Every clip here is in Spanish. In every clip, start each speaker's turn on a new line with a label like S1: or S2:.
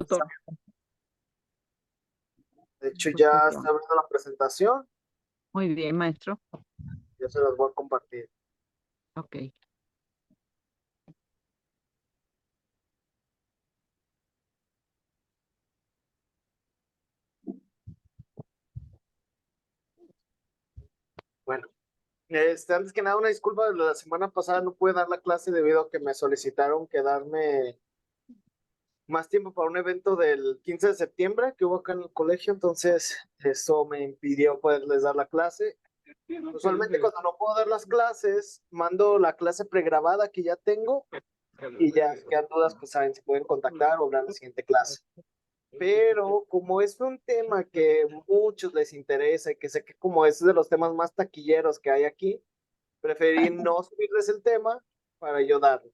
S1: doctor.
S2: De hecho, ya está abriendo la presentación.
S1: Muy bien, maestro.
S2: Ya se las voy a compartir.
S1: Ok.
S2: Bueno, antes que nada, una disculpa, la semana pasada no pude dar la clase debido a que me solicitaron quedarme más tiempo para un evento del 15 de septiembre que hubo acá en el colegio, entonces eso me impidió poderles dar la clase. Usualmente cuando no puedo dar las clases, mando la clase pregrabada que ya tengo y ya si quedan dudas, pues saben, se pueden contactar o hablar la siguiente clase. Pero como es un tema que muchos les interesa y que sé que como es de los temas más taquilleros que hay aquí, preferí no subirles el tema para yo darlo.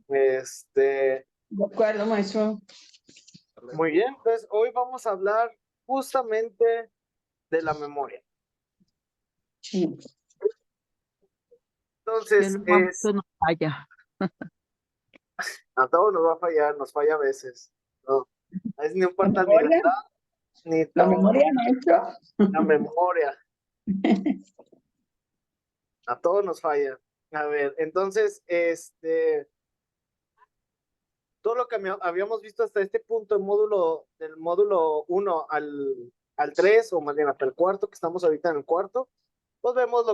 S3: De acuerdo, maestro.
S2: Muy bien, entonces hoy vamos a hablar justamente de la memoria.
S3: Sí.
S2: Entonces,
S1: No falla.
S2: a todos nos va a fallar, nos falla a veces. No, no
S3: ¿La
S2: importa ni la
S3: memoria?
S2: edad, ni
S3: ¿La
S2: todo,
S3: memoria, maestro?
S2: la memoria. A todos nos falla. A ver, entonces, todo lo que habíamos visto hasta este punto, del módulo 1 al 3 o más bien hasta el cuarto, que estamos ahorita en el cuarto, pues vemos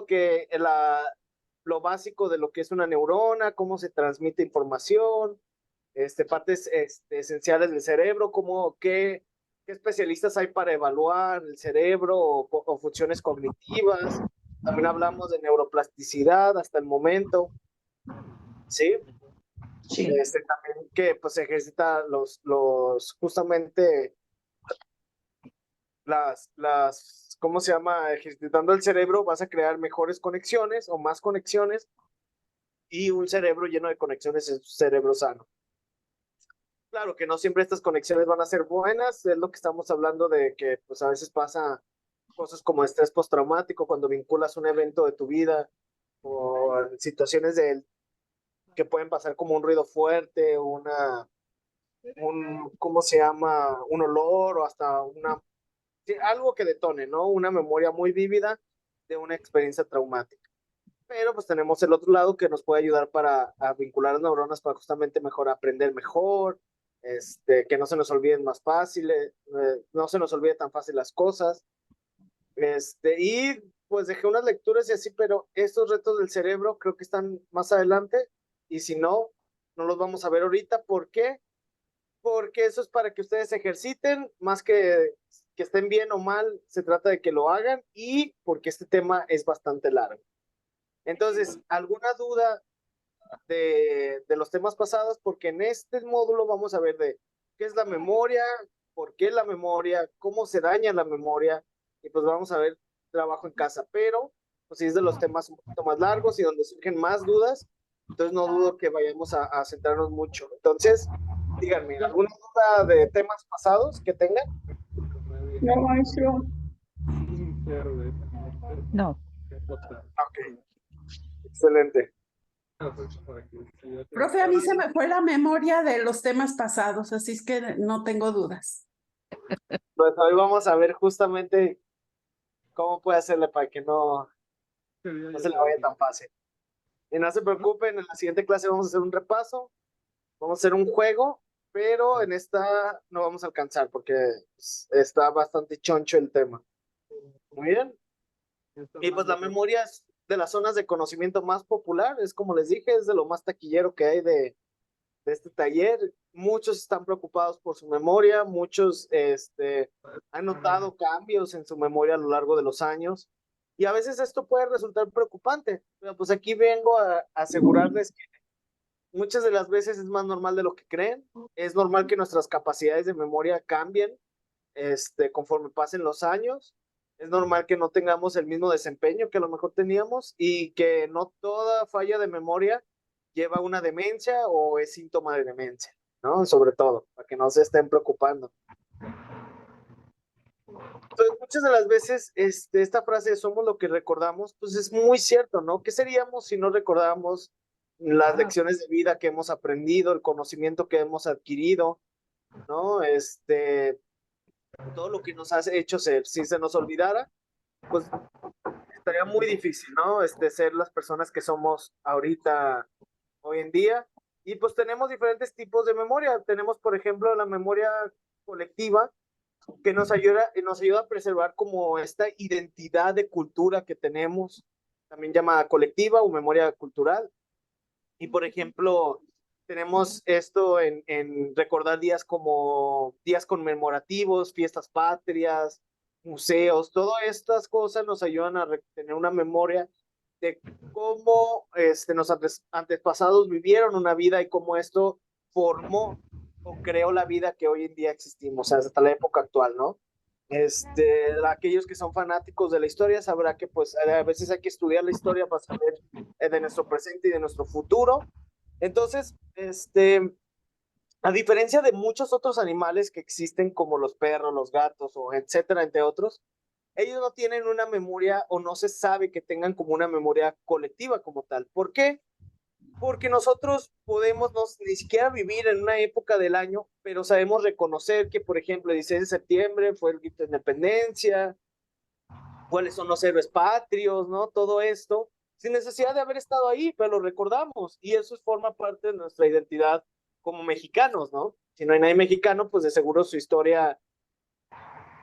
S2: lo básico de lo que es una neurona, cómo se transmite información, partes esenciales del cerebro, qué especialistas hay para evaluar el cerebro o funciones cognitivas. También hablamos de neuroplasticidad hasta el momento, ¿sí?
S3: Sí.
S2: También que pues ejercita justamente ¿cómo se llama? Ejercitando el cerebro vas a crear mejores conexiones o más conexiones y un cerebro lleno de conexiones es un cerebro sano. Claro que no siempre estas conexiones van a ser buenas, es lo que estamos hablando de que pues a veces pasa cosas como estrés postraumático cuando vinculas un evento de tu vida o situaciones que pueden pasar como un ruido fuerte, ¿cómo se llama? Un olor o hasta sí, algo que detone, ¿no? Una memoria muy vívida de una experiencia traumática. Pero pues tenemos el otro lado que nos puede ayudar a vincular las neuronas para justamente mejor aprender mejor, que no se nos olviden más fáciles, no se nos olvide tan fácil las cosas. Y pues dejé unas lecturas y así, pero estos retos del cerebro creo que están más adelante y si no, no los vamos a ver ahorita. ¿Por qué? Porque eso es para que ustedes ejerciten, más que estén bien o mal, se trata de que lo hagan y porque este tema es bastante largo. Entonces, ¿alguna duda de los temas pasados? Porque en este módulo vamos a ver de qué es la memoria, por qué la memoria, cómo se daña la memoria y pues vamos a ver trabajo en casa, pero pues si es de los temas un poquito más largos y donde surgen más dudas, entonces no dudo que vayamos a centrarnos mucho. Entonces, díganme, ¿alguna duda de temas pasados que tengan?
S3: No, maestro.
S1: No.
S2: Ok, excelente.
S3: Profe, a mí se me fue la memoria de los temas pasados, así es que no tengo dudas.
S2: Pues hoy vamos a ver justamente cómo puede hacerle para que no se le vaya tan fácil. Y no se preocupen, en la siguiente clase vamos a hacer un repaso, vamos a hacer un juego, pero en esta no vamos a alcanzar porque pues, está bastante choncho el tema. Muy bien. Y pues la memoria es de las zonas de conocimiento más popular, es como les dije, es de lo más taquillero que hay de este taller. Muchos están preocupados por su memoria, muchos han notado cambios en su memoria a lo largo de los años y a veces esto puede resultar preocupante, pero pues aquí vengo a asegurarles que muchas de las veces es más normal de lo que creen, es normal que nuestras capacidades de memoria cambien conforme pasen los años, es normal que no tengamos el mismo desempeño que a lo mejor teníamos y que no toda falla de memoria lleva una demencia o es síntoma de demencia, ¿no? Sobre todo, para que no se estén preocupando. Entonces, muchas de las veces esta frase de somos lo que recordamos, pues es muy cierto, ¿no? ¿Qué seríamos si no recordáramos las lecciones de vida que hemos aprendido, el conocimiento que hemos adquirido? ¿no? Todo lo que nos has hecho ser, si se nos olvidara, pues estaría muy difícil, ¿no? Ser las personas que somos ahorita, hoy en día. Y pues tenemos diferentes tipos de memoria. Tenemos, por ejemplo, la memoria colectiva, que nos ayuda a preservar como esta identidad de cultura que tenemos, también llamada colectiva o memoria cultural. Y por ejemplo, tenemos esto en recordar días como días conmemorativos, fiestas patrias, museos, todas estas cosas nos ayudan a tener una memoria de cómo nuestros antepasados vivieron una vida y cómo esto formó o creó la vida que hoy en día existimos, o sea, hasta la época actual, ¿no? Aquellos que son fanáticos de la historia sabrá que pues a veces hay que estudiar la historia para saber de nuestro presente y de nuestro futuro. Entonces, a diferencia de muchos otros animales que existen como los perros, los gatos o etcétera, entre otros, ellos no tienen una memoria o no se sabe que tengan como una memoria colectiva como tal. ¿Por qué? Porque nosotros podemos ni siquiera vivir en una época del año, pero sabemos reconocer que, por ejemplo, el 16 de septiembre fue el grito de independencia, cuáles son los héroes patrios, ¿no? Todo esto, sin necesidad de haber estado ahí, pero lo recordamos y eso forma parte de nuestra identidad como mexicanos, ¿no? Si no hay nadie mexicano, pues de seguro su historia,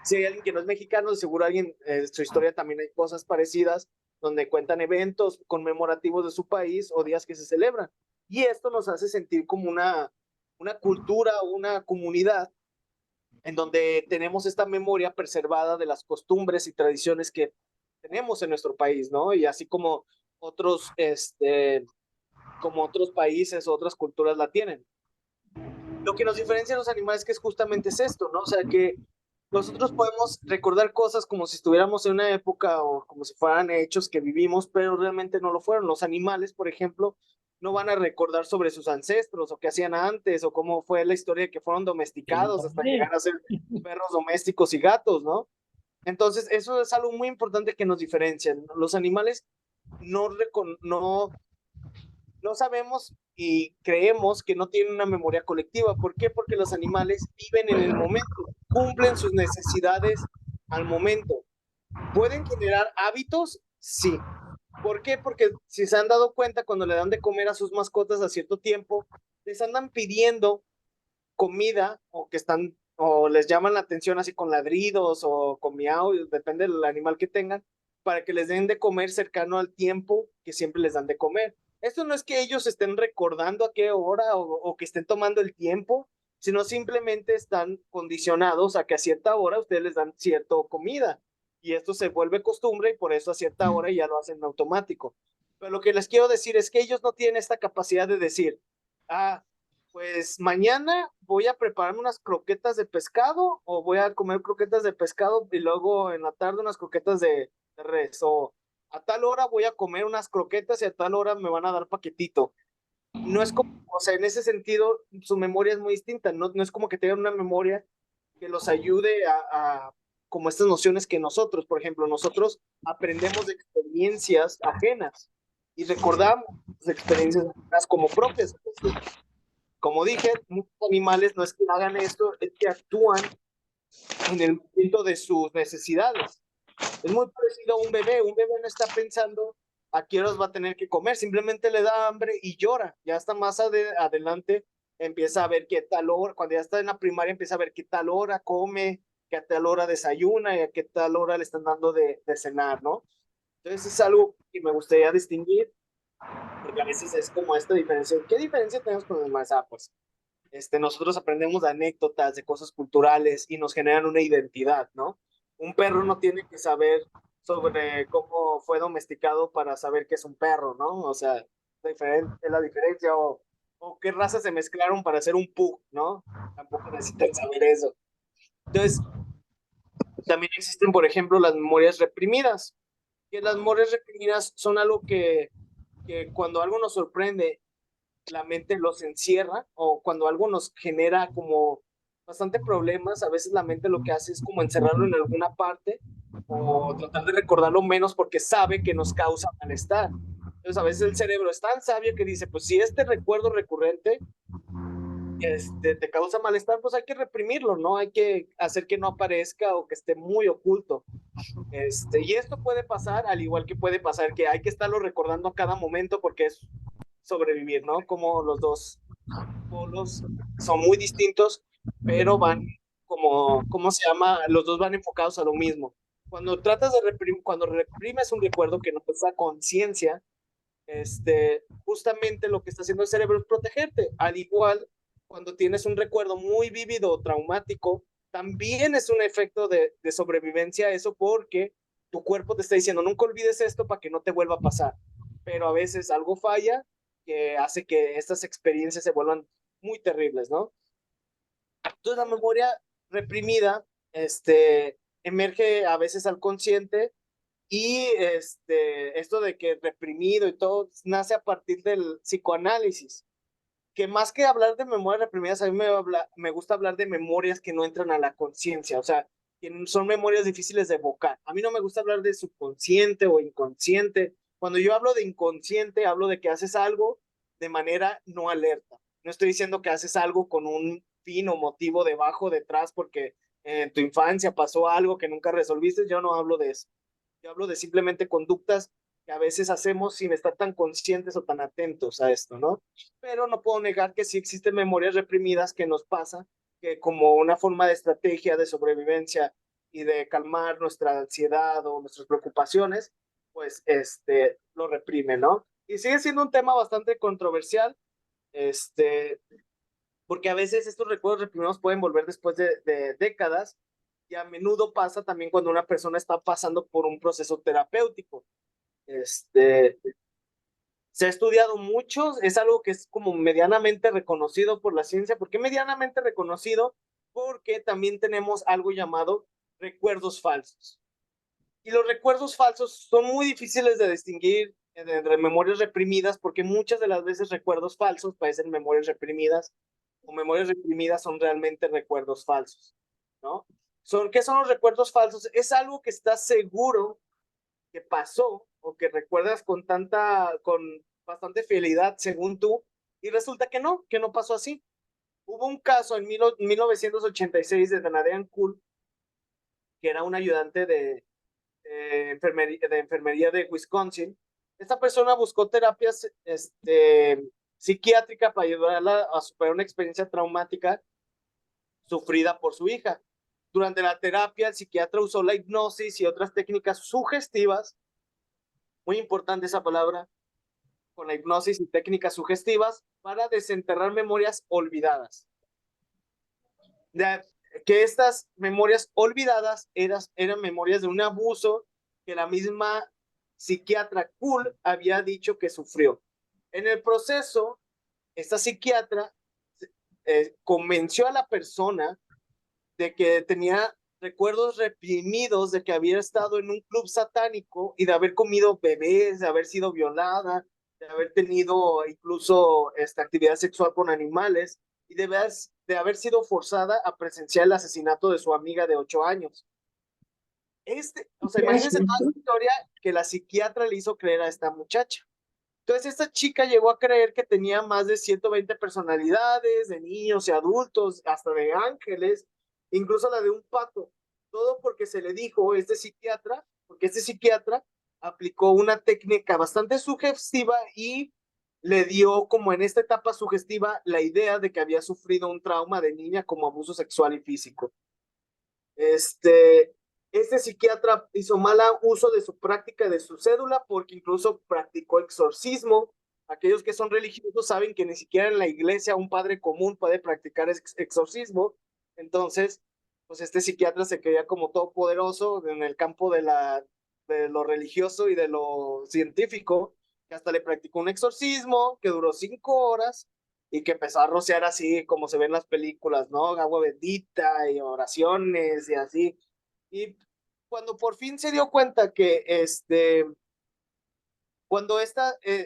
S2: si hay alguien que no es mexicano, de seguro alguien, su historia también hay cosas parecidas donde cuentan eventos conmemorativos de su país o días que se celebran. Y esto nos hace sentir como una cultura, una comunidad en donde tenemos esta memoria preservada de las costumbres y tradiciones que tenemos en nuestro país, ¿no? Y así como otros países, otras culturas la tienen. Lo que nos diferencia de los animales que es justamente es esto, ¿no? O sea, que nosotros podemos recordar cosas como si estuviéramos en una época o como si fueran hechos que vivimos, pero realmente no lo fueron. Los animales, por ejemplo, no van a recordar sobre sus ancestros o qué hacían antes o cómo fue la historia que fueron domesticados hasta llegar a ser perros domésticos y gatos, ¿no? Entonces, eso es algo muy importante que nos diferencia. Los animales no sabemos y creemos que no tienen una memoria colectiva. ¿Por qué? Porque los animales viven en el momento, cumplen sus necesidades al momento. ¿Pueden generar hábitos? Sí. ¿Por qué? Porque si se han dado cuenta, cuando le dan de comer a sus mascotas a cierto tiempo, les andan pidiendo comida o les llaman la atención así con ladridos o con miau, depende del animal que tengan, para que les den de comer cercano al tiempo que siempre les dan de comer. Esto no es que ellos estén recordando a qué hora o que estén tomando el tiempo, sino simplemente están condicionados a que a cierta hora ustedes les dan cierta comida. Y esto se vuelve costumbre y por eso a cierta hora ya lo hacen automático. Pero lo que les quiero decir es que ellos no tienen esta capacidad de decir, ah, pues mañana voy a prepararme unas croquetas de pescado o voy a comer croquetas de pescado y luego en la tarde unas croquetas de res o a tal hora voy a comer unas croquetas y a tal hora me van a dar paquetito. No es como, o sea, en ese sentido su memoria es muy distinta, no es como que tengan una memoria que los ayude como estas nociones que nosotros, por ejemplo, nosotros aprendemos de experiencias ajenas y recordamos experiencias ajenas como propias. Como dije, muchos animales no es que hagan esto, es que actúan en el momento de sus necesidades. Es muy parecido a un bebé no está pensando a qué horas va a tener que comer, simplemente le da hambre y llora. Ya hasta más adelante empieza a ver qué tal hora, cuando ya está en la primaria empieza a ver qué tal hora come, qué tal hora desayuna y a qué tal hora le están dando de cenar, ¿no? Entonces es algo que me gustaría distinguir, porque a veces es como esta diferencia. ¿Qué diferencia tenemos con los demás? Pues nosotros aprendemos de anécdotas, de cosas culturales y nos generan una identidad, ¿no? Un perro no tiene que saber sobre cómo fue domesticado para saber que es un perro, ¿no? O sea, es la diferencia o qué razas se mezclaron para hacer un pug, ¿no? Tampoco necesitan saber eso. Entonces, también existen, por ejemplo, las memorias reprimidas, que las memorias reprimidas son algo que cuando algo nos sorprende la mente los encierra o cuando algo nos genera como bastante problemas, a veces la mente lo que hace es como encerrarlo en alguna parte o tratar de recordarlo menos porque sabe que nos causa malestar. Entonces a veces el cerebro es tan sabio que dice, pues si este recuerdo recurrente te causa malestar, pues hay que reprimirlo, ¿no? Hay que hacer que no aparezca o que esté muy oculto. Y esto puede pasar, al igual que puede pasar que hay que estarlo recordando a cada momento porque es sobrevivir, ¿no? Como los dos polos son muy distintos, pero van como, ¿cómo se llama? Los dos van enfocados a lo mismo. Cuando tratas de reprimir, cuando reprimes un recuerdo que no es a conciencia, justamente lo que está haciendo el cerebro es protegerte. Al igual, cuando tienes un recuerdo muy vívido o traumático, también es un efecto de sobrevivencia eso porque tu cuerpo te está diciendo, nunca olvides esto para que no te vuelva a pasar. Pero a veces algo falla que hace que estas experiencias se vuelvan muy terribles, ¿no? Entonces la memoria reprimida, emerge a veces al consciente y esto de que reprimido y todo nace a partir del psicoanálisis, que más que hablar de memorias reprimidas, a mí me gusta hablar de memorias que no entran a la conciencia, o sea, que son memorias difíciles de evocar. A mí no me gusta hablar de subconsciente o inconsciente. Cuando yo hablo de inconsciente, hablo de que haces algo de manera no alerta. No estoy diciendo que haces algo con un fin o motivo debajo, detrás, porque en tu infancia pasó algo que nunca resolviste. Yo no hablo de eso. Yo hablo de simplemente conductas que a veces hacemos sin estar tan conscientes o tan atentos a esto, ¿no? Pero no puedo negar que sí existen memorias reprimidas que nos pasa, que como una forma de estrategia de sobrevivencia y de calmar nuestra ansiedad o nuestras preocupaciones, pues lo reprime, ¿no? Y sigue siendo un tema bastante controversial, porque a veces estos recuerdos reprimidos pueden volver después de décadas y a menudo pasa también cuando una persona está pasando por un proceso terapéutico. Se ha estudiado mucho, es algo que es como medianamente reconocido por la ciencia. ¿Por qué medianamente reconocido? Porque también tenemos algo llamado recuerdos falsos. Y los recuerdos falsos son muy difíciles de distinguir entre memorias reprimidas porque muchas de las veces recuerdos falsos parecen memorias reprimidas o memorias reprimidas son realmente recuerdos falsos, ¿no? ¿Qué son los recuerdos falsos? Es algo que estás seguro que pasó o que recuerdas con bastante fidelidad según tú, y resulta que no pasó así. Hubo un caso en 1986 de Danadean Cool, que era un ayudante de enfermería de Wisconsin. Esta persona buscó terapias psiquiátrica para ayudarla a superar una experiencia traumática sufrida por su hija. Durante la terapia, el psiquiatra usó la hipnosis y otras técnicas sugestivas, muy importante esa palabra, con la hipnosis y técnicas sugestivas para desenterrar memorias olvidadas. Que estas memorias olvidadas eran memorias de un abuso que la misma psiquiatra Cool había dicho que sufrió. En el proceso, esta psiquiatra convenció a la persona de que tenía recuerdos reprimidos de que había estado en un club satánico y de haber comido bebés, de haber sido violada, de haber tenido incluso actividad sexual con animales y de haber sido forzada a presenciar el asesinato de su amiga de 8 años. O sea, imagínense toda la historia que la psiquiatra le hizo creer a esta muchacha. Entonces, esta chica llegó a creer que tenía más de 120 personalidades, de niños y adultos, hasta de ángeles, incluso la de un pato. Todo porque se le dijo porque este psiquiatra aplicó una técnica bastante sugestiva y le dio, como en esta etapa sugestiva, la idea de que había sufrido un trauma de niña como abuso sexual y físico. Este psiquiatra hizo mal uso de su práctica, de su cédula, porque incluso practicó exorcismo. Aquellos que son religiosos saben que ni siquiera en la iglesia un padre común puede practicar exorcismo. Entonces, pues este psiquiatra se creía como todopoderoso en el campo de lo religioso y de lo científico, que hasta le practicó un exorcismo que duró 5 horas y que empezó a rociar así como se ven en las películas, ¿no? Agua bendita y oraciones y así. Y cuando por fin se dio cuenta que cuando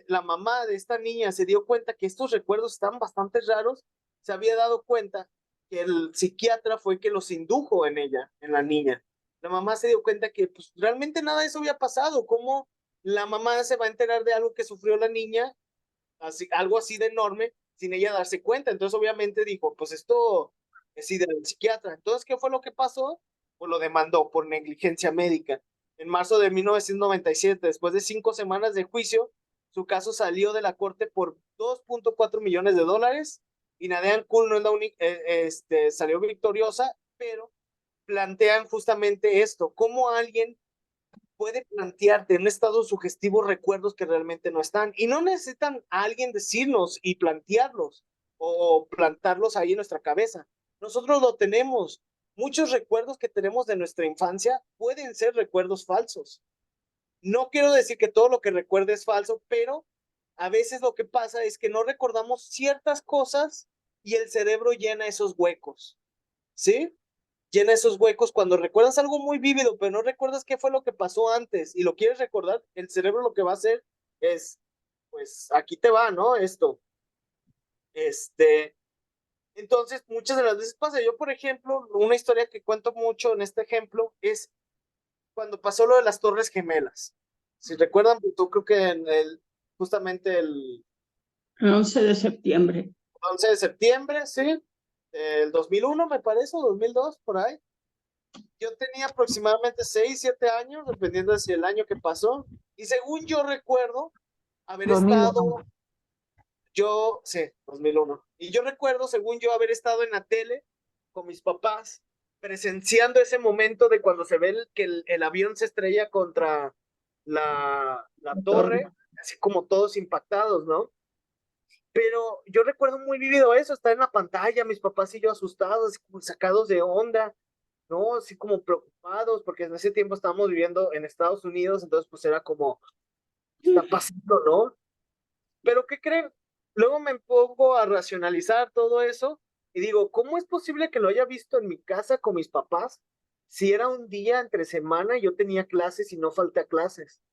S2: la mamá de esta niña se dio cuenta que estos recuerdos estaban bastante raros, se había dado cuenta que el psiquiatra fue que los indujo en ella, en la niña. La mamá se dio cuenta que pues realmente nada de eso había pasado. ¿Cómo la mamá se va a enterar de algo que sufrió la niña, algo así de enorme, sin ella darse cuenta. Entonces, obviamente dijo, pues esto es idea del psiquiatra. Entonces, ¿qué fue lo que pasó? Pues lo demandó por negligencia médica. En marzo de 1997, después de 5 semanas de juicio, su caso salió de la corte por $2.4 millones y Nadean Cool no es la única, salió victoriosa, pero plantean justamente esto, cómo alguien puede plantearte en un estado sugestivo recuerdos que realmente no están y no necesitan a alguien decirnos y plantearlos o plantarlos ahí en nuestra cabeza. Nosotros lo tenemos. Muchos recuerdos que tenemos de nuestra infancia pueden ser recuerdos falsos. No quiero decir que todo lo que recuerde es falso, pero a veces lo que pasa es que no recordamos ciertas cosas y el cerebro llena esos huecos, ¿sí? Llena esos huecos cuando recuerdas algo muy vívido, pero no recuerdas qué fue lo que pasó antes y lo quieres recordar, el cerebro lo que va a hacer es, pues aquí te va, ¿no? Esto. Entonces, muchas de las veces pasa. Yo, por ejemplo, una historia que cuento mucho en este ejemplo es cuando pasó lo de las Torres Gemelas. Si recuerdan, pues, yo creo que justamente el
S4: El 11 de septiembre.
S2: 11 de septiembre, sí, el 2001 me parece, o 2002, por ahí. Yo tenía aproximadamente 6, 7 años, dependiendo de si el año que pasó. Y según yo recuerdo, haber
S1: 2001.
S2: estado, sí, 2001. Y yo recuerdo, según yo, haber estado en la tele con mis papás, presenciando ese momento de cuando se ve que el avión se estrella contra la torre, así como todos impactados, ¿no? Pero yo recuerdo muy vivido eso, estar en la pantalla, mis papás y yo asustados, así como sacados de onda, ¿no? Así como preocupados, porque en ese tiempo estábamos viviendo en Estados Unidos, entonces pues era como, ¿qué está pasando, no? Pero ¿qué creen? Luego me pongo a racionalizar todo eso y digo, ¿cómo es posible que lo haya visto en mi casa con mis papás si era un día entre semana y yo tenía clases y no falté a clases?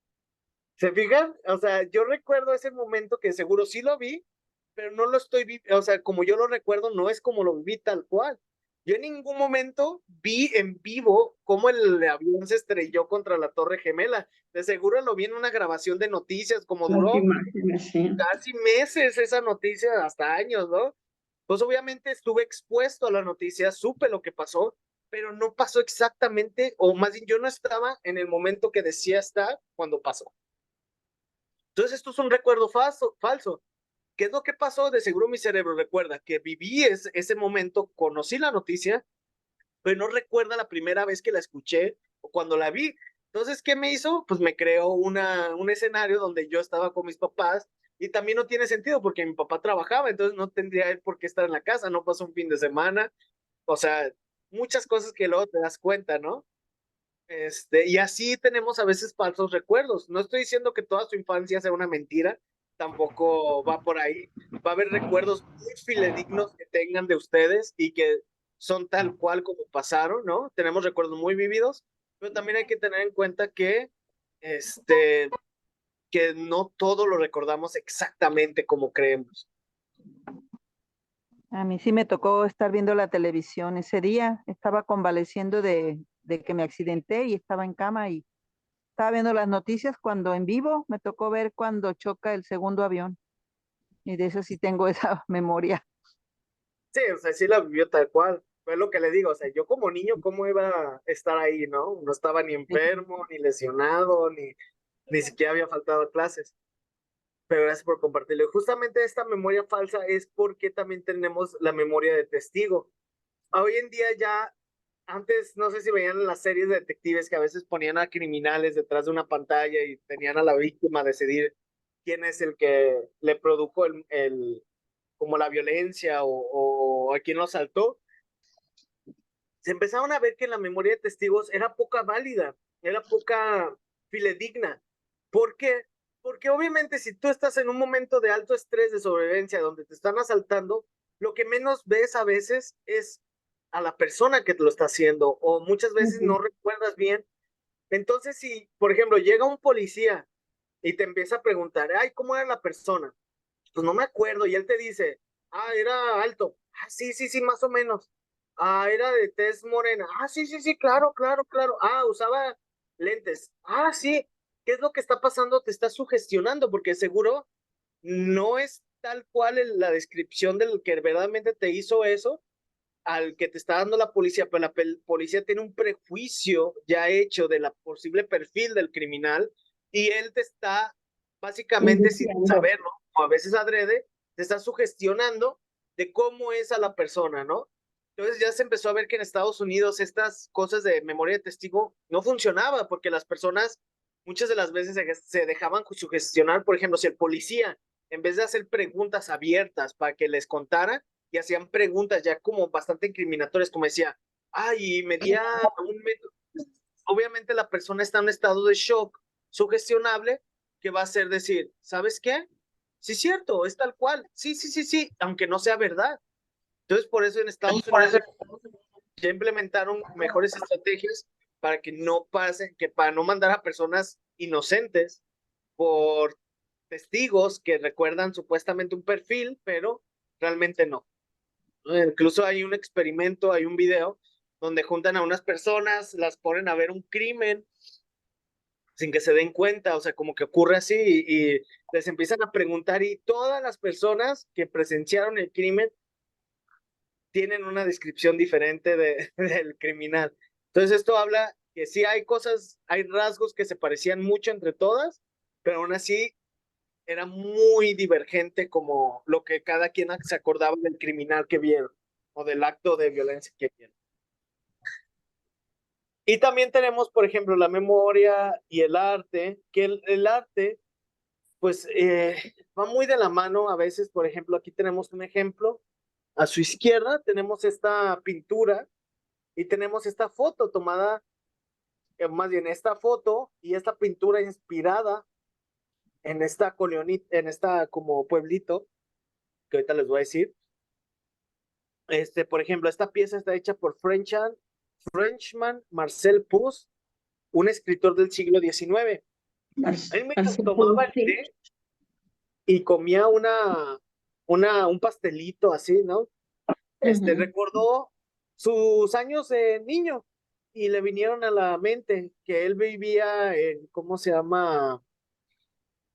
S2: ¿Se fijan? O sea, yo recuerdo ese momento que seguro sí lo vi, pero no lo estoy viviendo, o sea, como yo lo recuerdo, no es como lo viví tal cual. Yo en ningún momento vi en vivo cómo el avión se estrelló contra la Torre Gemela. De seguro lo vi en una grabación de noticias, como
S4: Las
S2: duró
S4: imágenes, sí.
S2: casi meses esa noticia, hasta años, ¿no? Pues obviamente estuve expuesto a la noticia, supe lo que pasó, pero no pasó exactamente, o más bien yo no estaba en el momento que decía estar cuando pasó. Entonces esto es un recuerdo falso. ¿Qué es lo que pasó? De seguro mi cerebro recuerda que viví ese momento, conocí la noticia, pero no recuerda la primera vez que la escuché o cuando la vi. Entonces, ¿qué me hizo? Pues me creó un escenario donde yo estaba con mis papás y también no tiene sentido porque mi papá trabajaba, entonces no tendría él por qué estar en la casa, no pasó un fin de semana, o sea, muchas cosas que luego te das cuenta, ¿no? Y así tenemos a veces falsos recuerdos. No estoy diciendo que toda su infancia sea una mentira, tampoco va por ahí. Va a haber recuerdos muy fidedignos que tengan de ustedes y que son tal cual como pasaron, ¿no? Tenemos recuerdos muy vividos, pero también hay que tener en cuenta que no todo lo recordamos exactamente como creemos.
S1: A mí sí me tocó estar viendo la televisión ese día. Estaba convaleciendo de que me accidenté y estaba en cama y estaba viendo las noticias cuando en vivo me tocó ver cuando choca el segundo avión. Y de eso sí tengo esa memoria.
S2: Sí, o sea, sí la vivió tal cual. Fue lo que le digo, o sea, yo como niño, ¿cómo iba a estar ahí, no? No estaba ni enfermo, ni lesionado, ni siquiera había faltado a clases. Pero gracias por compartirlo. Justamente esta memoria falsa es porque también tenemos la memoria de testigo. Hoy en día ya, antes no sé si veían las series de detectives que a veces ponían a criminales detrás de una pantalla y tenían a la víctima decidir quién es el que le produjo como la violencia o a quién lo asaltó. Se empezaron a ver que la memoria de testigos era poca válida, era poca fidedigna. ¿Por qué? Porque obviamente si tú estás en un momento de alto estrés de sobrevivencia donde te están asaltando, lo que menos ves a veces es a la persona que te lo está haciendo o muchas veces no recuerdas bien. Entonces si, por ejemplo, llega un policía y te empieza a preguntar, ay, ¿cómo era la persona? Pues no me acuerdo y él te dice, era alto, sí, sí, sí, más o menos. Era de tez morena. Sí, sí, sí, claro, claro, claro. Usaba lentes. Sí. ¿Qué es lo que está pasando? Te está sugestionando porque seguro no es tal cual la descripción del que verdaderamente te hizo eso al que te está dando la policía, pero la policía tiene un prejuicio ya hecho de la posible perfil del criminal y él te está básicamente sin
S4: Induciendo.
S2: saberlo, o a veces adrede, te está sugestionando de cómo es a la persona, ¿no? Entonces ya se empezó a ver que en Estados Unidos estas cosas de memoria de testigo no funcionaba porque las personas muchas de las veces se dejaban sugestionar. Por ejemplo, si el policía, en vez de hacer preguntas abiertas para que les contara, y hacían preguntas ya como bastante incriminatorias, como decía, ay, medía un metro. Obviamente la persona está en un estado de shock sugestionable que va a hacer decir, ¿sabes qué? Sí, es cierto, es tal cual. Sí, sí, sí, sí, aunque no sea verdad. Entonces, por eso en Estados Unidos ya implementaron mejores estrategias para que no pase, que para no mandar a personas inocentes por testigos que recuerdan supuestamente un perfil, pero realmente no. Incluso hay un experimento, hay un video donde juntan a unas personas, las ponen a ver un crimen sin que se den cuenta, o sea, como que ocurre así y les empiezan a preguntar y todas las personas que presenciaron el crimen tienen una descripción diferente del criminal. Entonces esto habla que sí hay cosas, hay rasgos que se parecían mucho entre todas, pero aún así era muy divergente como lo que cada quien se acordaba del criminal que vieron o del acto de violencia que vieron. Y también tenemos, por ejemplo, la memoria y el arte, que el arte, pues, va muy de la mano a veces. Por ejemplo, aquí tenemos un ejemplo. A su izquierda tenemos esta pintura y tenemos esta foto tomada, más bien esta foto y esta pintura inspirada en esta colonita, en esta como pueblito, que ahorita les voy a decir. Por ejemplo, esta pieza está hecha por Frenchman Marcel Proust, un escritor del siglo XIX. Él me tomaba el té y comía un pastelito así, ¿no? Recordó sus años de niño y le vinieron a la mente que él vivía en, ¿cómo se llama?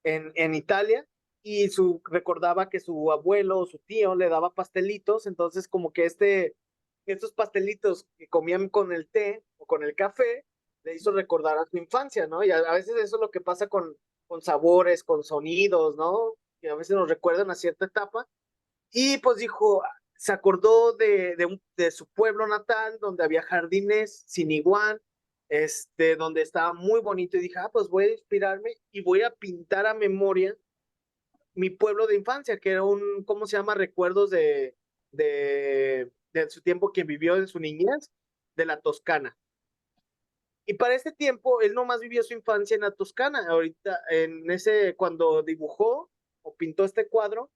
S2: En Italia y recordaba que su abuelo o su tío le daba pastelitos, entonces como que estos pastelitos que comían con el té o con el café le hizo recordar a su infancia, ¿no? Y a veces eso es lo que pasa con sabores, con sonidos, ¿no? Que a veces nos recuerdan a cierta etapa. Y pues dijo, se acordó de su pueblo natal, donde había jardines sin igual, donde estaba muy bonito, y dije, pues voy a inspirarme y voy a pintar a memoria mi pueblo de infancia, que era ¿cómo se llama? Recuerdos de su tiempo que vivió en su niñez, de la Toscana. Y para este tiempo, él nomás vivió su infancia en la Toscana. Ahorita, cuando dibujó o pintó este cuadro,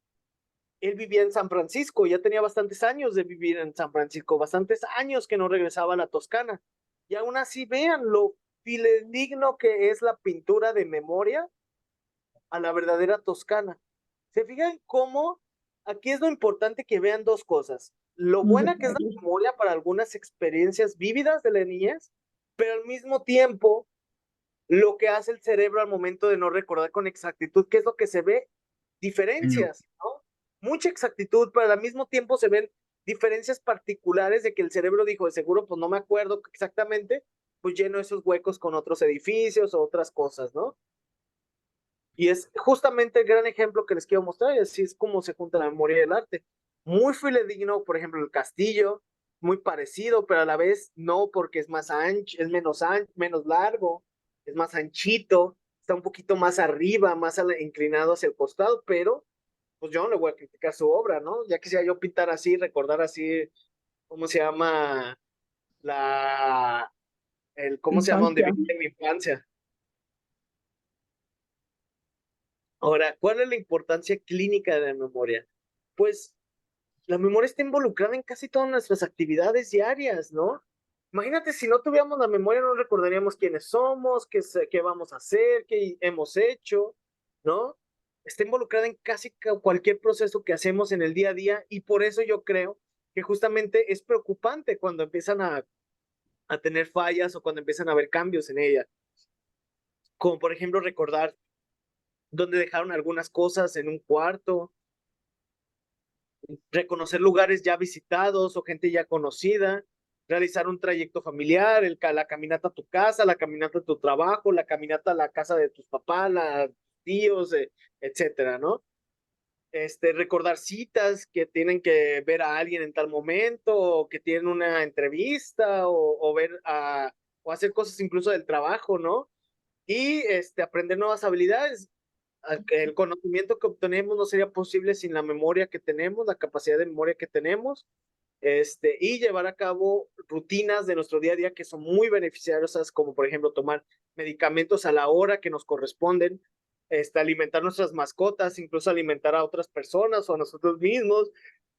S2: él vivía en San Francisco, ya tenía bastantes años de vivir en San Francisco, bastantes años que no regresaba a la Toscana. Y aún así, vean lo fidedigno que es la pintura de memoria a la verdadera Toscana. ¿Se fijan cómo aquí es lo importante que vean dos cosas? Lo buena que es la memoria para algunas experiencias vívidas de la niñez, pero al mismo tiempo lo que hace el cerebro al momento de no recordar con exactitud, ¿qué es lo que se ve? Diferencias, ¿no? Mucha exactitud, pero al mismo tiempo se ven diferencias particulares de que el cerebro dijo, de seguro, pues no me acuerdo exactamente, pues lleno esos huecos con otros edificios o otras cosas, ¿no? Y es justamente el gran ejemplo que les quiero mostrar, y así es como se junta la memoria y el arte. Muy fidedigno, por ejemplo, el castillo, muy parecido, pero a la vez no, porque es más ancho, es menos largo, es más anchito, está un poquito más arriba, más inclinado hacia el costado, pero pues yo no le voy a criticar su obra, ¿no? Ya quisiera yo pintar así, recordar así, ¿cómo se llama? ¿Cómo se llama? Donde viví en mi infancia. Ahora, ¿cuál es la importancia clínica de la memoria? Pues la memoria está involucrada en casi todas nuestras actividades diarias, ¿no? Imagínate, si no tuviéramos la memoria, no recordaríamos quiénes somos, qué vamos a hacer, qué hemos hecho, ¿no? Está involucrada en casi cualquier proceso que hacemos en el día a día y por eso yo creo que justamente es preocupante cuando empiezan a tener fallas o cuando empiezan a haber cambios en ella. Como por ejemplo recordar dónde dejaron algunas cosas en un cuarto, reconocer lugares ya visitados o gente ya conocida, realizar un trayecto familiar, la caminata a tu casa, la caminata a tu trabajo, la caminata a la casa de tus papás, tíos, etcétera, ¿no? Recordar citas que tienen que ver a alguien en tal momento, o que tienen una entrevista, o ver o hacer cosas incluso del trabajo, ¿no? Y aprender nuevas habilidades. El conocimiento que obtenemos no sería posible sin la memoria que tenemos, la capacidad de memoria que tenemos, y llevar a cabo rutinas de nuestro día a día que son muy beneficiosas, como por ejemplo tomar medicamentos a la hora que nos corresponden, alimentar nuestras mascotas, incluso alimentar a otras personas o a nosotros mismos,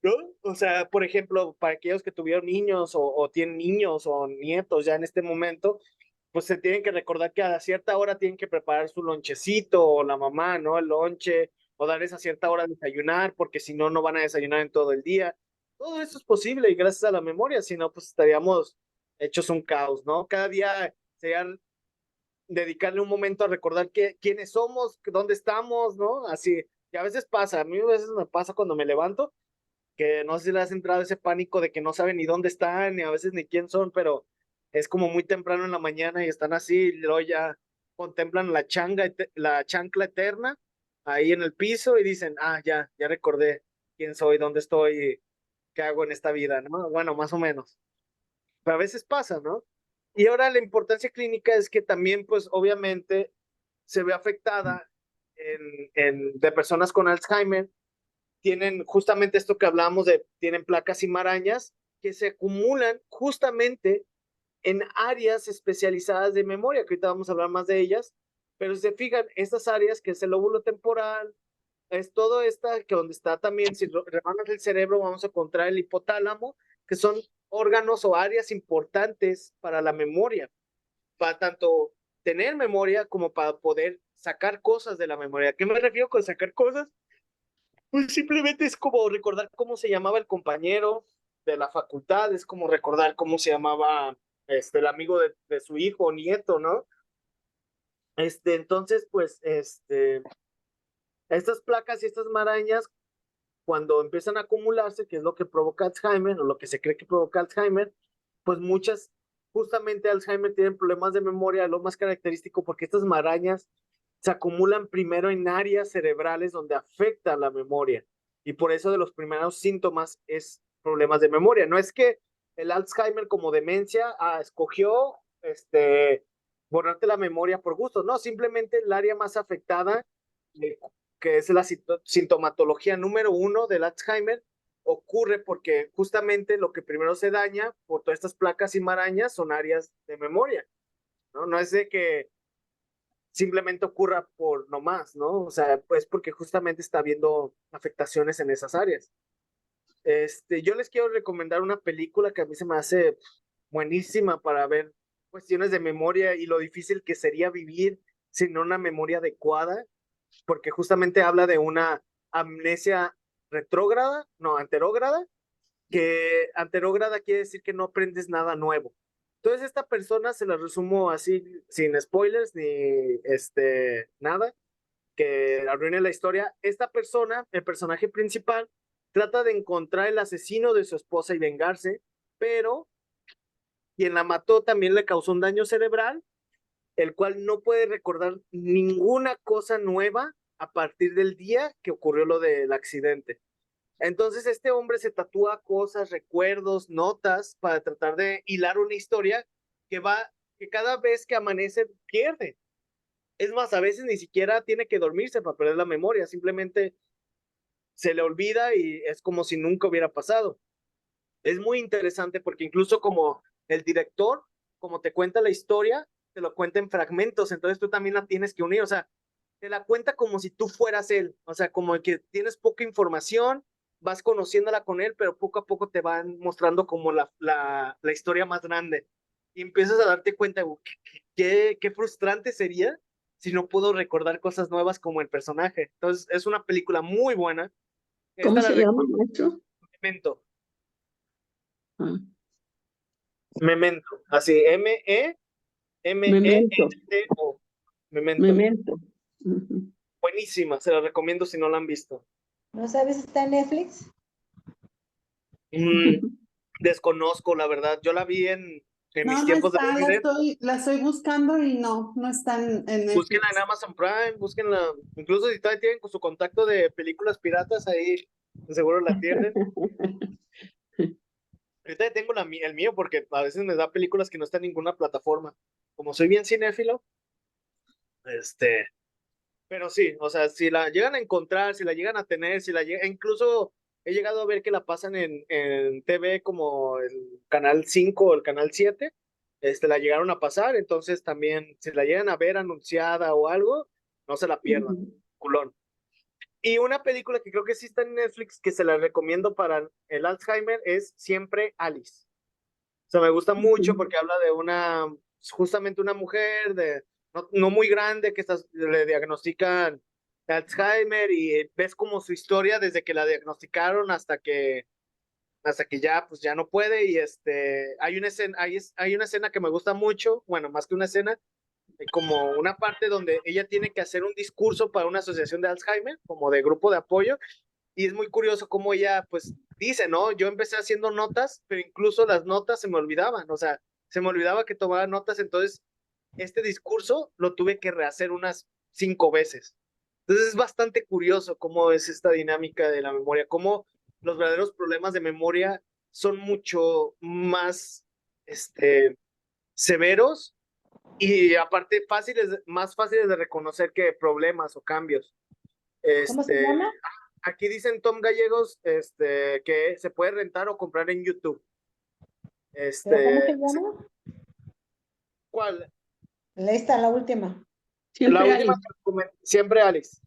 S2: ¿no? O sea, por ejemplo, para aquellos que tuvieron niños o tienen niños o nietos ya en este momento, pues se tienen que recordar que a cierta hora tienen que preparar su lonchecito, o la mamá, ¿no? El lonche, o darles a cierta hora desayunar, porque si no, no van a desayunar en todo el día. Todo eso es posible y gracias a la memoria, si no, pues estaríamos hechos un caos, ¿no? Cada día sería dedicarle un momento a recordar quiénes somos, dónde estamos, ¿no? Así, y a veces pasa, a mí a veces me pasa cuando me levanto, que no sé si le has entrado ese pánico de que no saben ni dónde están, ni a veces ni quién son, pero es como muy temprano en la mañana y están así, y luego ya contemplan la chancla eterna ahí en el piso y dicen, ya recordé quién soy, dónde estoy, qué hago en esta vida, ¿no? Bueno, más o menos. Pero a veces pasa, ¿no? Y ahora la importancia clínica es que también, pues obviamente, se ve afectada de personas con Alzheimer, tienen justamente esto que hablamos tienen placas y marañas que se acumulan justamente en áreas especializadas de memoria, que ahorita vamos a hablar más de ellas, pero si se fijan, estas áreas que es el lóbulo temporal, es todo esta que donde está también, si rebanas el cerebro, vamos a encontrar el hipotálamo, que son órganos o áreas importantes para la memoria, para tanto tener memoria como para poder sacar cosas de la memoria. ¿A qué me refiero con sacar cosas? Pues simplemente es como recordar cómo se llamaba el compañero de la facultad, es como recordar cómo se llamaba el amigo de su hijo o nieto, ¿no? Entonces, pues, estas placas y estas marañas, cuando empiezan a acumularse, que es lo que provoca Alzheimer, o lo que se cree que provoca Alzheimer, pues muchas, justamente Alzheimer tienen problemas de memoria, lo más característico, porque estas marañas se acumulan primero en áreas cerebrales donde afecta la memoria. Y por eso de los primeros síntomas es problemas de memoria. No es que el Alzheimer como demencia escogió borrarte la memoria por gusto. No, simplemente el área más afectada, eh, que es la sintomatología número 1 del Alzheimer, ocurre porque justamente lo que primero se daña por todas estas placas y marañas son áreas de memoria, ¿no? No es de que simplemente ocurra por nomás, ¿no? O sea, pues porque justamente está habiendo afectaciones en esas áreas. Yo les quiero recomendar una película que a mí se me hace buenísima para ver cuestiones de memoria y lo difícil que sería vivir sin una memoria adecuada, porque justamente habla de una amnesia retrógrada, no, anterógrada, que anterógrada quiere decir que no aprendes nada nuevo. Entonces esta persona, se la resumo así, sin spoilers ni nada, que arruine la historia. Esta persona, el personaje principal, trata de encontrar el asesino de su esposa y vengarse, pero quien la mató también le causó un daño cerebral, el cual no puede recordar ninguna cosa nueva a partir del día que ocurrió lo del accidente. Entonces este hombre se tatúa cosas, recuerdos, notas para tratar de hilar una historia que cada vez que amanece pierde. Es más, a veces ni siquiera tiene que dormirse para perder la memoria, simplemente se le olvida y es como si nunca hubiera pasado. Es muy interesante porque incluso como el director, como te cuenta la historia, te lo cuenta en fragmentos, entonces tú también la tienes que unir, o sea, te la cuenta como si tú fueras él, o sea, como que tienes poca información, vas conociéndola con él, pero poco a poco te van mostrando como la historia más grande. Y empiezas a darte cuenta, qué frustrante sería si no puedo recordar cosas nuevas como el personaje. Entonces, es una película muy buena.
S4: ¿Cómo
S2: Esta la
S4: se llama, maestro?
S2: Memento.
S4: Ah,
S2: Memento. Así,
S4: Memento,
S2: Memento. Memento.
S4: Memento. Ujú.
S2: Buenísima, se la recomiendo si no la han visto.
S5: ¿No sabes si está en Netflix?
S2: Desconozco, la verdad. Yo la vi en mis
S3: No, no
S2: tiempos de
S3: está,
S2: Resident.
S3: la estoy buscando y no están en
S2: Búsquenla en
S3: Netflix.
S2: Amazon Prime, búsquenla. Incluso si todavía tienen con su contacto de películas piratas, ahí seguro la tienen. Ahorita tengo el mío porque a veces me da películas que no están en ninguna plataforma. Como soy bien cinéfilo, este, pero sí, o sea, si la llegan a encontrar, si la llegan a tener, incluso he llegado a ver que la pasan en TV como el canal 5 o el canal 7, la llegaron a pasar, entonces también, si la llegan a ver anunciada o algo, no se la pierdan, culón. Y una película que creo que sí está en Netflix, que se la recomiendo para el Alzheimer, es Siempre Alice. O sea, me gusta mucho porque habla de justamente una mujer no muy grande le diagnostican Alzheimer y ves como su historia desde que la diagnosticaron hasta que ya, pues ya no puede y hay una escena que me gusta mucho, bueno, más que una escena, como una parte donde ella tiene que hacer un discurso para una asociación de Alzheimer, como de grupo de apoyo, y es muy curioso cómo ella, pues, dice, ¿no? Yo empecé haciendo notas, pero incluso las notas se me olvidaban, o sea, se me olvidaba que tomaba notas, entonces este discurso lo tuve que rehacer unas 5 veces. Entonces es bastante curioso cómo es esta dinámica de la memoria, cómo los verdaderos problemas de memoria son mucho más, severos y aparte más fáciles de reconocer que problemas o cambios.
S5: ¿Cómo se
S2: Este,
S5: llama?
S2: Aquí dicen Tom Gallegos, que se puede rentar o comprar en YouTube.
S5: ¿Pero cómo se llama?
S2: ¿Cuál?
S5: La última.
S2: La
S4: Siempre
S2: última
S4: Alice.
S2: que siempre Alice.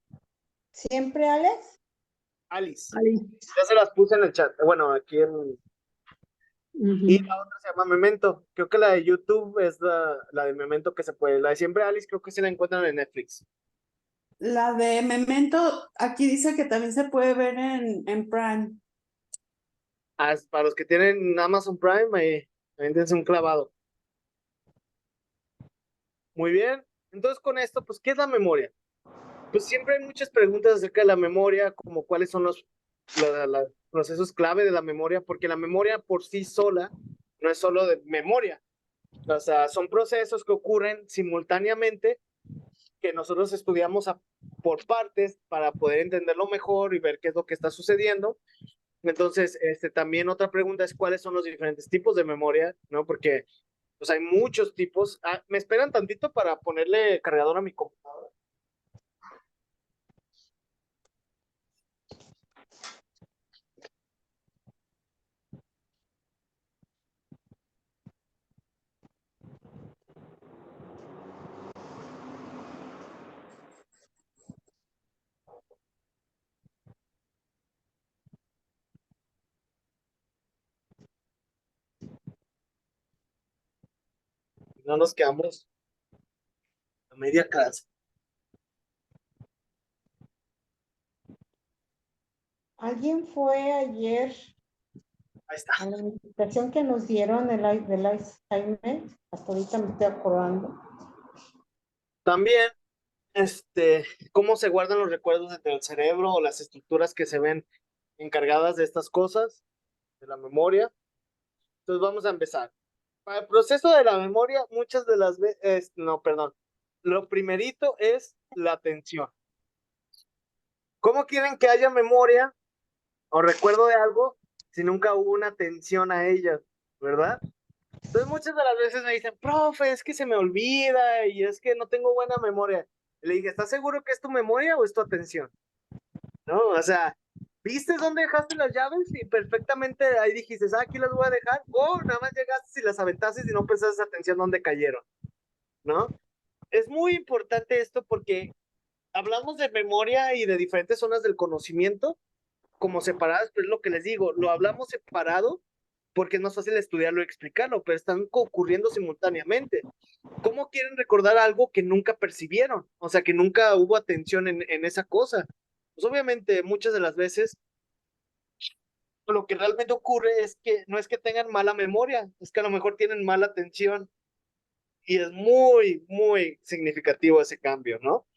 S5: ¿Siempre, Alex?
S2: Alice.
S4: Alice.
S2: Ya se las puse en el chat. Bueno, aquí en. Y
S4: Ujú.
S2: la otra se llama Memento. Creo que la de YouTube es la de Memento que se puede. La de siempre Alice creo que sí la encuentran en Netflix.
S3: La de Memento, aquí dice que también se puede ver en Prime.
S2: Para los que tienen Amazon Prime, ahí dense un clavado. Muy bien. Entonces, con esto, pues, ¿qué es la memoria? Pues siempre hay muchas preguntas acerca de la memoria, como cuáles son los procesos clave de la memoria, porque la memoria por sí sola no es solo de memoria. O sea, son procesos que ocurren simultáneamente que nosotros estudiamos por partes para poder entenderlo mejor y ver qué es lo que está sucediendo. Entonces, también otra pregunta es cuáles son los diferentes tipos de memoria, ¿no? Porque pues hay muchos tipos. ¿Me esperan tantito para ponerle cargador a mi computadora? No nos quedamos a media clase.
S5: ¿Alguien fue ayer
S2: Ahí está.
S5: a la invitación que nos dieron del Alzheimer? Hasta ahorita me estoy acordando.
S2: También, cómo se guardan los recuerdos dentro del cerebro o las estructuras que se ven encargadas de estas cosas, de la memoria. Entonces vamos a empezar. Para el proceso de la memoria, muchas de las veces, no, perdón, lo primerito es la atención. ¿Cómo quieren que haya memoria o recuerdo de algo si nunca hubo una atención a ella, verdad? Entonces muchas de las veces me dicen, profe, es que se me olvida y es que no tengo buena memoria. Y le dije, ¿estás seguro que es tu memoria o es tu atención? ¿No? O sea, ¿viste dónde dejaste las llaves? Y perfectamente ahí dijiste, aquí las voy a dejar. O nada más llegaste y las aventaste y no prestaste atención dónde cayeron, ¿no? Es muy importante esto porque hablamos de memoria y de diferentes zonas del conocimiento como separadas, pero es lo que les digo, lo hablamos separado porque es más fácil estudiarlo y explicarlo, pero están ocurriendo simultáneamente. ¿Cómo quieren recordar algo que nunca percibieron? O sea, que nunca hubo atención en esa cosa. Pues obviamente muchas de las veces lo que realmente ocurre es que no es que tengan mala memoria, es que a lo mejor tienen mala atención y es muy, muy significativo ese cambio, ¿no?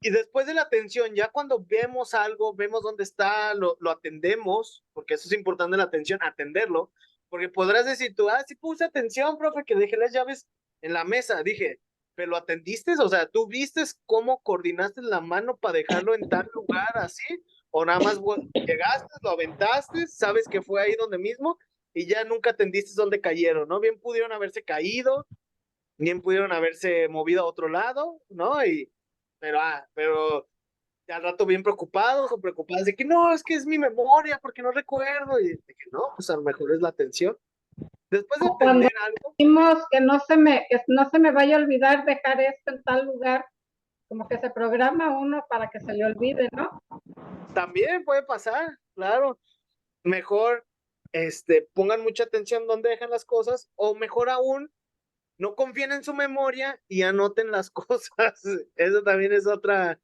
S2: Y después de la atención, ya cuando vemos algo, vemos dónde está, lo atendemos, porque eso es importante la atención, atenderlo, porque podrás decir tú, sí puse atención, profe, que dejé las llaves en la mesa. Dije, ¿pero lo atendiste? O sea, ¿tú viste cómo coordinaste la mano para dejarlo en tal lugar así? ¿O nada más llegaste, lo aventaste, sabes que fue ahí donde mismo y ya nunca atendiste dónde cayeron, ¿no? Bien pudieron haberse caído, bien pudieron haberse movido a otro lado, ¿no? Pero al rato bien preocupados o preocupadas de que no, es que es mi memoria, porque no recuerdo, y de que no, pues a lo mejor es la atención. Después de
S5: Cuando
S2: entender algo,
S5: decimos que no se me vaya a olvidar dejar esto en tal lugar, como que se programa uno para que se le olvide, ¿no?
S2: también puede pasar, claro. Mejor, pongan mucha atención donde dejan las cosas, o mejor aún, no confíen en su memoria y anoten las cosas. Eso también es otra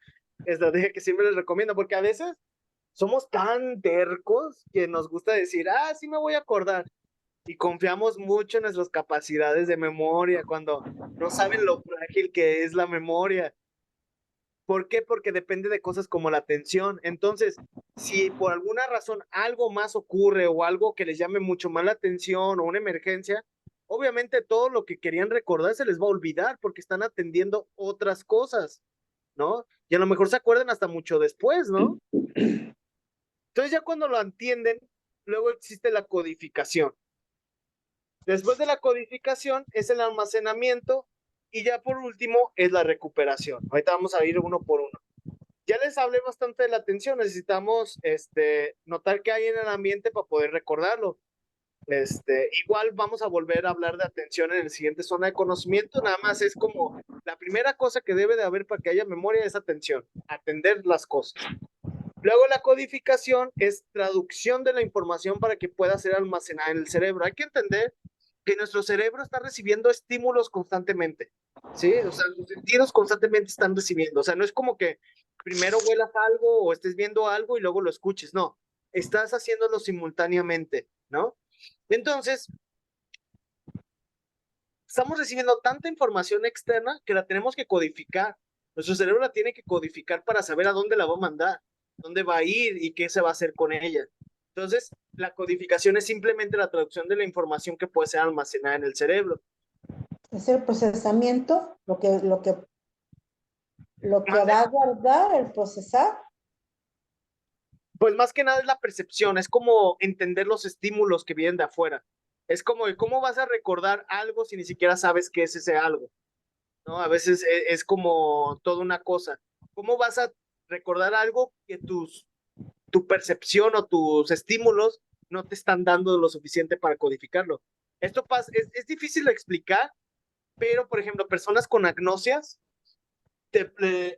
S2: estrategia que siempre les recomiendo, porque a veces somos tan tercos que nos gusta decir, sí me voy a acordar. Y confiamos mucho en nuestras capacidades de memoria cuando no saben lo frágil que es la memoria. ¿Por qué? Porque depende de cosas como la atención. Entonces, si por alguna razón algo más ocurre o algo que les llame mucho más la atención o una emergencia, obviamente todo lo que querían recordar se les va a olvidar porque están atendiendo otras cosas, ¿no? Y a lo mejor se acuerdan hasta mucho después, ¿no? Entonces ya cuando lo entienden, luego existe la codificación. Después de la codificación es el almacenamiento y ya por último es la recuperación. Ahorita vamos a ir uno por uno. Ya les hablé bastante de la atención, necesitamos notar qué hay en el ambiente para poder recordarlo. Igual vamos a volver a hablar de atención en el siguiente zona de conocimiento, nada más es como la primera cosa que debe de haber para que haya memoria es atención, atender las cosas. Luego la codificación es traducción de la información para que pueda ser almacenada en el cerebro. Hay que entender que nuestro cerebro está recibiendo estímulos constantemente, ¿sí? O sea, los sentidos constantemente están recibiendo. O sea, no es como que primero huelas algo o estés viendo algo y luego lo escuches. No, estás haciéndolo simultáneamente, ¿no? Entonces, estamos recibiendo tanta información externa que la tenemos que codificar. Nuestro cerebro la tiene que codificar para saber a dónde la va a mandar, dónde va a ir y qué se va a hacer con ella. Entonces, la codificación es simplemente la traducción de la información que puede ser almacenada en el cerebro.
S5: Es el procesamiento, lo que
S2: ¿Mande?
S5: va a guardar, el procesar.
S2: Pues más que nada es la percepción, es como entender los estímulos que vienen de afuera. Es como, ¿cómo vas a recordar algo si ni siquiera sabes qué es ese algo? ¿No? A veces es como toda una cosa. ¿Cómo vas a recordar algo que tu percepción o tus estímulos no te están dando lo suficiente para codificarlo? Esto pasa, es difícil de explicar, pero por ejemplo, personas con agnosias,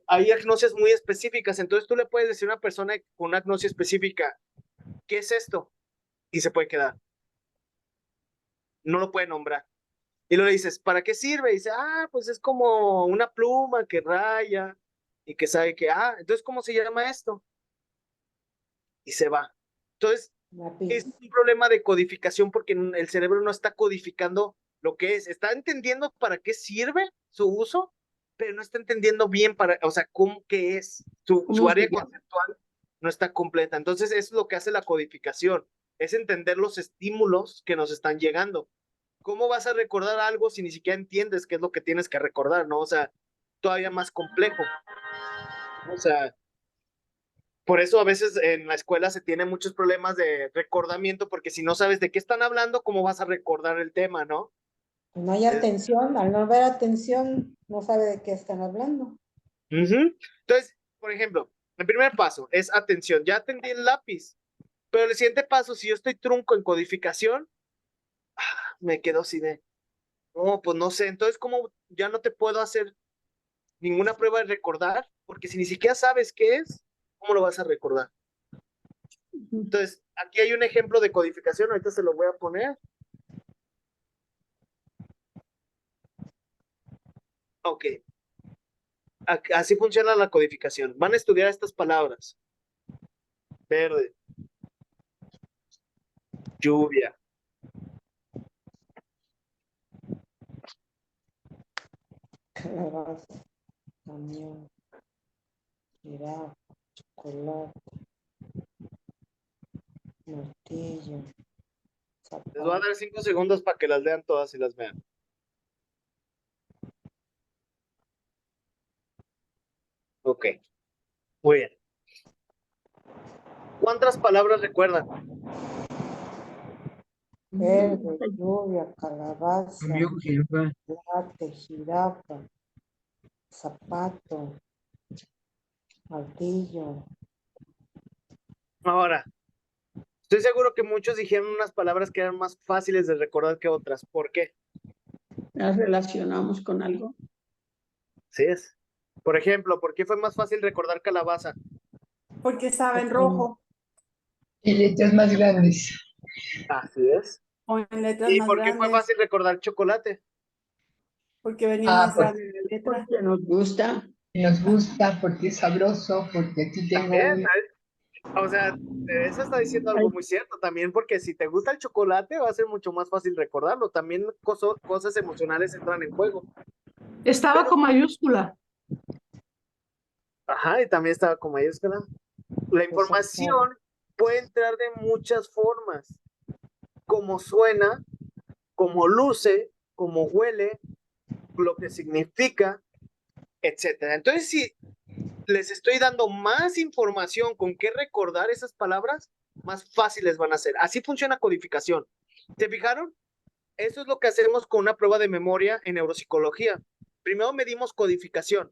S2: hay agnosias muy específicas, entonces tú le puedes decir a una persona con una agnosia específica, ¿qué es esto? Y se puede quedar, no lo puede nombrar. Y luego le dices, ¿para qué sirve? Y dice, pues es como una pluma que raya y que sabe que, entonces, ¿cómo se llama esto? Y se va. Entonces, es un problema de codificación porque el cerebro no está codificando lo que es, está entendiendo para qué sirve su uso, pero no está entendiendo bien o sea, cómo que es su área conceptual no está completa. Entonces, eso es lo que hace la codificación, es entender los estímulos que nos están llegando. ¿Cómo vas a recordar algo si ni siquiera entiendes qué es lo que tienes que recordar, ¿no? O sea, todavía más complejo. O sea, por eso a veces en la escuela se tienen muchos problemas de recordamiento, porque si no sabes de qué están hablando, ¿cómo vas a recordar el tema, no?
S5: No hay atención, al no haber atención, no sabe de qué están hablando.
S2: Entonces, por ejemplo, el primer paso es atención. Ya atendí el lápiz, pero el siguiente paso, si yo estoy trunco en codificación, me quedo así de, no, pues no sé. Entonces, ¿cómo ya no te puedo hacer ninguna prueba de recordar? Porque si ni siquiera sabes qué es, ¿cómo lo vas a recordar? Entonces, aquí hay un ejemplo de codificación, ahorita se lo voy a poner. Ok, así funciona la codificación. Van a estudiar estas palabras. Verde, lluvia,
S5: Calabaza, camión.
S6: jirafa, chocolate, martillo,
S2: Les voy a
S6: zapato.
S2: dar 5 segundos para que las lean todas y las vean. Ok, muy bien. ¿Cuántas palabras recuerdan?
S6: Verde, lluvia, calabaza,
S7: Camión, jirafa.
S6: chocolate, jirafa, zapato, martillo.
S2: Ahora, estoy seguro que muchos dijeron unas palabras que eran más fáciles de recordar que otras. ¿Por qué?
S4: ¿Las relacionamos con algo?
S2: Sí es. Por ejemplo, ¿por qué fue más fácil recordar calabaza?
S3: Porque estaba en rojo
S7: Y letras más grandes.
S2: Así es.
S3: o en letras
S2: ¿Y
S3: más
S2: por qué fue
S3: grandes,
S2: fácil recordar chocolate?
S3: porque venía
S7: Ah,
S3: más
S7: pues,
S3: grande la letra.
S4: Porque nos gusta.
S7: Nos gusta porque es sabroso, porque aquí tengo
S2: También,
S7: un...
S2: ¿sabes? O sea, eso está diciendo
S4: Ay,
S2: algo muy cierto también, porque si te gusta el chocolate va a ser mucho más fácil recordarlo. También cosas emocionales entran en juego.
S8: Estaba
S2: Pero,
S8: con mayúscula.
S2: ajá, y también estaba con mayúscula. La información puede entrar de muchas formas, como suena, como luce, como huele, lo que significa, etcétera. Entonces, si les estoy dando más información con qué recordar esas palabras, más fáciles van a ser. Así funciona codificación. ¿Se fijaron? Eso es lo que hacemos con una prueba de memoria en neuropsicología. Primero medimos codificación.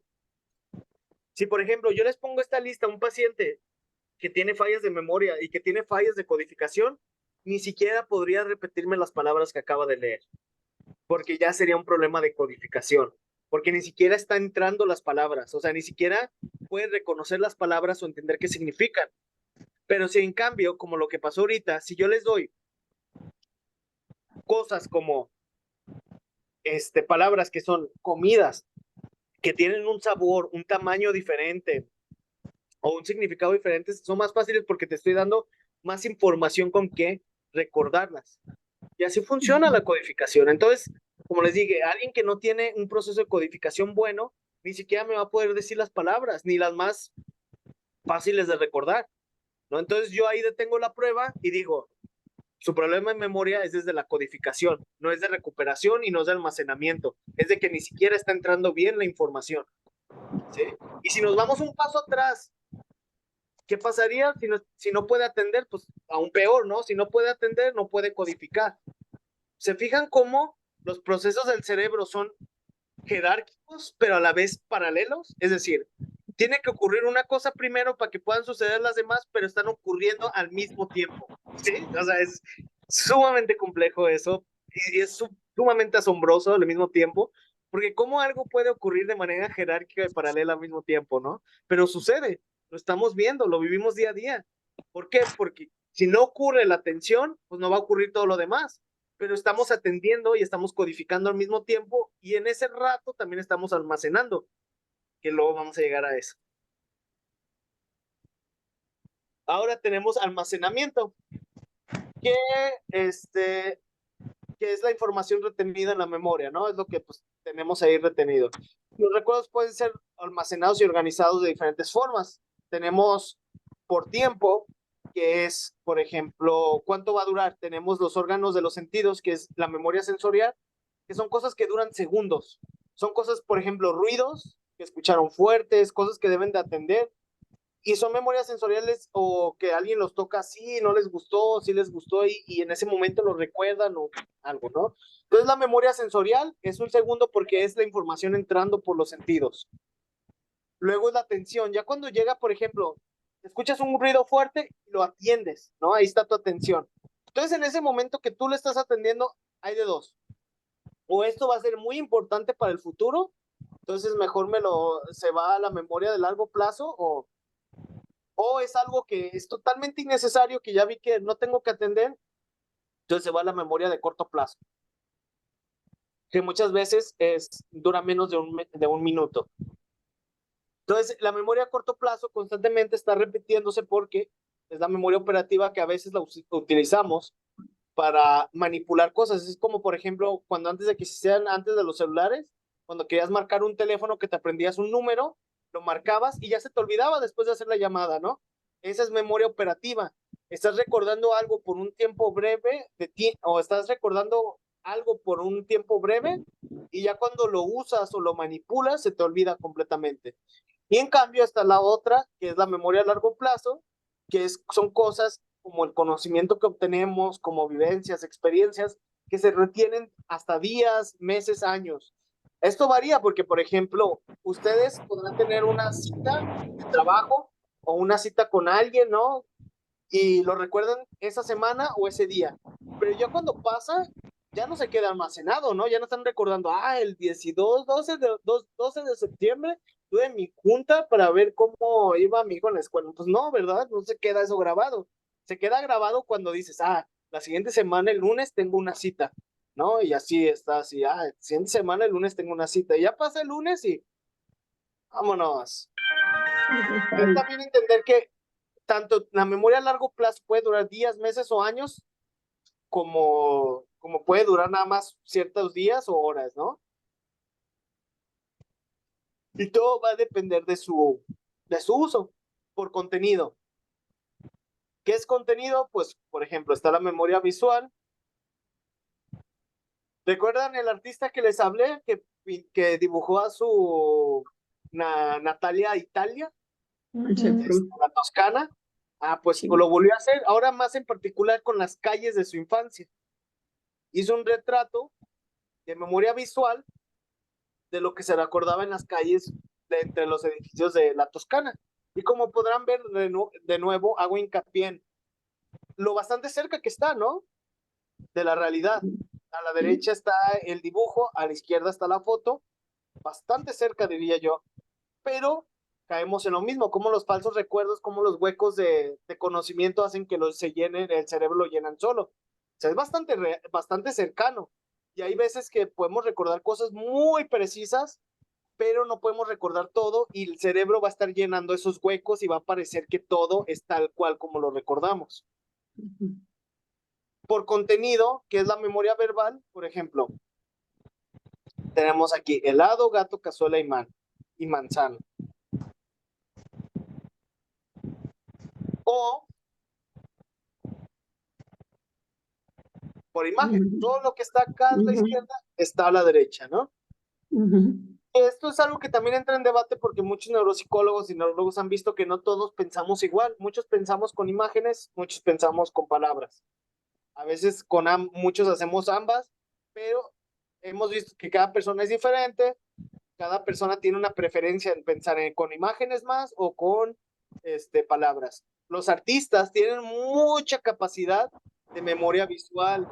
S2: Si, por ejemplo, yo les pongo esta lista a un paciente que tiene fallas de memoria y que tiene fallas de codificación, ni siquiera podría repetirme las palabras que acaba de leer, porque ya sería un problema de codificación, porque ni siquiera está entrando las palabras, o sea, ni siquiera puede reconocer las palabras o entender qué significan. Pero si en cambio, como lo que pasó ahorita, si yo les doy cosas como palabras que son comidas, que tienen un sabor, un tamaño diferente o un significado diferente, son más fáciles porque te estoy dando más información con qué recordarlas. Y así funciona la codificación. Entonces, como les dije, alguien que no tiene un proceso de codificación bueno, ni siquiera me va a poder decir las palabras, ni las más fáciles de recordar, ¿no? Entonces yo ahí detengo la prueba y digo, su problema en memoria es desde la codificación, no es de recuperación y no es de almacenamiento, es de que ni siquiera está entrando bien la información, ¿sí? Y si nos vamos un paso atrás, ¿qué pasaría si no puede atender? Pues aún peor, ¿no? Si no puede atender, no puede codificar. ¿Se fijan cómo los procesos del cerebro son jerárquicos, pero a la vez paralelos? Es decir, tiene que ocurrir una cosa primero para que puedan suceder las demás, pero están ocurriendo al mismo tiempo, ¿sí? O sea, es sumamente complejo eso y es sumamente asombroso al mismo tiempo, porque cómo algo puede ocurrir de manera jerárquica y paralela al mismo tiempo, ¿no? Pero sucede, lo estamos viendo, lo vivimos día a día. ¿Por qué? Porque si no ocurre la atención, pues no va a ocurrir todo lo demás, pero estamos atendiendo y estamos codificando al mismo tiempo y en ese rato también estamos almacenando, que luego vamos a llegar a eso. Ahora tenemos almacenamiento, que, que es la información retenida en la memoria, ¿no? Es lo que pues, tenemos ahí retenido. Los recuerdos pueden ser almacenados y organizados de diferentes formas. Tenemos por tiempo, que es, por ejemplo, ¿cuánto va a durar? Tenemos los órganos de los sentidos, que es la memoria sensorial, que son cosas que duran segundos. Son cosas, por ejemplo, ruidos que escucharon fuertes, cosas que deben de atender. Y son memorias sensoriales o que alguien los toca así, no les gustó, sí les gustó y en ese momento lo recuerdan o algo, ¿no? Entonces la memoria sensorial es un segundo porque es la información entrando por los sentidos. Luego es la atención. Ya cuando llega, por ejemplo, escuchas un ruido fuerte y lo atiendes, ¿no? Ahí está tu atención. Entonces en ese momento que tú lo estás atendiendo, hay de dos. O esto va a ser muy importante para el futuro, entonces mejor se va a la memoria de largo plazo o es algo que es totalmente innecesario, que ya vi que no tengo que atender, entonces se va a la memoria de corto plazo, que muchas veces dura menos de un minuto. Entonces, la memoria a corto plazo constantemente está repitiéndose porque es la memoria operativa que a veces la utilizamos para manipular cosas. Es como, por ejemplo, cuando antes de los celulares, cuando querías marcar un teléfono que te aprendías un número lo marcabas y ya se te olvidaba después de hacer la llamada, ¿no? Esa es memoria operativa. Estás recordando algo por un tiempo breve o estás recordando algo por un tiempo breve y ya cuando lo usas o lo manipulas se te olvida completamente. Y en cambio está la otra, que es la memoria a largo plazo, son cosas como el conocimiento que obtenemos, como vivencias, experiencias, que se retienen hasta días, meses, años. Esto varía porque, por ejemplo, ustedes podrán tener una cita de trabajo o una cita con alguien, ¿no? Y lo recuerdan esa semana o ese día. Pero ya cuando pasa, ya no se queda almacenado, ¿no? Ya no están recordando, el 12 de septiembre tuve mi junta para ver cómo iba mi hijo en la escuela. Pues no, ¿verdad? No se queda eso grabado. Se queda grabado cuando dices, la siguiente semana, el lunes, tengo una cita, ¿no? Y así está, así, la siguiente semana, el lunes, tengo una cita. Y ya pasa el lunes y vámonos. Es también entender que tanto la memoria a largo plazo puede durar días, meses o años, como puede durar nada más ciertos días o horas, ¿no? Y todo va a depender de su uso por contenido. ¿Qué es contenido? Pues, por ejemplo, está la memoria visual. ¿Recuerdan el artista que les hablé que dibujó a su Natalia Italia? La Toscana. Pues
S4: Sí.
S2: lo volvió a hacer, ahora más en particular con las calles de su infancia. Hizo un retrato de memoria visual de lo que se recordaba en las calles de entre los edificios de la Toscana. Y como podrán ver, de nuevo, hago hincapié en lo bastante cerca que está, ¿no? De la realidad. A la derecha está el dibujo, a la izquierda está la foto, bastante cerca, diría yo. Pero caemos en lo mismo, como los falsos recuerdos, como los huecos de conocimiento hacen que se llenen, el cerebro lo llenan solo. O sea, es bastante cercano. Y hay veces que podemos recordar cosas muy precisas, pero no podemos recordar todo y el cerebro va a estar llenando esos huecos y va a parecer que todo es tal cual como lo recordamos. Por contenido, que es la memoria verbal, por ejemplo, tenemos aquí helado, gato, cazuela y manzana. O por imagen, todo lo que está acá a la izquierda está a la derecha, ¿no? Esto es algo que también entra en debate porque muchos neuropsicólogos y neurólogos han visto que no todos pensamos igual. Muchos pensamos con imágenes, muchos pensamos con palabras. A veces muchos hacemos ambas, pero hemos visto que cada persona es diferente, cada persona tiene una preferencia en pensar con imágenes más o con palabras. Los artistas tienen mucha capacidad de memoria visual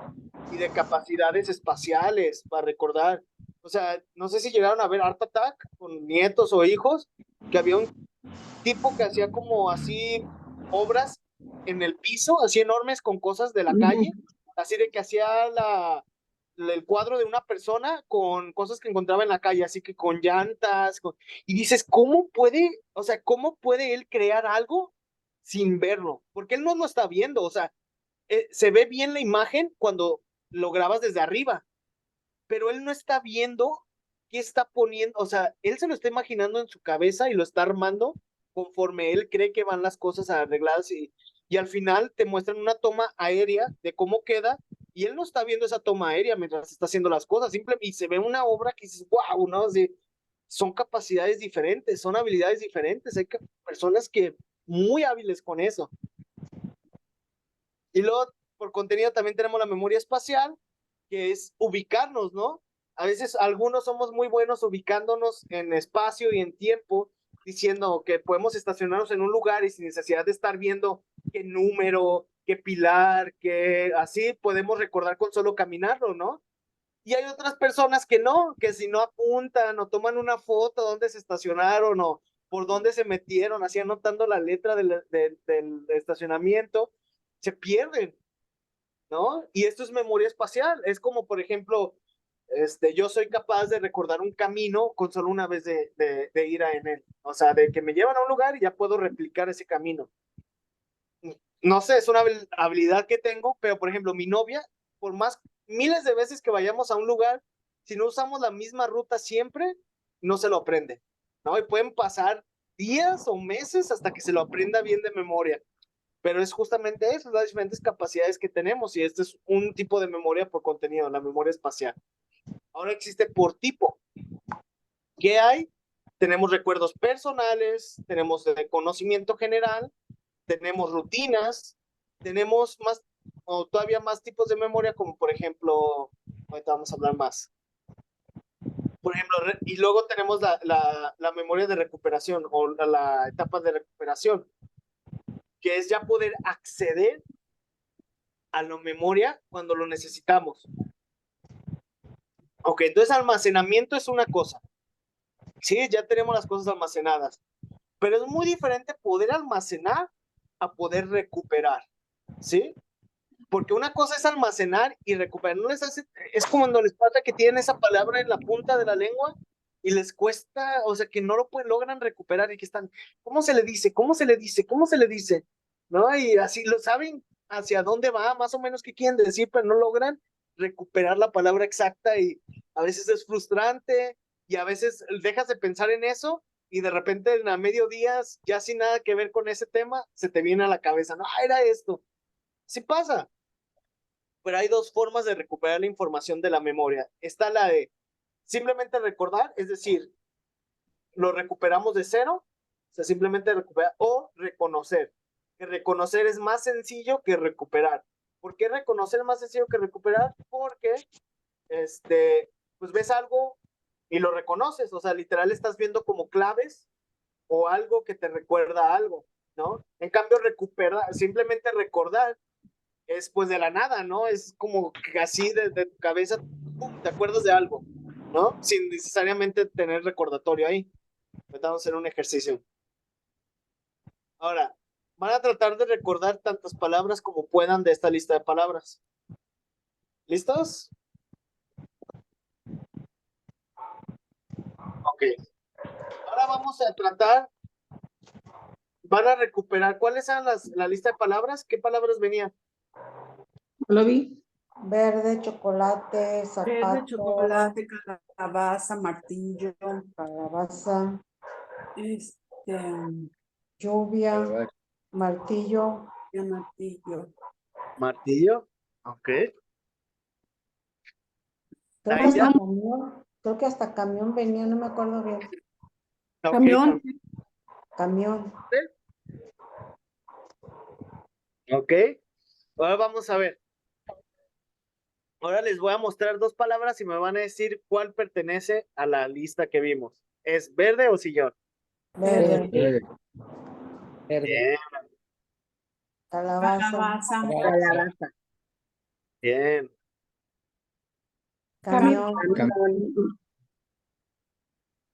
S2: y de capacidades espaciales para recordar. O sea, no sé si llegaron a ver Art Attack con nietos o hijos, que había un tipo que hacía como así obras en el piso, así enormes con cosas de la calle, así de que hacía el cuadro de una persona con cosas que encontraba en la calle, así que con llantas, y dices, ¿cómo puede él crear algo sin verlo? Porque él no lo está viendo, o sea, se ve bien la imagen cuando lo grabas desde arriba, pero él no está viendo qué está poniendo, o sea, él se lo está imaginando en su cabeza y lo está armando conforme él cree que van las cosas arregladas y al final te muestran una toma aérea de cómo queda y él no está viendo esa toma aérea mientras está haciendo las cosas, simplemente y se ve una obra que dices, wow, ¿no? Así, son capacidades diferentes, son habilidades diferentes, hay personas que muy hábiles con eso. Y luego, por contenido, también tenemos la memoria espacial, que es ubicarnos, ¿no? A veces algunos somos muy buenos ubicándonos en espacio y en tiempo, diciendo que podemos estacionarnos en un lugar y sin necesidad de estar viendo qué número, qué pilar, qué así, podemos recordar con solo caminarlo, ¿no? Y hay otras personas que no, que si no apuntan o toman una foto donde se estacionaron o por dónde se metieron, así anotando la letra del estacionamiento, se pierden, ¿no? Y esto es memoria espacial, es como, por ejemplo, yo soy capaz de recordar un camino con solo una vez de ir en él, o sea, de que me llevan a un lugar y ya puedo replicar ese camino. No sé, es una habilidad que tengo, pero por ejemplo, mi novia, por más miles de veces que vayamos a un lugar, si no usamos la misma ruta siempre, no se lo aprende, ¿no? Y pueden pasar días o meses hasta que se lo aprenda bien de memoria. Pero es justamente eso, las diferentes capacidades que tenemos, y este es un tipo de memoria por contenido, la memoria espacial. Ahora existe por tipo. ¿Qué hay? Tenemos recuerdos personales, tenemos conocimiento general, tenemos rutinas, tenemos más o todavía más tipos de memoria, como por ejemplo, ahorita vamos a hablar más. Por ejemplo, y luego tenemos la memoria de recuperación o la etapa de recuperación, que es ya poder acceder a la memoria cuando lo necesitamos. Ok, entonces almacenamiento es una cosa. Sí, ya tenemos las cosas almacenadas, pero es muy diferente poder almacenar a poder recuperar, ¿sí? Porque una cosa es almacenar y recuperar. No les hace, es como cuando les pasa que tienen esa palabra en la punta de la lengua y les cuesta, o sea, que no lo logran recuperar y que están, ¿cómo se le dice? ¿Cómo se le dice? ¿Cómo se le dice? ¿No? Y así lo saben hacia dónde va, más o menos qué quieren decir, pero no logran recuperar la palabra exacta y a veces es frustrante y a veces dejas de pensar en eso y de repente a mediodía, ya sin nada que ver con ese tema, se te viene a la cabeza, no, era esto. Sí pasa. Pero hay dos formas de recuperar la información de la memoria. Está la de simplemente recordar, es decir, lo recuperamos de cero, o sea, simplemente recuperar, o reconocer. Que reconocer es más sencillo que recuperar. ¿Por qué reconocer es más sencillo que recuperar? Porque, pues ves algo y lo reconoces, o sea, literal estás viendo como claves o algo que te recuerda algo, ¿no? En cambio, recuperar, simplemente recordar, es pues de la nada, ¿no? Es como que así de tu cabeza, ¡pum!, te acuerdas de algo, ¿no? Sin necesariamente tener recordatorio ahí. Vamos a hacer un ejercicio. Ahora, van a tratar de recordar tantas palabras como puedan de esta lista de palabras. ¿Listos? Ok. Ahora vamos a tratar, van a recuperar, ¿cuáles eran la lista de palabras? ¿Qué palabras venían?
S4: Lo vi.
S6: Verde, chocolate,
S3: Verde,
S6: zapato,
S3: chocolate, calabaza, martillo,
S6: calabaza,
S3: lluvia,
S6: lluvia, martillo.
S3: martillo.
S2: Martillo. Ok.
S6: Creo que
S2: Ahí
S6: hasta
S2: ya.
S6: camión, creo que hasta camión venía, no me acuerdo bien.
S2: Ok,
S8: Camión.
S6: Camión.
S2: ok. Ahora vamos a ver. Ahora les voy a mostrar dos palabras y me van a decir cuál pertenece a la lista que vimos. ¿Es verde o sillón?
S6: Verde,
S2: Bien,
S6: calabaza,
S3: Calabaza.
S2: bien.
S6: camión,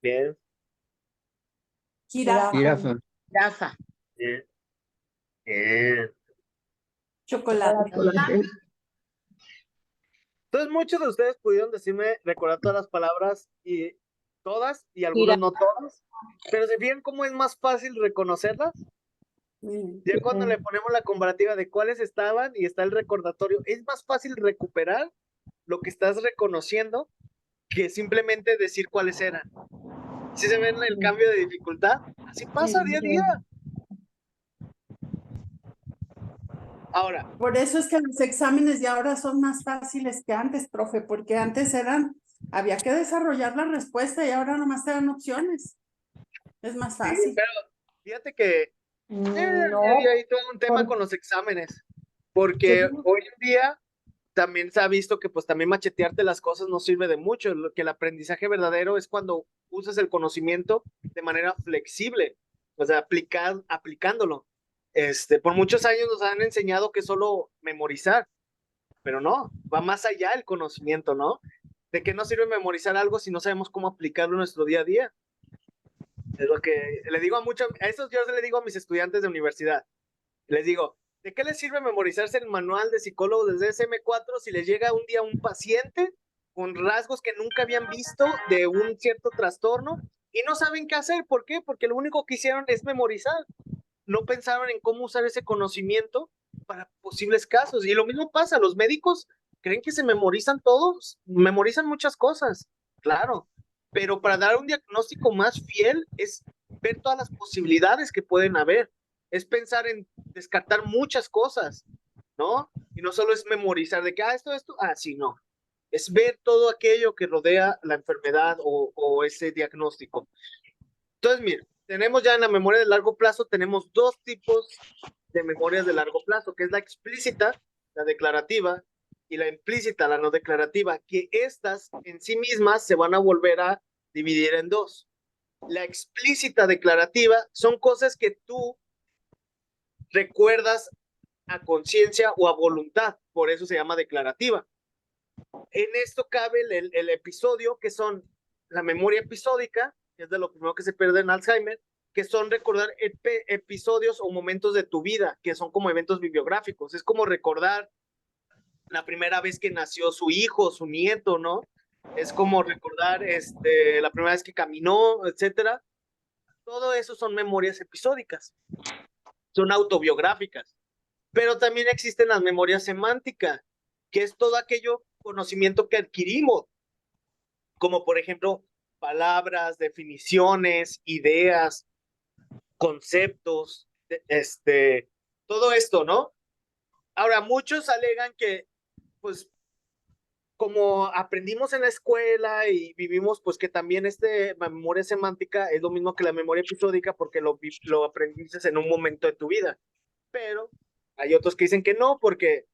S2: Bien,
S3: Jirafa.
S4: Jirafa.
S2: bien, bien.
S3: Chocolate.
S2: Entonces muchos de ustedes pudieron decirme, recordar todas las palabras y algunos no todas, pero ¿se fijan cómo es más fácil reconocerlas? Ya cuando le ponemos la comparativa de cuáles estaban y está el recordatorio, es más fácil recuperar lo que estás reconociendo que simplemente decir cuáles eran. ¿Sí se ven el cambio de dificultad? Así pasa día a día. Ahora,
S3: Por eso es que los exámenes de ahora son más fáciles que antes, profe, porque antes había que desarrollar la respuesta y ahora nomás te dan opciones. Es más
S2: sí,
S3: fácil.
S2: pero fíjate que
S6: no,
S2: había ahí todo un tema
S6: por-
S2: con los exámenes, porque hoy en día también se ha visto que pues también machetearte las cosas no sirve de mucho, que el aprendizaje verdadero es cuando usas el conocimiento de manera flexible, o sea, aplicándolo. Por muchos años nos han enseñado que solo memorizar, pero no, va más allá el conocimiento, ¿no? ¿De qué nos sirve memorizar algo si no sabemos cómo aplicarlo en nuestro día a día? Es lo que le digo a estos yo le digo a mis estudiantes de universidad. Les digo, ¿de qué les sirve memorizarse el manual de psicólogo del DSM-4 si les llega un día un paciente con rasgos que nunca habían visto de un cierto trastorno y no saben qué hacer? ¿Por qué? Porque lo único que hicieron es memorizar. No pensaron en cómo usar ese conocimiento para posibles casos. Y lo mismo pasa, los médicos creen que se memorizan todos, memorizan muchas cosas, claro, pero para dar un diagnóstico más fiel es ver todas las posibilidades que pueden haber, es pensar en descartar muchas cosas, ¿no? Y no solo es memorizar de que, sí, no. Es ver todo aquello que rodea la enfermedad o ese diagnóstico. Entonces, mire, tenemos ya en la memoria de largo plazo, tenemos dos tipos de memorias de largo plazo, que es la explícita, la declarativa, y la implícita, la no declarativa, que estas en sí mismas se van a volver a dividir en dos. La explícita declarativa son cosas que tú recuerdas a conciencia o a voluntad, por eso se llama declarativa. En esto cabe el episodio, que son la memoria episódica, que es de lo primero que se pierde en Alzheimer, que son recordar episodios o momentos de tu vida, que son como eventos bibliográficos. Es como recordar la primera vez que nació su hijo, su nieto, ¿no? Es como recordar la primera vez que caminó, etcétera. Todo eso son memorias episódicas, son autobiográficas. Pero también existen las memorias semánticas, que es todo aquello conocimiento que adquirimos, como por ejemplo palabras, definiciones, ideas, conceptos, todo esto, ¿no? Ahora, muchos alegan que, pues, como aprendimos en la escuela y vivimos, pues que también memoria semántica es lo mismo que la memoria episódica porque lo aprendiste en un momento de tu vida. Pero hay otros que dicen que no, porque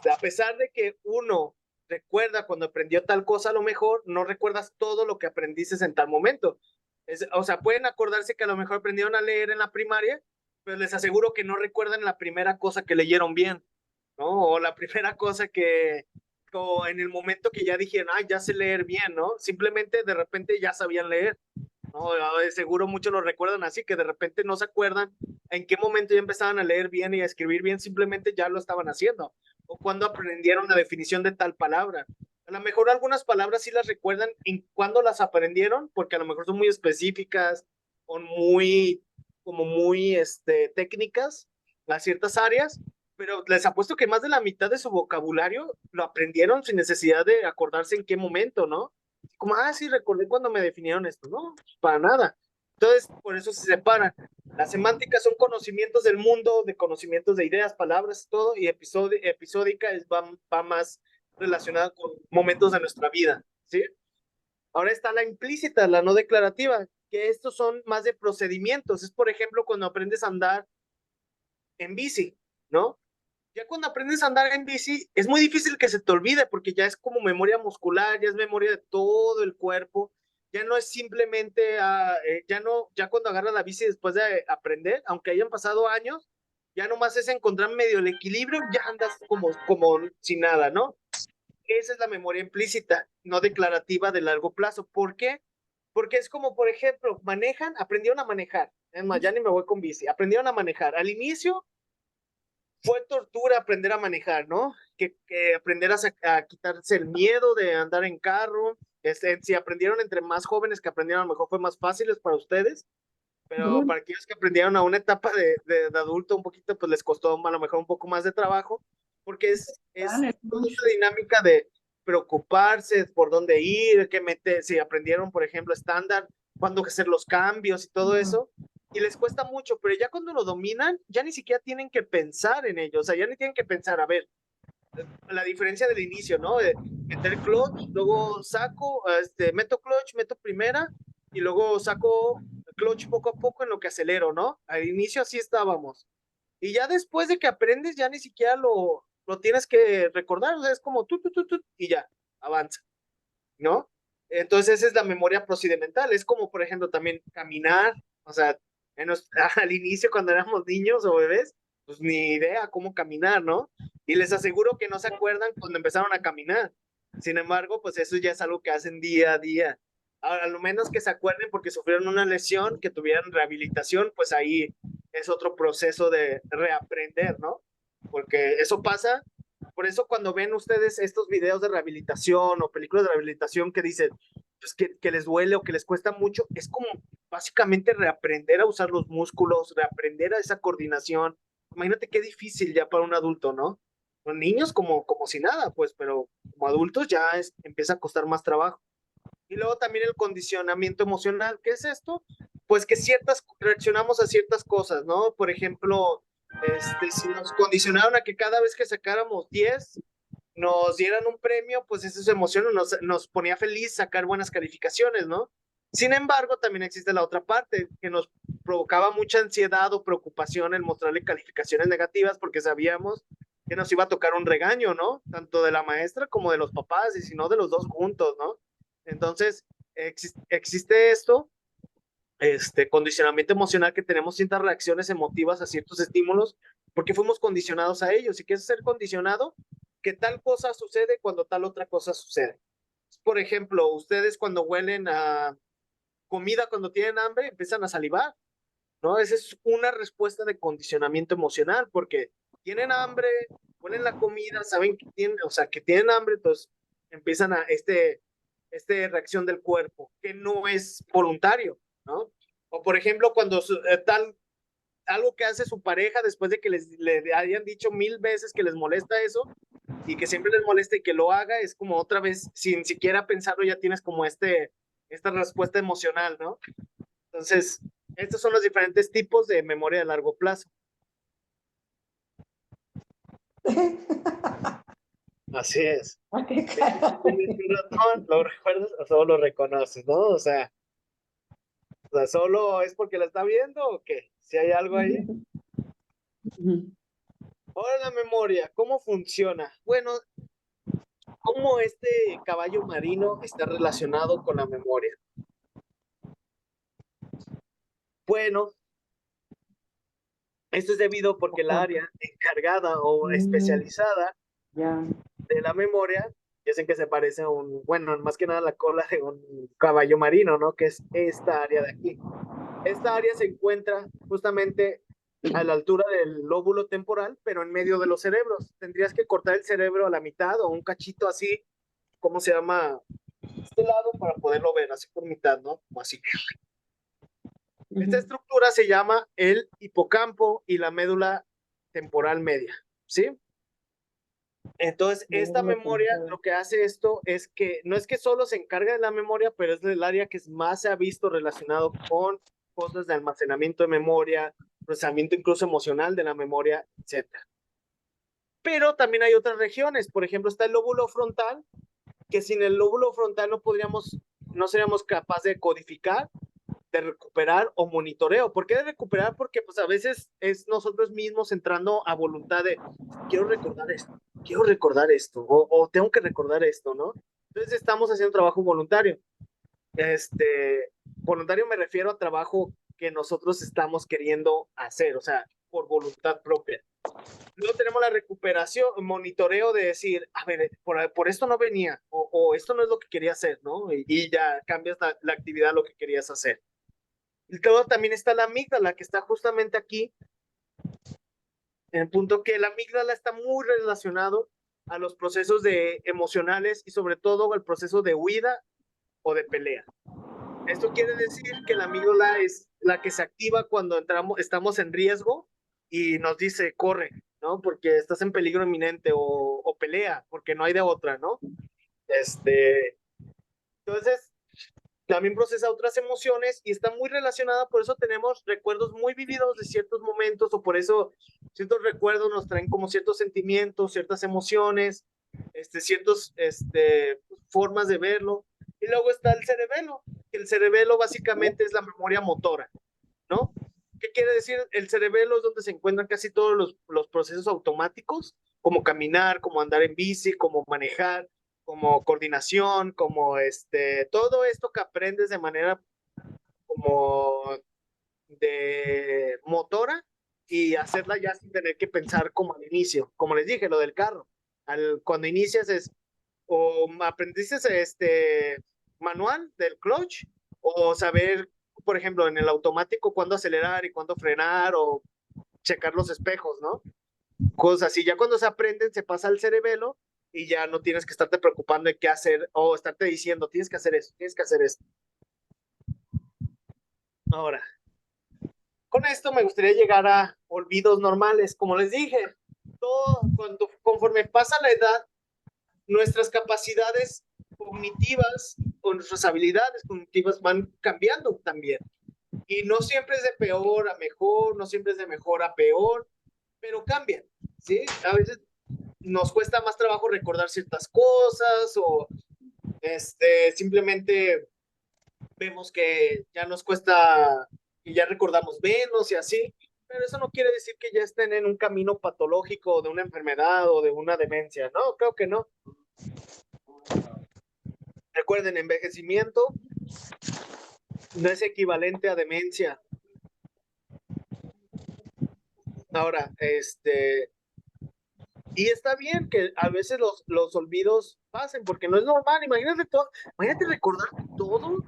S2: a pesar de que uno recuerda cuando aprendió tal cosa, a lo mejor no recuerdas todo lo que aprendiste en tal momento. O sea, pueden acordarse que a lo mejor aprendieron a leer en la primaria, pero les aseguro que no recuerdan la primera cosa que leyeron bien, ¿no? O la primera cosa o en el momento que ya dijeron, ya sé leer bien, ¿no? Simplemente de repente ya sabían leer, ¿no? De seguro muchos lo recuerdan así, que de repente no se acuerdan en qué momento ya empezaban a leer bien y a escribir bien, simplemente ya lo estaban haciendo, o cuando aprendieron la definición de tal palabra. A lo mejor algunas palabras sí las recuerdan en cuándo las aprendieron, porque a lo mejor son muy específicas o muy técnicas a ciertas áreas, pero les apuesto que más de la mitad de su vocabulario lo aprendieron sin necesidad de acordarse en qué momento, ¿no? Como, sí, recordé cuando me definieron esto, ¿no? Para nada. Entonces, por eso se separan. Las semánticas son conocimientos del mundo, de conocimientos de ideas, palabras, todo, y episódica va más relacionada con momentos de nuestra vida, ¿sí? Ahora está la implícita, la no declarativa, que estos son más de procedimientos. Es, por ejemplo, cuando aprendes a andar en bici, ¿no? Ya cuando aprendes a andar en bici, es muy difícil que se te olvide, porque ya es como memoria muscular, ya es memoria de todo el cuerpo, ya no es simplemente, ya cuando agarras la bici después de aprender, aunque hayan pasado años, ya nomás es encontrar medio el equilibrio, ya andas como sin nada, ¿no? Esa es la memoria implícita, no declarativa de largo plazo. ¿Por qué? Porque es como, por ejemplo, aprendieron a manejar, es más, ya ni me voy con bici, aprendieron a manejar. Al inicio fue tortura aprender a manejar, ¿no? Que aprender a quitarse el miedo de andar en carro. Si aprendieron entre más jóvenes que aprendieron, a lo mejor fue más fácil para ustedes, pero para aquellos que aprendieron a una etapa de adulto un poquito, pues les costó a lo mejor un poco más de trabajo, porque es toda esta dinámica de preocuparse por dónde ir, si aprendieron, por ejemplo, estándar, cuándo hacer los cambios y todo eso, y les cuesta mucho, pero ya cuando lo dominan, ya ni siquiera tienen que pensar en ello, o sea, ya ni tienen que pensar, a ver, la diferencia del inicio, ¿no? De meter clutch, luego saco, meto clutch, meto primera, y luego saco clutch poco a poco en lo que acelero, ¿no? Al inicio así estábamos. Y ya después de que aprendes, ya ni siquiera lo tienes que recordar, o sea, es como tú, y ya, avanza, ¿no? Entonces esa es la memoria procedimental, es como, por ejemplo, también caminar, o sea, al inicio cuando éramos niños o bebés, pues ni idea cómo caminar, ¿no? Y les aseguro que no se acuerdan cuando empezaron a caminar. Sin embargo, pues eso ya es algo que hacen día a día. Ahora, a lo menos que se acuerden porque sufrieron una lesión, que tuvieran rehabilitación, pues ahí es otro proceso de reaprender, ¿no? Porque eso pasa. Por eso cuando ven ustedes estos videos de rehabilitación o películas de rehabilitación que dicen pues, que les duele o que les cuesta mucho, es como básicamente reaprender a usar los músculos, reaprender a esa coordinación. Imagínate qué difícil ya para un adulto, ¿no? Los niños como si nada, pues, pero como adultos ya empieza a costar más trabajo. Y luego también el condicionamiento emocional. ¿Qué es esto? pues que reaccionamos a ciertas cosas, ¿no? Por ejemplo, si nos condicionaron a que cada vez que sacáramos 10, nos dieran un premio, pues esa emoción nos ponía feliz sacar buenas calificaciones, ¿no? Sin embargo, también existe la otra parte, que nos provocaba mucha ansiedad o preocupación el mostrarle calificaciones negativas porque sabíamos que nos iba a tocar un regaño, ¿no? Tanto de la maestra como de los papás, y si no, de los dos juntos, ¿no? Entonces, existe esto, condicionamiento emocional, que tenemos ciertas reacciones emotivas a ciertos estímulos porque fuimos condicionados a ellos. Si quieres ser condicionado, que tal cosa sucede cuando tal otra cosa sucede. Por ejemplo, ustedes cuando huelen a comida, cuando tienen hambre, empiezan a salivar, ¿no? Esa es una respuesta de condicionamiento emocional, porque tienen hambre, huelen la comida, saben que tienen, o sea, que tienen hambre, entonces empiezan a reacción del cuerpo, que no es voluntario, ¿no? O por ejemplo, cuando algo que hace su pareja después de que le hayan dicho 1000 veces que les molesta eso, y que siempre les molesta y que lo haga, es como otra vez, sin siquiera pensarlo, ya tienes como esta respuesta emocional, ¿no? Entonces, estos son los diferentes tipos de memoria de largo plazo. Así es. ¿Lo recuerdas o solo lo reconoces, no? O sea, ¿solo es porque la está viendo o qué? ¿Si hay algo ahí? Ahora la memoria, ¿cómo funciona? Bueno, ¿cómo este caballo marino está relacionado con la memoria? Bueno, esto es debido porque la área encargada o especializada de la memoria, ya sé que se parece a bueno, más que nada la cola de un caballo marino, ¿no? Que es esta área de aquí. Esta área se encuentra justamente a la altura del lóbulo temporal, pero en medio de los cerebros. Tendrías que cortar el cerebro a la mitad o un cachito así, ¿cómo se llama? Este lado, para poderlo ver, así por mitad, ¿no? Como así. Esta estructura se llama el hipocampo y la médula temporal media, ¿sí? Entonces, esta memoria, lo que hace esto es que no es que solo se encarga de la memoria, pero es el área que más se ha visto relacionado con cosas de almacenamiento de memoria, procesamiento incluso emocional de la memoria, etc. Pero también hay otras regiones. Por ejemplo, está el lóbulo frontal, que sin el lóbulo frontal no seríamos capaces de codificar, de recuperar o monitoreo. ¿Por qué de recuperar? Porque pues a veces es nosotros mismos entrando a voluntad de quiero recordar esto, o tengo que recordar esto, ¿no? Entonces estamos haciendo trabajo voluntario. Voluntario me refiero a trabajo que nosotros estamos queriendo hacer, o sea, por voluntad propia. Luego tenemos la recuperación, monitoreo de decir, a ver, por esto no venía, o esto no es lo que quería hacer, ¿no? Y ya cambias la actividad a lo que querías hacer. Y luego también está la amígdala, que está justamente aquí, en el punto que la amígdala está muy relacionado a los procesos emocionales y sobre todo al proceso de huida o de pelea. Esto quiere decir que la amígdala es la que se activa cuando estamos en riesgo y nos dice, corre, ¿no? Porque estás en peligro inminente, o pelea, porque no hay de otra, ¿no? Entonces, también procesa otras emociones y está muy relacionada, por eso tenemos recuerdos muy vividos de ciertos momentos, o por eso ciertos recuerdos nos traen como ciertos sentimientos, ciertas emociones, ciertas formas de verlo. Y luego está el cerebelo, que el cerebelo básicamente es la memoria motora, ¿no? ¿Qué quiere decir? El cerebelo es donde se encuentran casi todos los procesos automáticos, como caminar, como andar en bici, como manejar, como coordinación, como todo esto que aprendes de manera como de motora y hacerla ya sin tener que pensar como al inicio. Como les dije, lo del carro. Cuando inicias o aprendiste manual del clutch, o saber, por ejemplo, en el automático cuándo acelerar y cuándo frenar, o checar los espejos, ¿no? Cosas así. Ya cuando se aprenden, se pasa al cerebelo y ya no tienes que estarte preocupando de qué hacer o estarte diciendo, tienes que hacer esto, tienes que hacer esto. Ahora, con esto me gustaría llegar a olvidos normales. Como les dije, conforme pasa la edad, nuestras capacidades cognitivas o nuestras habilidades cognitivas van cambiando también. Y no siempre es de peor a mejor, no siempre es de mejor a peor, pero cambian, ¿sí? A veces nos cuesta más trabajo recordar ciertas cosas o simplemente vemos que ya nos cuesta y ya recordamos menos y así, pero eso no quiere decir que ya estén en un camino patológico de una enfermedad o de una demencia, no, creo que no. Recuerden, envejecimiento no es equivalente a demencia. Ahora, y está bien que a veces los olvidos pasen, porque no es normal. Imagínate recordar todo.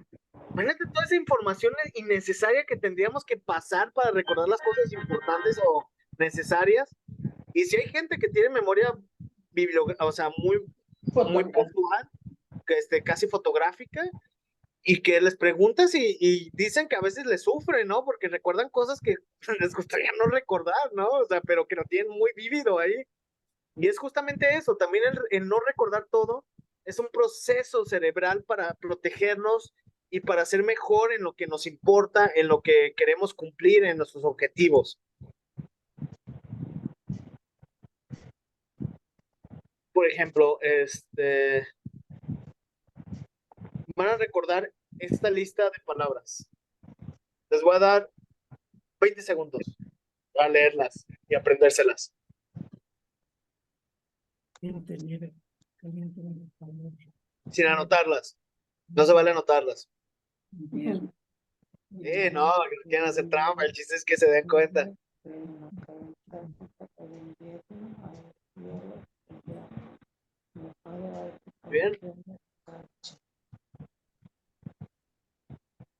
S2: Imagínate toda esa información innecesaria que tendríamos que pasar para recordar las cosas importantes o necesarias. Y si hay gente que tiene memoria bibliográfica, o sea, muy puntual, que casi fotográfica, y que les preguntas y dicen que a veces les sufren, ¿no? Porque recuerdan cosas que les gustaría no recordar, ¿no? O sea, pero que lo tienen muy vívido ahí. Y es justamente eso, también el no recordar todo es un proceso cerebral para protegernos y para ser mejor en lo que nos importa, en lo que queremos cumplir, en nuestros objetivos. Por ejemplo, van a recordar esta lista de palabras. Les voy a dar 20 segundos para leerlas y aprendérselas. Sin anotarlas. No se vale anotarlas. No, que quieren hacer trampa. El chiste es que se den cuenta. Bien.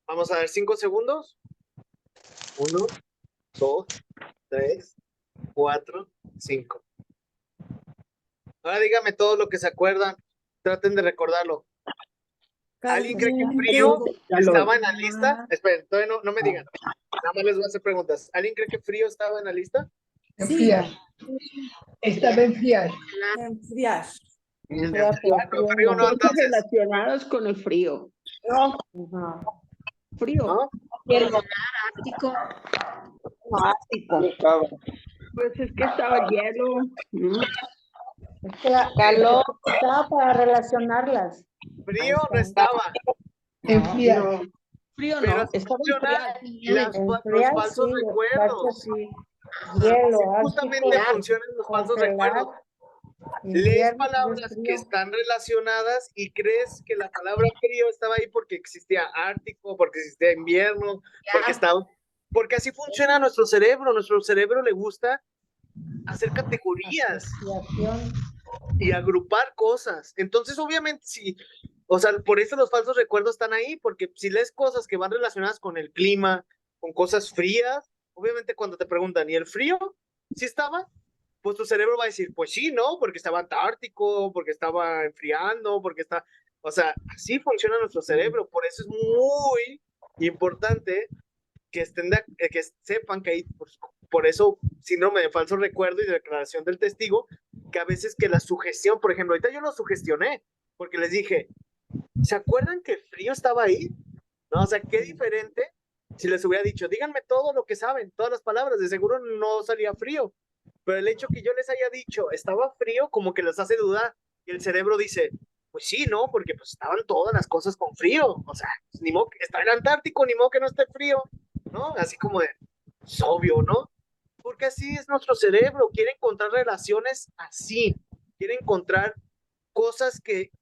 S2: Vamos a ver 5 segundos. 1, 2, 3, 4, 5. Ahora dígame todo lo que se acuerdan. Traten de recordarlo. ¿Alguien cree que frío estaba en la lista? Esperen, todavía no me digan. Nada más les voy a hacer preguntas. ¿Alguien cree que frío estaba en la lista?
S7: Enfriar. Estaba enfriar.
S3: Enfriar.
S2: Con frío no,
S4: Cosas
S2: entonces.
S4: relacionadas con el frío.
S6: Ajá.
S4: Frío.
S2: ¿No?
S4: Ártico. Pues es que estaba hielo.
S6: Es que calor estaba para relacionarlas.
S2: Frío no estaba.
S7: Enfriar.
S4: No, frío
S2: Pero
S4: no.
S2: así
S4: Estaba
S2: funciona
S4: enfriado.
S2: los
S6: Enfriar,
S2: falsos
S6: sí,
S2: recuerdos.
S6: sí. Hielo,
S2: Justamente
S6: ártico,
S2: funcionan los falsos
S6: congelar,
S2: recuerdos. Lees
S6: invierno,
S2: palabras
S6: frío.
S2: que están relacionadas y crees que la palabra frío estaba ahí porque existía ártico, porque existía invierno, porque así funciona nuestro cerebro. Nuestro cerebro le gusta hacer categorías
S6: Asociación.
S2: y agrupar cosas. Entonces, obviamente, sí, o sea, por eso los falsos recuerdos están ahí, porque si lees cosas que van relacionadas con el clima, con cosas frías, obviamente cuando te preguntan, ¿y el frío? ¿Sí estaba? Pues tu cerebro va a decir, pues sí, ¿no? Porque estaba antártico, porque estaba enfriando, porque está, o sea, así funciona nuestro cerebro, por eso es muy importante que que sepan que hay, por eso, síndrome de falso recuerdo y de declaración del testigo, que a veces que la sugestión, por ejemplo, ahorita yo lo sugestioné, porque les dije, ¿se acuerdan que el frío estaba ahí? No, o sea, qué diferente si les hubiera dicho, díganme todo lo que saben, todas las palabras, de seguro no salía frío, pero el hecho que yo les haya dicho, estaba frío, como que les hace dudar, y el cerebro dice, pues sí, ¿no? Porque pues estaban todas las cosas con frío, o sea, pues, ni modo que está en el Antártico, ni modo que no esté frío, ¿no? Así como de, es obvio, ¿no? Porque así es nuestro cerebro, quiere encontrar relaciones así, quiere encontrar cosas que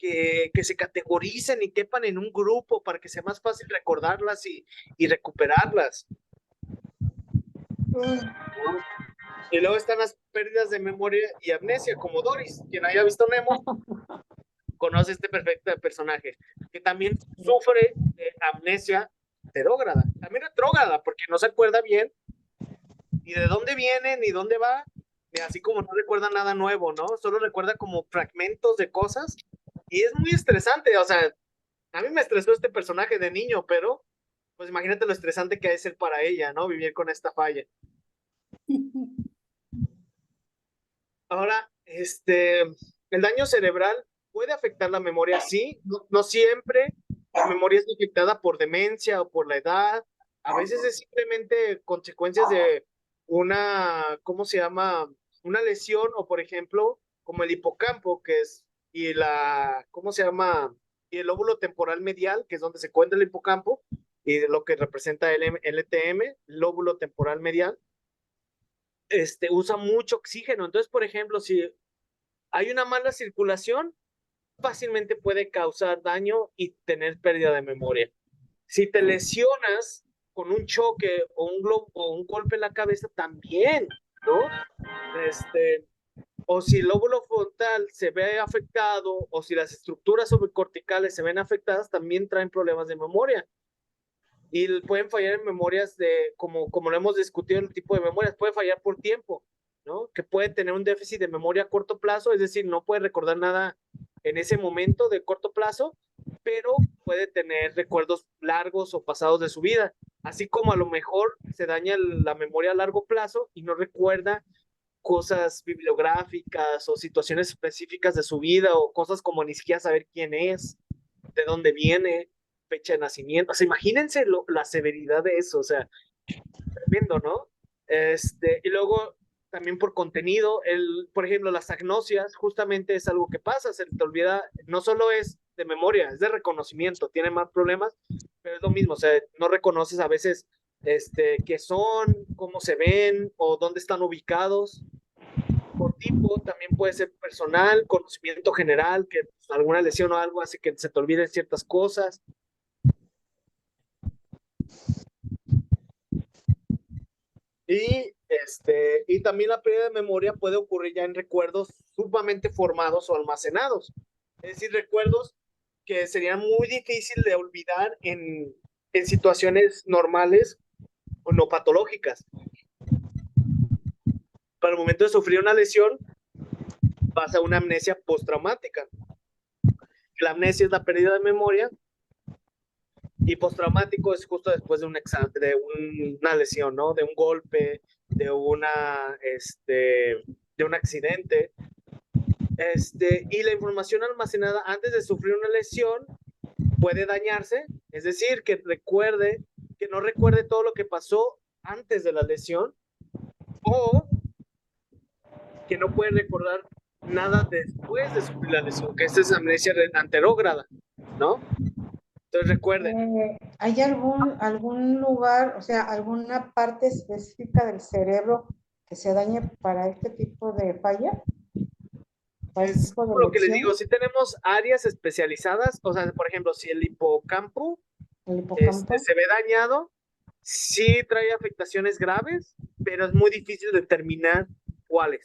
S2: se categoricen y quepan en un grupo para que sea más fácil recordarlas y recuperarlas. Y luego están las pérdidas de memoria y amnesia, como Doris. Quien haya visto Nemo conoce este perfecto personaje, que también sufre de amnesia retrógrada. También retrógrada, porque no se acuerda bien ni de dónde viene, ni dónde va, ni así como no recuerda nada nuevo, ¿no? Solo recuerda como fragmentos de cosas. Y es muy estresante, o sea, a mí me estresó este personaje de niño, pero pues imagínate lo estresante que es ser para ella, ¿no? Vivir con esta falla. Ahora, el daño cerebral puede afectar la memoria, sí, no siempre. La memoria es afectada por demencia o por la edad, A veces es simplemente consecuencias de una, ¿cómo se llama? Una lesión o, por ejemplo, como el hipocampo, que es, y la, ¿cómo se llama? Y el lóbulo temporal medial, que es donde se encuentra el hipocampo, y lo que representa el LTM, lóbulo temporal medial, usa mucho oxígeno. Entonces, por ejemplo, si hay una mala circulación, fácilmente puede causar daño y tener pérdida de memoria. Si te lesionas con un choque o un o un golpe en la cabeza, también, ¿no? O si el lóbulo frontal se ve afectado o si las estructuras subcorticales se ven afectadas, también traen problemas de memoria. Y pueden fallar en memorias de, como lo hemos discutido, el tipo de memorias, puede fallar por tiempo, ¿no? Que puede tener un déficit de memoria a corto plazo, es decir, no puede recordar nada en ese momento de corto plazo, pero puede tener recuerdos largos o pasados de su vida, así como a lo mejor se daña la memoria a largo plazo y no recuerda cosas bibliográficas o situaciones específicas de su vida o cosas como ni siquiera saber quién es, de dónde viene, fecha de nacimiento. O sea, imagínense la severidad de eso, o sea, tremendo, ¿no? Y luego también por contenido, por ejemplo, las agnosias, justamente es algo que pasa, se te olvida, no solo es de memoria, es de reconocimiento, tiene más problemas, pero es lo mismo, o sea, no reconoces a veces qué son, cómo se ven o dónde están ubicados. Por tipo, también puede ser personal, conocimiento general, que pues, alguna lesión o algo hace que se te olviden ciertas cosas. Y también la pérdida de memoria puede ocurrir ya en recuerdos sumamente formados o almacenados. Es decir, recuerdos que serían muy difíciles de olvidar en situaciones normales o no patológicas. Para el momento de sufrir una lesión, pasa una amnesia postraumática. La amnesia es la pérdida de memoria y postraumático es justo después de una lesión, ¿no? De un golpe, de un accidente. Y la información almacenada antes de sufrir una lesión puede dañarse, es decir, que no recuerde todo lo que pasó antes de la lesión, o que no puede recordar nada después de sufrir la lesión, que esta es amnesia anterógrada, ¿no? Entonces recuerden.
S6: ¿Hay algún lugar, o sea, alguna parte específica del cerebro que se dañe para este tipo de falla? ¿Para este
S2: Es
S6: tipo de
S2: lo que les
S6: lesión?
S2: digo, si tenemos áreas especializadas, o sea, por ejemplo, si el hipocampo,
S6: ¿El hipocampo?
S2: se ve dañado, sí trae afectaciones graves, pero es muy difícil determinar cuáles.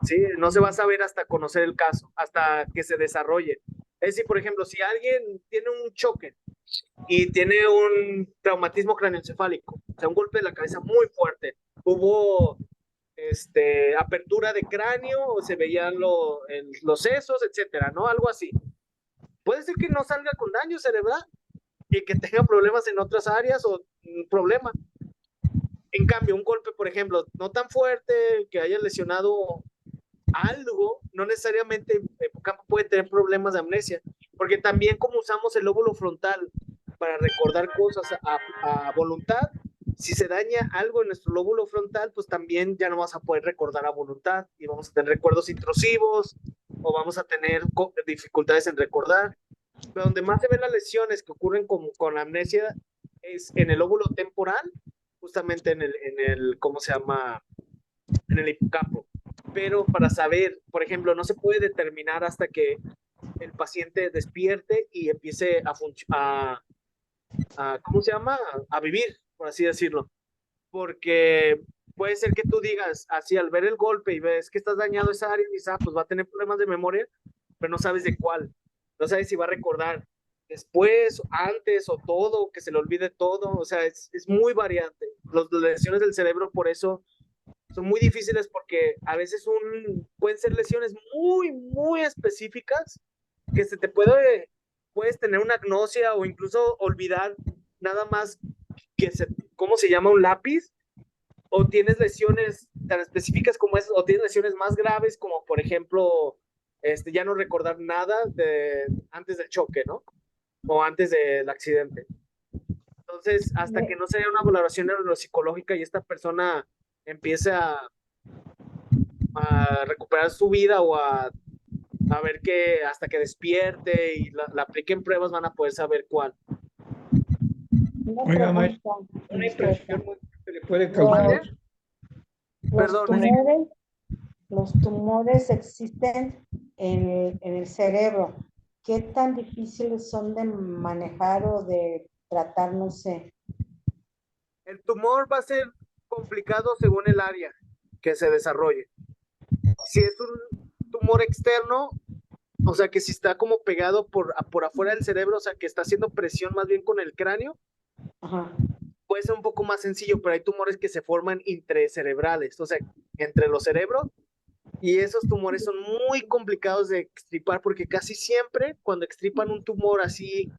S2: ¿Sí? No se va a saber hasta conocer el caso, hasta que se desarrolle. Es decir, por ejemplo, si alguien tiene un choque y tiene un traumatismo craneoencefálico, o sea, un golpe de la cabeza muy fuerte, hubo apertura de cráneo, o se veían los sesos, etcétera, ¿no? Algo así. Puede ser que no salga con daño cerebral y que tenga problemas en otras áreas o un problema. En cambio, un golpe, por ejemplo, no tan fuerte, que haya lesionado algo, no necesariamente el hipocampo puede tener problemas de amnesia, porque también como usamos el lóbulo frontal para recordar cosas a voluntad, si se daña algo en nuestro lóbulo frontal, pues también ya no vas a poder recordar a voluntad y vamos a tener recuerdos intrusivos o vamos a tener dificultades en recordar. Pero donde más se ven las lesiones que ocurren con la amnesia es en el lóbulo temporal, justamente en el ¿cómo se llama? En el hipocampo. Pero para saber, por ejemplo, no se puede determinar hasta que el paciente despierte y empiece ¿cómo se llama? A vivir, por así decirlo. Porque puede ser que tú digas, así al ver el golpe y ves que estás dañado esa área, y dices, pues va a tener problemas de memoria, pero no sabes de cuál. No sabes si va a recordar después, antes o todo, que se le olvide todo. O sea, es muy variante. Las lesiones del cerebro, por eso son muy difíciles, porque a veces pueden ser lesiones muy, muy específicas que puedes tener una agnosia o incluso olvidar nada más ¿cómo se llama? Un lápiz, o tienes lesiones tan específicas como esas, o tienes lesiones más graves como por ejemplo, ya no recordar nada antes del choque, ¿no? O antes del accidente. Entonces, hasta que no se dé una valoración neuropsicológica y esta persona empiece a recuperar su vida o a ver que hasta que despierte y la apliquen pruebas, van a poder saber cuál.
S6: Una
S7: Oiga, maestro,
S6: pregunta,
S7: una
S6: disculpa.
S7: impresión muy que le puede
S6: Los,
S7: causar.
S2: Perdón.
S6: los tumores existen en el cerebro. ¿Qué tan difíciles son de manejar o de tratar? No sé.
S2: El tumor va a ser complicado según el área que se desarrolle. Si es un tumor externo, o sea que si está como pegado por afuera del cerebro, o sea que está haciendo presión más bien con el cráneo,
S6: Ajá.
S2: puede ser un poco más sencillo, pero hay tumores que se forman intracerebrales, o sea, entre los cerebros, y esos tumores son muy complicados de extirpar porque casi siempre cuando extirpan un tumor así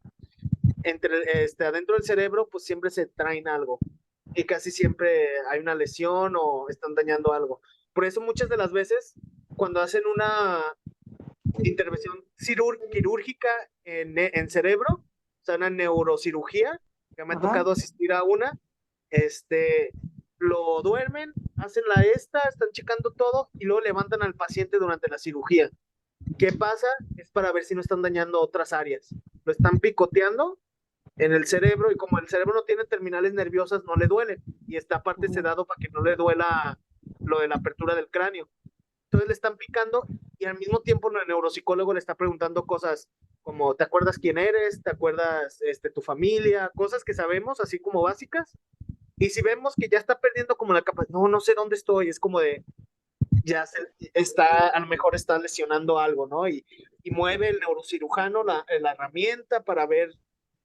S2: adentro del cerebro, pues siempre se traen algo y casi siempre hay una lesión o están dañando algo. Por eso muchas de las veces cuando hacen una intervención quirúrgica en cerebro, o sea, una neurocirugía, que me ha tocado asistir a una, lo duermen, hacen están checando todo y luego levantan al paciente durante la cirugía. ¿Qué pasa? Es para ver si no están dañando otras áreas. Lo están picoteando en el cerebro y como el cerebro no tiene terminales nerviosas, no le duele y está parte sedado para que no le duela lo de la apertura del cráneo. Entonces le están picando y al mismo tiempo el neuropsicólogo le está preguntando cosas como ¿te acuerdas quién eres? ¿Te acuerdas tu familia? Cosas que sabemos así como básicas. Y si vemos que ya está perdiendo como la capacidad, no sé dónde estoy, es como de ya a lo mejor está lesionando algo, ¿no? Y mueve el neurocirujano la herramienta para ver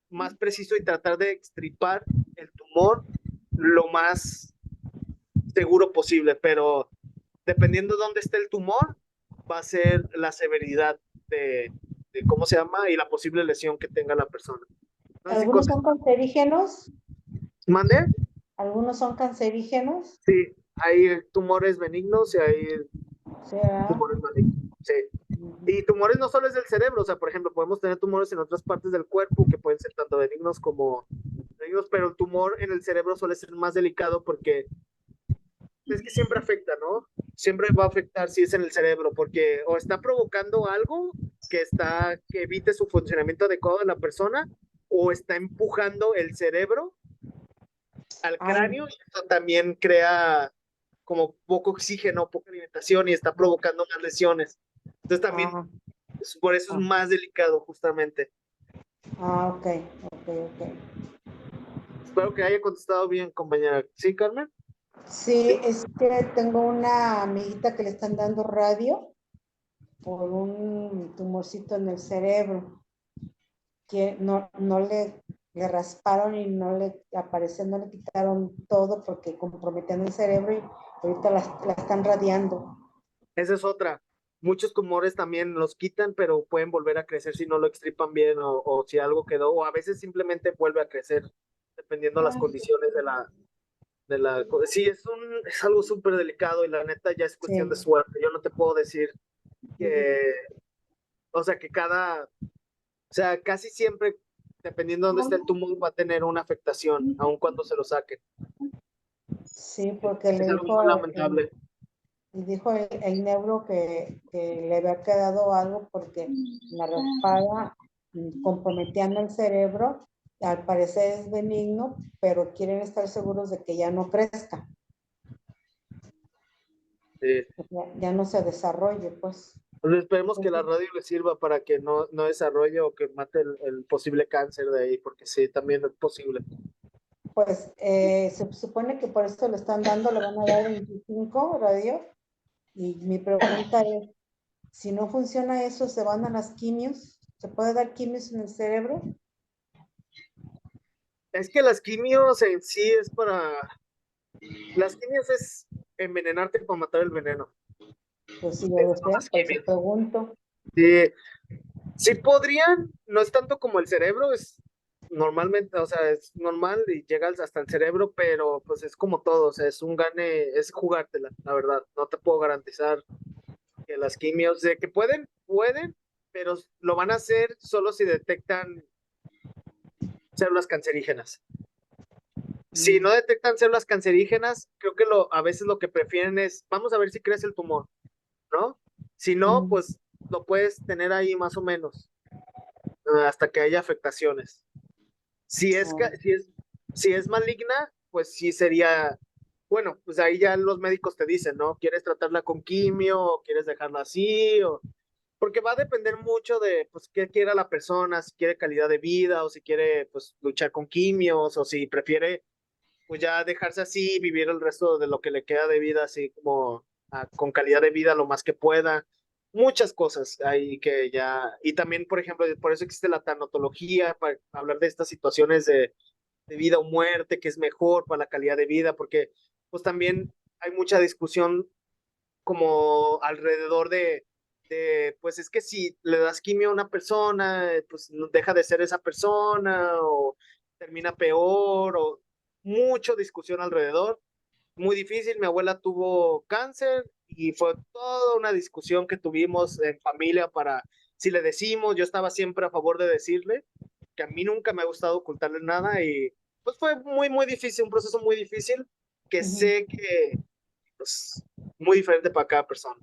S2: más preciso y tratar de extirpar el tumor lo más seguro posible, pero dependiendo de dónde esté el tumor, va a ser la severidad de cómo se llama y la posible lesión que tenga la persona. No sé si
S6: ¿Algunos son cancerígenos?
S2: ¿Mande?
S6: ¿Algunos son cancerígenos?
S2: Sí, hay tumores benignos y hay
S6: ¿Será?
S2: tumores malignos. Sí. Y tumores no solo es del cerebro, o sea, por ejemplo, podemos tener tumores en otras partes del cuerpo que pueden ser tanto benignos como malignos, pero el tumor en el cerebro suele ser más delicado porque es que siempre afecta, ¿no? Siempre va a afectar si es en el cerebro, porque o está provocando algo que evite su funcionamiento adecuado de la persona, o está empujando el cerebro al cráneo, y eso también crea como poco oxígeno, poca alimentación y está provocando más lesiones. Entonces también, por eso es más delicado justamente.
S6: Ok.
S2: Espero que haya contestado bien, compañera. ¿Sí, Carmen?
S6: Sí, es que tengo una amiguita que le están dando radio por un tumorcito en el cerebro que no le rasparon y no le quitaron todo porque comprometían el cerebro y ahorita la están radiando.
S2: Esa es otra. Muchos tumores también los quitan, pero pueden volver a crecer si no lo extirpan bien o si algo quedó, o a veces simplemente vuelve a crecer, dependiendo las condiciones de la. Sí, es algo súper delicado y la neta ya es cuestión de suerte. Yo no te puedo decir que, o sea, casi siempre, dependiendo de dónde esté el tumor, va a tener una afectación, aun cuando se lo saquen.
S6: Sí, porque
S2: Es algo muy lamentable.
S6: Y dijo el neuro que le había quedado algo porque la raspada comprometiendo el cerebro, al parecer es benigno, pero quieren estar seguros de que ya no crezca.
S2: Sí.
S6: Ya no se desarrolle, pues.
S2: Pues esperemos que la radio le sirva para que no desarrolle o que mate el posible cáncer de ahí, porque sí, también es posible.
S6: Pues se supone que por esto le están dando, le van a dar 25 radio. Y mi pregunta es, si no funciona eso, ¿se van a las quimios? ¿Se puede dar quimios en el cerebro?
S2: Es que las quimios en sí es para... Las quimios es envenenarte para matar el veneno.
S6: Pues sí, yo lo sé, por eso pregunto.
S2: Sí podrían, no es tanto como el cerebro, es normalmente, o sea, es normal y llegas hasta el cerebro, pero pues es como todo, o sea, es un gane, es jugártela, la verdad. No te puedo garantizar que las quimios, de que pueden, pero lo van a hacer solo si detectan células cancerígenas. Si no detectan células cancerígenas, creo que a veces lo que prefieren es, vamos a ver si crece el tumor, ¿no? Si no, pues lo puedes tener ahí más o menos, hasta que haya afectaciones. Si es, si es maligna, pues sí sería, bueno, pues ahí ya los médicos te dicen, ¿no? ¿Quieres tratarla con quimio o quieres dejarla así? Porque va a depender mucho de, pues, qué quiera la persona, si quiere calidad de vida o si quiere, pues, luchar con quimios o si prefiere, pues, ya dejarse así, vivir el resto de lo que le queda de vida así como con calidad de vida lo más que pueda. Muchas cosas ahí que ya, y también, por ejemplo, por eso existe la tanatología, para hablar de estas situaciones de vida o muerte, que es mejor para la calidad de vida, porque pues también hay mucha discusión como alrededor pues es que si le das quimio a una persona, pues deja de ser esa persona o termina peor o mucha discusión alrededor. Muy difícil, mi abuela tuvo cáncer y fue toda una discusión que tuvimos en familia para si le decimos, yo estaba siempre a favor de decirle, que a mí nunca me ha gustado ocultarle nada y pues fue muy difícil, un proceso muy difícil que sé que pues muy diferente para cada persona.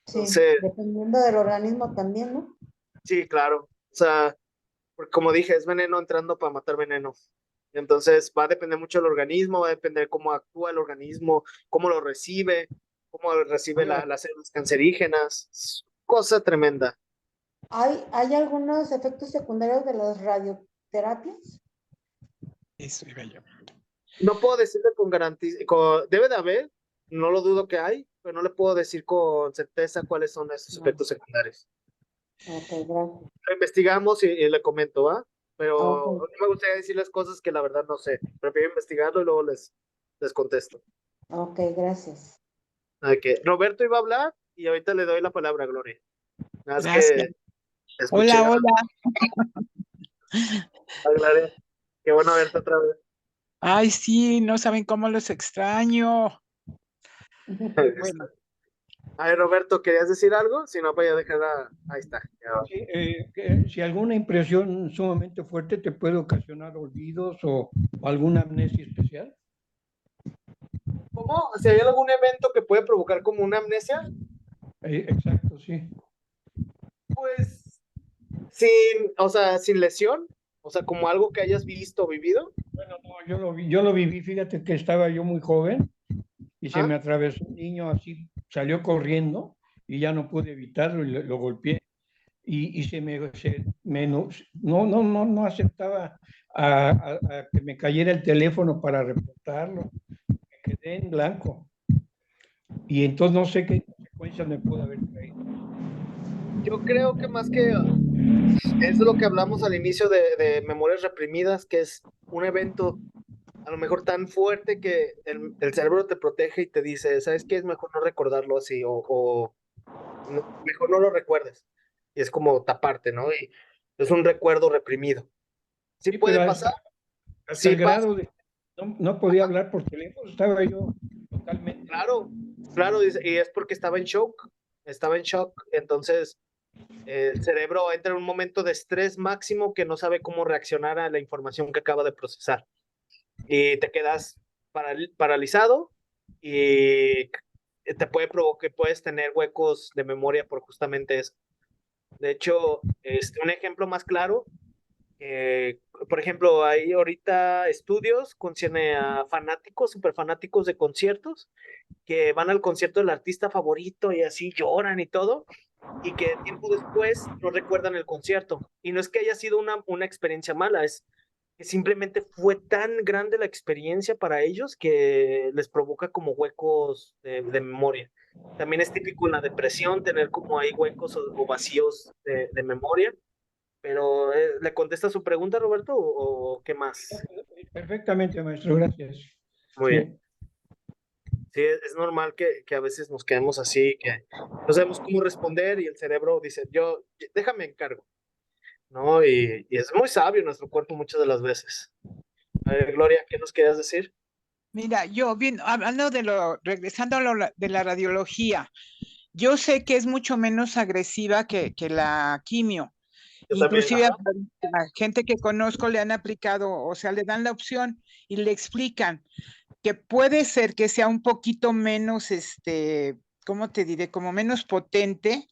S6: Sí,
S2: Entonces,
S6: dependiendo del organismo también, ¿no?
S2: sí, claro. O sea, porque como dije, es veneno entrando para matar veneno. Entonces, va a depender mucho del organismo, va a depender cómo actúa el organismo, cómo lo recibe, cómo recibe las células cancerígenas. Es cosa tremenda.
S6: ¿Hay algunos efectos secundarios de las radioterapias?
S9: Eso iba yo.
S2: No puedo decirle con garantía, debe de haber, no lo dudo que hay, pero no le puedo decir con certeza cuáles son esos efectos secundarios.
S6: Ok, gracias.
S2: Lo investigamos y le comento, ¿va? Pero
S6: Ok.
S2: no me gustaría decirles cosas que la verdad no sé. Prefiero investigarlo y luego les contesto.
S6: Ok, gracias.
S2: Okay. Roberto iba a hablar y ahorita le doy la palabra a Gloria. Nada más
S9: Gracias.
S2: que escuché.
S9: Hola, hola.
S2: Gloria. Qué bueno verte otra vez.
S9: Ay, sí, no saben cómo los extraño. Bueno,
S2: A ver, Roberto, ¿querías decir algo? Si no, voy a dejar ahí está.
S10: Sí, si alguna impresión sumamente fuerte te puede ocasionar olvidos o alguna amnesia especial.
S2: ¿Cómo? ¿Si hay algún evento que puede provocar como una amnesia?
S10: Exacto, sí.
S2: Pues sin lesión, o sea, como algo que hayas visto o vivido.
S10: Bueno, no, yo lo viví, fíjate que estaba yo muy joven y se me atravesó un niño así, salió corriendo y ya no pude evitarlo y lo golpeé. Y no aceptaba a que me cayera el teléfono para reportarlo. Me quedé en blanco. Y entonces no sé qué consecuencias me pudo haber traído.
S2: Yo creo que más que es lo que hablamos al inicio de memorias reprimidas, que es un evento a lo mejor tan fuerte que el cerebro te protege y te dice, ¿sabes qué? Es mejor no recordarlo así o mejor no lo recuerdes. Y es como taparte, ¿no? Y es un recuerdo reprimido. Sí puede
S10: pero
S2: pasar.
S10: hasta
S2: Sí
S10: el
S2: pasa.
S10: grado de no podía hablar por teléfono, estaba yo totalmente.
S2: Claro, y es porque estaba en shock. Entonces el cerebro entra en un momento de estrés máximo que no sabe cómo reaccionar a la información que acaba de procesar. Y te quedas paralizado y te puede provocar, puedes tener huecos de memoria por justamente eso. De hecho, un ejemplo más claro, por ejemplo, hay ahorita estudios concierne a fanáticos, super fanáticos de conciertos, que van al concierto del artista favorito y así lloran y todo, y que tiempo después no recuerdan el concierto. Y no es que haya sido una experiencia mala, es que simplemente fue tan grande la experiencia para ellos que les provoca como huecos de memoria. También es típico en la depresión tener como hay huecos o vacíos de memoria. Pero, ¿le contesta su pregunta, Roberto, o qué más?
S10: Perfectamente, maestro, gracias.
S2: Muy bien. Sí, es normal que a veces nos quedemos así, que no sabemos cómo responder y el cerebro dice, déjame encargo, ¿no? Y es muy sabio nuestro cuerpo muchas de las veces. A ver, Gloria, ¿qué nos querías decir?
S9: mira, yo hablando regresando a de la radiología, yo sé que es mucho menos agresiva que la quimio.
S2: Yo también,
S9: Inclusive a
S2: ajá.
S9: la gente que conozco le han aplicado, o sea, le dan la opción y le explican que puede ser que sea un poquito menos, ¿cómo te diré? Como menos potente,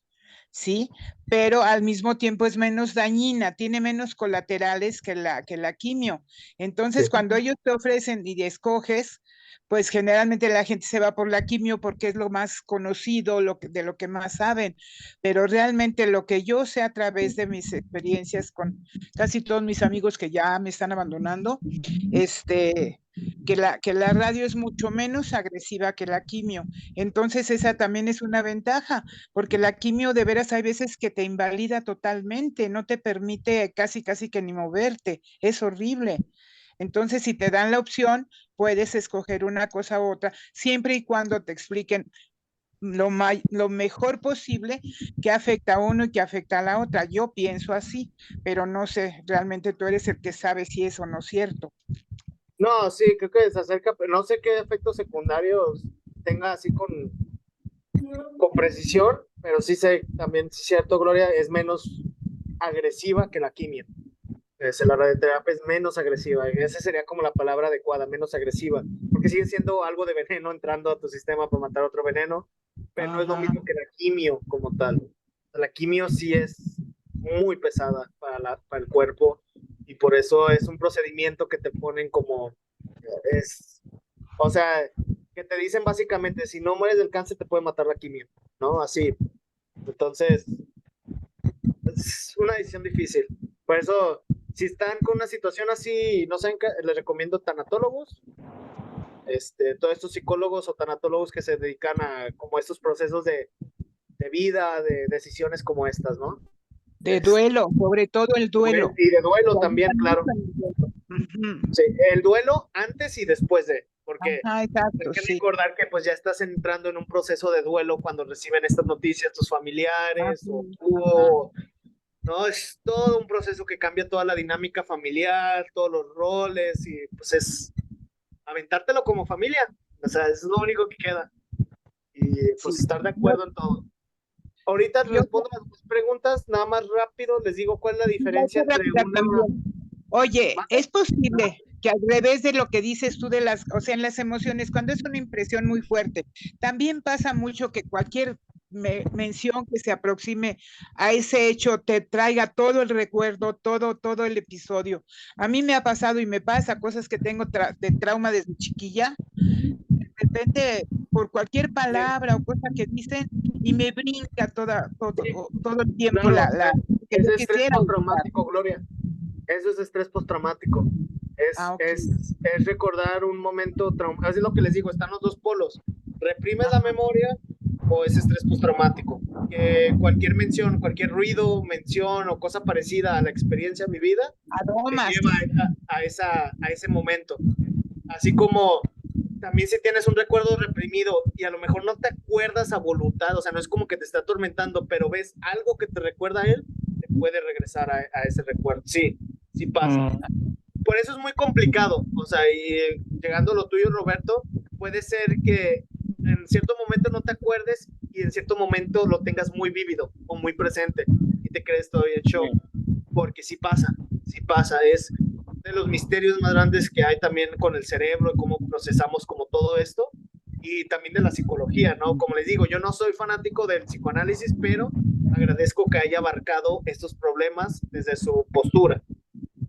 S9: ¿sí? Pero al mismo tiempo es menos dañina, tiene menos colaterales que la quimio. Entonces,
S2: Sí.
S9: cuando ellos te ofrecen y escoges, pues generalmente la gente se va por la quimio porque es lo más conocido, de lo que más saben, pero realmente lo que yo sé a través de mis experiencias con casi todos mis amigos que ya me están abandonando, que la radio es mucho menos agresiva que la quimio. Entonces esa también es una ventaja, porque la quimio de veras hay veces que te invalida totalmente, no te permite casi que ni moverte, es horrible. Entonces, si te dan la opción, puedes escoger una cosa u otra, siempre y cuando te expliquen lo mejor posible que afecta a uno y que afecta a la otra. Yo pienso así, pero no sé, realmente tú eres el que sabe si es o no cierto.
S2: No, sí, creo que se acerca, pero no sé qué efectos secundarios tenga así con precisión, pero sí sé también, sí es cierto, Gloria, es menos agresiva que la quimio. La radioterapia es menos agresiva, esa sería como la palabra adecuada, menos agresiva, porque sigue siendo algo de veneno entrando a tu sistema para matar otro veneno, pero no es lo
S9: Ajá.
S2: mismo que la quimio como tal. La quimio sí es muy pesada para el cuerpo y por eso es un procedimiento que te ponen como, o sea, que te dicen básicamente, si no mueres del cáncer te puede matar la quimio, ¿no? Así. Entonces, es una decisión difícil. Por eso, si están con una situación así, no saben qué, les recomiendo tanatólogos, todos estos psicólogos o tanatólogos que se dedican a como estos procesos de vida, de decisiones como estas, ¿no?
S9: De duelo, sobre todo el duelo.
S2: Y de duelo también, claro.
S9: Ujú.
S2: Sí, el duelo antes y después de, porque
S9: Ajá,
S2: hay
S9: exacto,
S2: que
S9: sí.
S2: recordar que pues ya estás entrando en un proceso de duelo cuando reciben estas noticias tus familiares o tú, ¿no? Es todo un proceso que cambia toda la dinámica familiar, todos los roles y pues es aventártelo como familia, o sea, es lo único que queda y pues
S9: Sí.
S2: estar de acuerdo en todo. Ahorita respondo las dos preguntas, nada más rápido, les digo cuál es la diferencia entre una...
S9: Oye, ¿es posible que al revés de lo que dices tú o sea, en las emociones, cuando es una impresión muy fuerte, también pasa mucho que cualquier mención que se aproxime a ese hecho te traiga todo el recuerdo, todo el episodio? A mí me ha pasado y me pasa cosas que tengo de trauma desde chiquilla, de repente por cualquier palabra o cosa que dicen y me brinca todo el tiempo
S2: Claro,
S9: que
S2: es
S9: yo
S2: estrés
S9: quisiera.
S2: postraumático, Gloria. Eso es estrés postraumático.
S9: Okay.
S2: Es recordar un momento traumático. Es lo que les digo, están los dos polos. ¿Reprimes la memoria o es estrés postraumático? Que cualquier mención, cualquier ruido, mención o cosa parecida a la experiencia vivida te lleva a ese momento. Así como también si tienes un recuerdo reprimido y a lo mejor no te acuerdas a voluntad, o sea, no es como que te está atormentando, pero ves algo que te recuerda a él, te puede regresar a ese recuerdo. Sí, sí pasa. Por eso es muy complicado, o sea, y llegando a lo tuyo, Roberto, puede ser que en cierto momento no te acuerdes y en cierto momento lo tengas muy vívido o muy presente y te crees todavía en show, porque sí pasa, es de los misterios más grandes que hay también con el cerebro y cómo procesamos como todo esto y también de la psicología, ¿no? Como les digo, yo no soy fanático del psicoanálisis, pero agradezco que haya abarcado estos problemas desde su postura,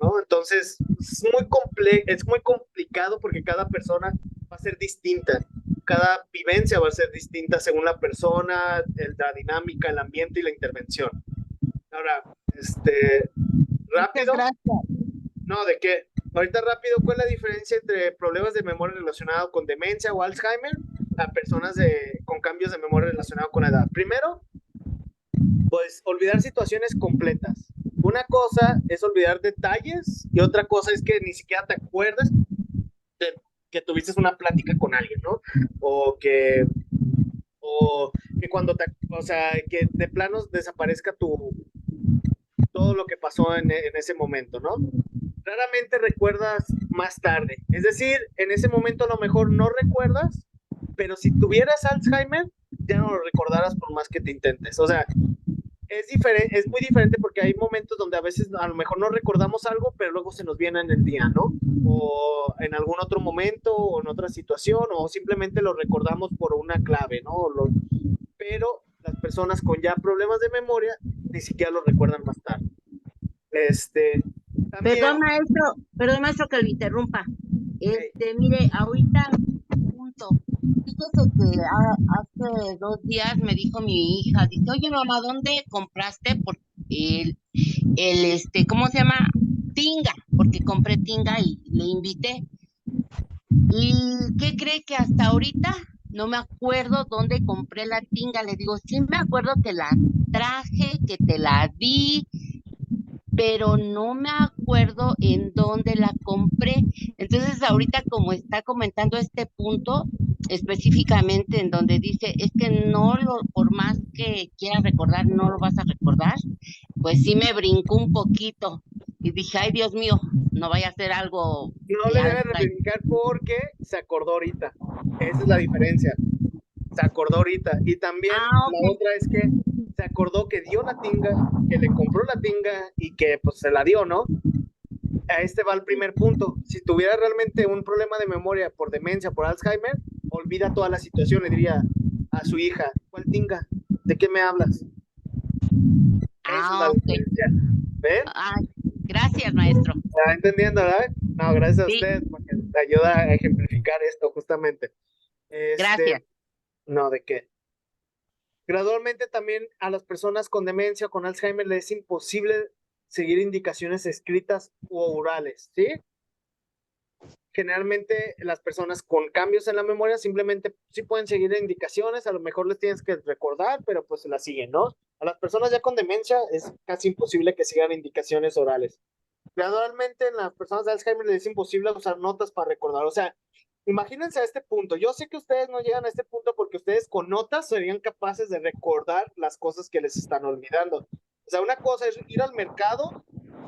S2: ¿no? Entonces, es muy complicado porque cada persona va a ser distinta, cada vivencia va a ser distinta según la persona, la dinámica, el ambiente y la intervención. Ahora, rápido. No, ¿de qué? Ahorita rápido, ¿cuál es la diferencia entre problemas de memoria relacionados con demencia o Alzheimer a personas con cambios de memoria relacionados con la edad? Primero, pues olvidar situaciones completas. Una cosa es olvidar detalles y otra cosa es que ni siquiera te acuerdas que tuviste una plática con alguien, ¿no? O que cuando o sea, que de planos desaparezca todo lo que pasó en ese momento, ¿no? Raramente recuerdas más tarde. Es decir, en ese momento a lo mejor no recuerdas, pero si tuvieras Alzheimer, ya no lo recordarás por más que te intentes. O sea, es muy diferente porque hay momentos donde a veces a lo mejor no recordamos algo, pero luego se nos viene en el día, ¿no? O en algún otro momento, o en otra situación, o simplemente lo recordamos por una clave, ¿no? Pero las personas con ya problemas de memoria ni siquiera lo recuerdan más tarde. También,
S11: Perdón, maestro, que lo interrumpa. Mire, ahorita punto. Fíjese que hace 2 días me dijo mi hija, dice, oye mamá, ¿dónde compraste ¿cómo se llama? Tinga, porque compré tinga y le invité. ¿Y qué cree que hasta ahorita no me acuerdo dónde compré la tinga? Le digo, sí me acuerdo que la traje, que te la di, pero no me acuerdo en dónde la compré. Entonces, ahorita como está comentando este punto, específicamente en donde dice, es que por más que quieras recordar, no lo vas a recordar, pues sí me brincó un poquito. Y dije, ay, Dios mío, no vaya a ser algo
S2: no
S11: de
S2: le debe
S11: Alzheimer.
S2: brincar porque se acordó ahorita. Esa es la diferencia. Se acordó ahorita. Y también la otra es que se acordó que dio la tinga, que le compró la tinga y que pues se la dio, ¿no? A este va el primer punto. Si tuviera realmente un problema de memoria por demencia, por Alzheimer, olvida toda la situación. Le diría a su hija, ¿cuál tinga? ¿De qué me hablas? Esa es la diferencia. ¿Ven?
S11: Gracias, maestro.
S2: ¿Está entendiendo, verdad? No, gracias a
S11: Sí.
S2: usted, porque te ayuda a ejemplificar esto justamente.
S11: Gracias.
S2: No, ¿de qué? Gradualmente también a las personas con demencia, con Alzheimer, les es imposible seguir indicaciones escritas u orales, ¿sí? Generalmente las personas con cambios en la memoria simplemente sí pueden seguir indicaciones, a lo mejor les tienes que recordar, pero pues se las siguen, ¿no? A las personas ya con demencia es casi imposible que sigan indicaciones orales. Gradualmente en las personas de Alzheimer les es imposible usar notas para recordar, o sea, imagínense a este punto. Yo sé que ustedes no llegan a este punto porque ustedes con notas serían capaces de recordar las cosas que les están olvidando. O sea, una cosa es ir al mercado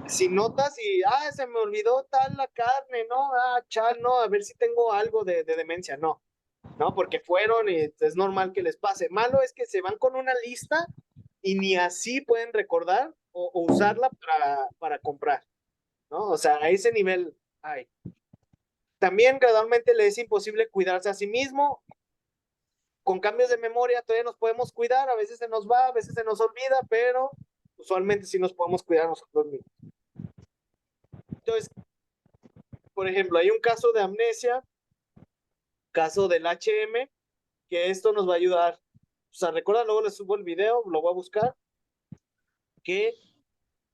S2: sin notas y, se me olvidó tal la carne, ¿no? Chal, no, a ver si tengo algo de demencia. No, no, porque fueron y es normal que les pase. Malo es que se van con una lista y ni así pueden recordar o usarla para comprar, ¿no? O sea, a ese nivel hay. También gradualmente le es imposible cuidarse a sí mismo. Con cambios de memoria todavía nos podemos cuidar, a veces se nos va, a veces se nos olvida, pero usualmente sí nos podemos cuidar nosotros mismos. Entonces, por ejemplo, hay un caso de amnesia, caso del HM, que esto nos va a ayudar. O sea, recuerda, luego les subo el video, lo voy a buscar, que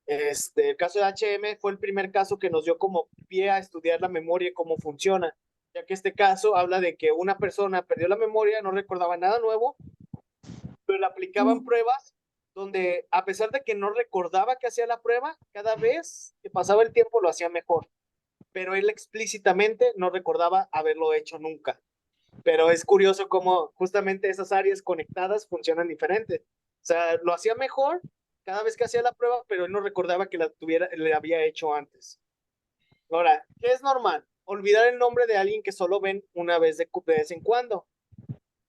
S2: el caso de HM fue el primer caso que nos dio como pie a estudiar la memoria y cómo funciona, ya que este caso habla de que una persona perdió la memoria, no recordaba nada nuevo, pero le aplicaban pruebas donde a pesar de que no recordaba que hacía la prueba, cada vez que pasaba el tiempo lo hacía mejor, pero él explícitamente no recordaba haberlo hecho nunca. Pero es curioso cómo justamente esas áreas conectadas funcionan diferente. O sea, lo hacía mejor cada vez que hacía la prueba, pero él no recordaba que le había hecho antes. Ahora, ¿qué es normal? Olvidar el nombre de alguien que solo ven una vez de vez en cuando.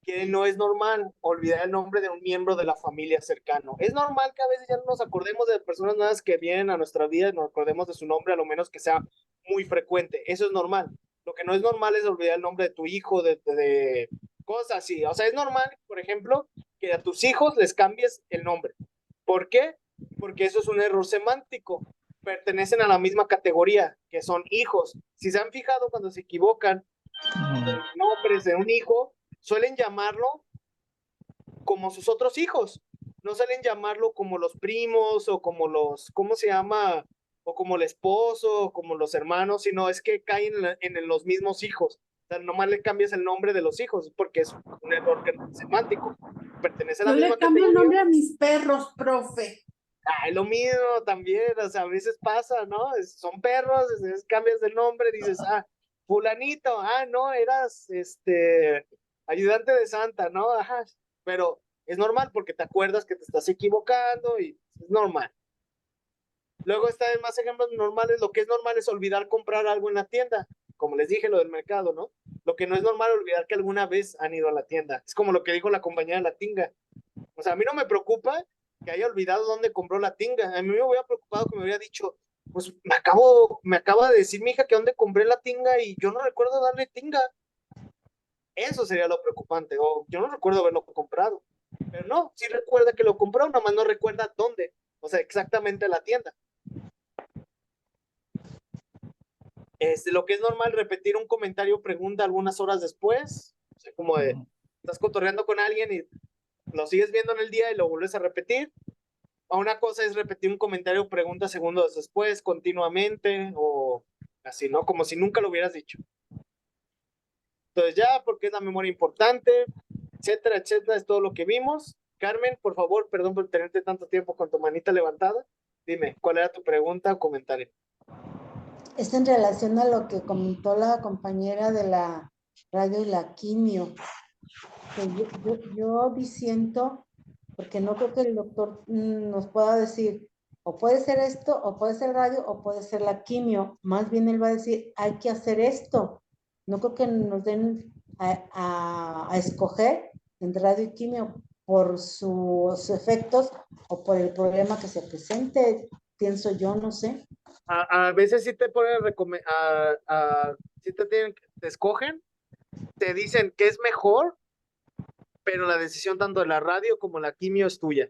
S2: Que no es normal olvidar el nombre de un miembro de la familia cercano. Es normal que a veces ya no nos acordemos de personas nuevas que vienen a nuestra vida y nos acordemos de su nombre, a lo menos que sea muy frecuente. Eso es normal. Lo que no es normal es olvidar el nombre de tu hijo, de cosas así. O sea, es normal, por ejemplo, que a tus hijos les cambies el nombre. ¿Por qué? Porque eso es un error semántico. Pertenecen a la misma categoría, que son hijos. Si se han fijado cuando se equivocan nombres de un hijo, suelen llamarlo como sus otros hijos. No suelen llamarlo como los primos o como los, ¿cómo se llama? O como el esposo o como los hermanos, sino es que caen en los mismos hijos. O sea, nomás le cambias el nombre de los hijos porque es un error semántico. Pertenece a la
S3: Yo
S2: misma
S3: le cambio el
S2: categoría.
S3: nombre a mis perros, profe.
S2: Lo mismo también, o sea, a veces pasa, ¿no? Son perros, cambias de nombre, dices, fulanito, no, eras, ayudante de Santa, ¿no? Ajá, pero es normal porque te acuerdas que te estás equivocando y es normal. Luego está en más ejemplos normales, lo que es normal es olvidar comprar algo en la tienda, como les dije, lo del mercado, ¿no? Lo que no es normal es olvidar que alguna vez han ido a la tienda. Es como lo que dijo la compañera de la tinga. O sea, a mí no me preocupa que haya olvidado dónde compró la tinga. A mí me hubiera preocupado que me hubiera dicho, pues me acaba de decir mi hija que dónde compré la tinga y yo no recuerdo darle tinga. Eso sería lo preocupante, o yo no recuerdo haberlo comprado. Pero no, sí recuerda que lo compró, nada más no recuerda dónde, o sea, exactamente la tienda. Lo que es normal, repetir un comentario, pregunta algunas horas después, o sea, como de, estás cotorreando con alguien y lo sigues viendo en el día y lo vuelves a repetir. O una cosa es repetir un comentario, pregunta segundos después, continuamente, o así, ¿no? Como si nunca lo hubieras dicho. Entonces ya, porque es la memoria importante, etcétera, etcétera, es todo lo que vimos. Carmen, por favor, perdón por tenerte tanto tiempo con tu manita levantada. Dime, ¿cuál era tu pregunta o comentario?
S6: Es en relación a lo que comentó la compañera de la radio y la quimio. Que yo disiento, porque no creo que el doctor nos pueda decir, o puede ser esto, o puede ser radio, o puede ser la quimio. Más bien él va a decir, hay que hacer esto. No creo que nos den a escoger entre radio y quimio por sus efectos o por el problema que se presente, pienso yo, no sé.
S2: A veces sí te ponen sí te escogen, te dicen que es mejor, pero la decisión tanto de la radio como la quimio es tuya.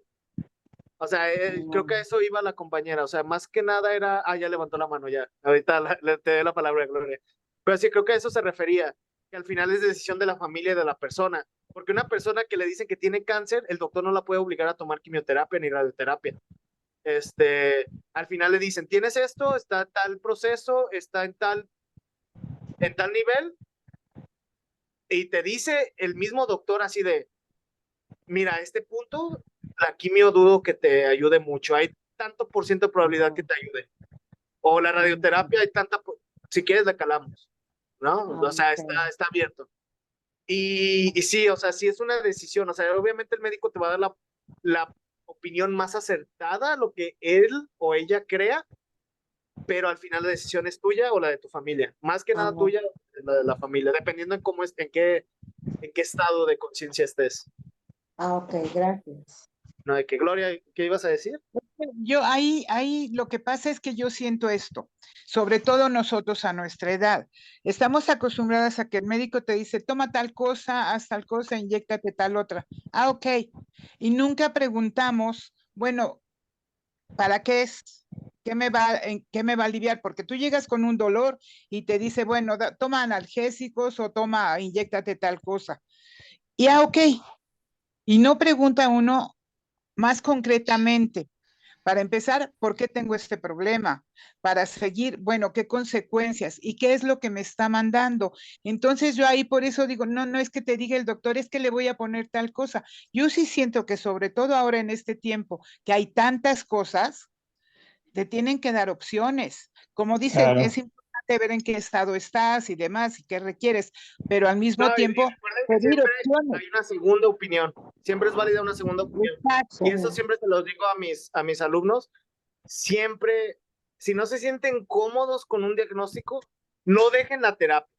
S2: O sea, creo que a eso iba la compañera. O sea, más que nada era, ya levantó la mano ya. Ahorita te doy la palabra, Gloria. Pero sí, creo que a eso se refería, que al final es decisión de la familia y de la persona. Porque una persona que le dicen que tiene cáncer, el doctor no la puede obligar a tomar quimioterapia ni radioterapia. Al final le dicen, tienes esto, está tal proceso, está en tal nivel, y te dice el mismo doctor así de, mira, a este punto, la quimio dudo que te ayude mucho, hay tanto por ciento de probabilidad que te ayude. O la radioterapia hay tanta, si quieres la calamos, ¿no? O sea, está abierto. Y sí, o sea, sí es una decisión, o sea, obviamente el médico te va a dar la opinión más acertada, lo que él o ella crea, pero al final la decisión es tuya o la de tu familia. Más que nada tuya, la de la familia, dependiendo en cómo en qué estado de conciencia estés.
S6: Ok, gracias.
S2: No, de que Gloria, ¿qué ibas a decir?
S9: Yo ahí lo que pasa es que yo siento esto, sobre todo nosotros a nuestra edad. Estamos acostumbradas a que el médico te dice, toma tal cosa, haz tal cosa, inyéctate tal otra. Ok. Y nunca preguntamos, bueno, ¿para qué es? ¿Qué me va a aliviar? Porque tú llegas con un dolor y te dice, bueno, toma analgésicos o inyéctate tal cosa. Y ok. Y no pregunta uno más concretamente. Para empezar, ¿por qué tengo este problema? Para seguir, bueno, ¿qué consecuencias? ¿Y qué es lo que me está mandando? Entonces yo ahí por eso digo, no es que te diga el doctor, es que le voy a poner tal cosa. Yo sí siento que sobre todo ahora en este tiempo, que hay tantas cosas, te tienen que dar opciones. Como dicen,
S10: Claro.
S9: es importante ver en qué estado estás y demás y qué requieres, pero al mismo tiempo
S2: pedir opciones. Hay una segunda opinión, siempre es válida una segunda opinión.
S9: Exacto.
S2: Y eso siempre se los digo a mis alumnos, siempre, si no se sienten cómodos con un diagnóstico, no dejen la terapia,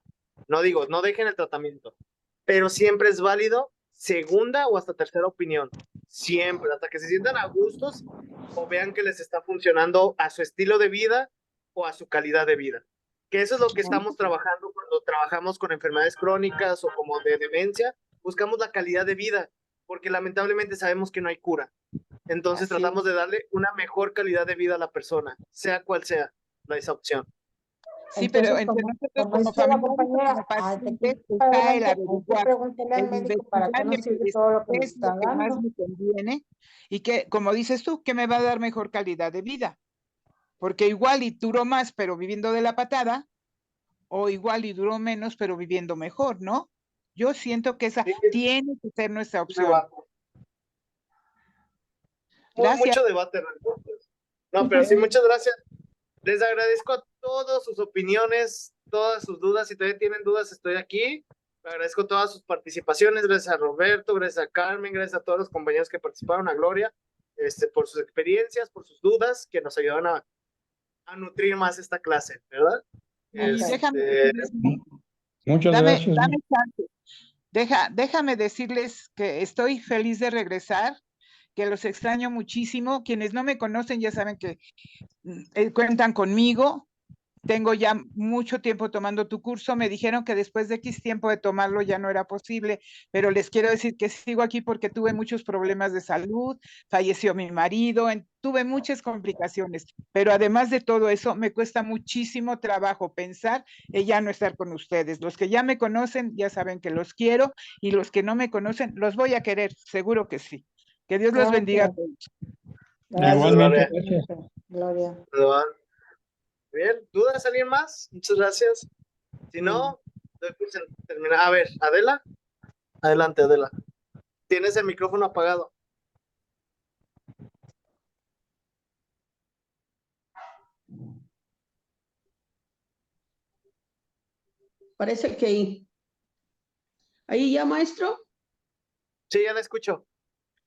S2: no dejen el tratamiento, pero siempre es válido segunda o hasta tercera opinión, siempre, hasta que se sientan a gustos o vean que les está funcionando a su estilo de vida o a su calidad de vida. Que eso es lo que estamos trabajando cuando trabajamos con enfermedades crónicas o como de demencia, buscamos la calidad de vida, porque lamentablemente sabemos que no hay cura. Entonces tratamos de darle una mejor calidad de vida a la persona, sea cual sea esa opción.
S9: Sí, pero entre nosotros como familia, está el averiguar, el investigar qué es lo que más me conviene y que, como dices tú, que me va a dar mejor calidad de vida. Porque igual y duró más, pero viviendo de la patada, o igual y duró menos, pero viviendo mejor, ¿no? Yo siento que esa tiene que ser nuestra opción.
S2: Mucho debate. No, pero sí, muchas gracias. Les agradezco a todos sus opiniones, todas sus dudas. Si todavía tienen dudas, estoy aquí. Le agradezco todas sus participaciones. Gracias a Roberto, gracias a Carmen, gracias a todos los compañeros que participaron, a Gloria, por sus experiencias, por sus dudas, que nos ayudaron a nutrir más esta clase, ¿verdad?
S10: Muchas gracias.
S9: Déjame decirles que estoy feliz de regresar, que los extraño muchísimo. Quienes no me conocen ya saben que cuentan conmigo. Tengo ya mucho tiempo tomando tu curso. Me dijeron que después de X tiempo de tomarlo ya no era posible, pero les quiero decir que sigo aquí porque tuve muchos problemas de salud, falleció mi marido, tuve muchas complicaciones, pero además de todo eso, me cuesta muchísimo trabajo pensar en ya no estar con ustedes. Los que ya me conocen ya saben que los quiero, y los que no me conocen los voy a querer, seguro que sí. Que Dios los bendiga a todos.
S10: Igualmente,
S2: Gloria.
S10: gracias.
S6: Gloria.
S2: Bien, ¿dudas alguien más? Muchas gracias. Si no, después terminar. A ver, Adela. Adelante, Adela. Tienes el micrófono apagado.
S4: Parece que ahí ya, maestro.
S2: Sí, ya la escucho.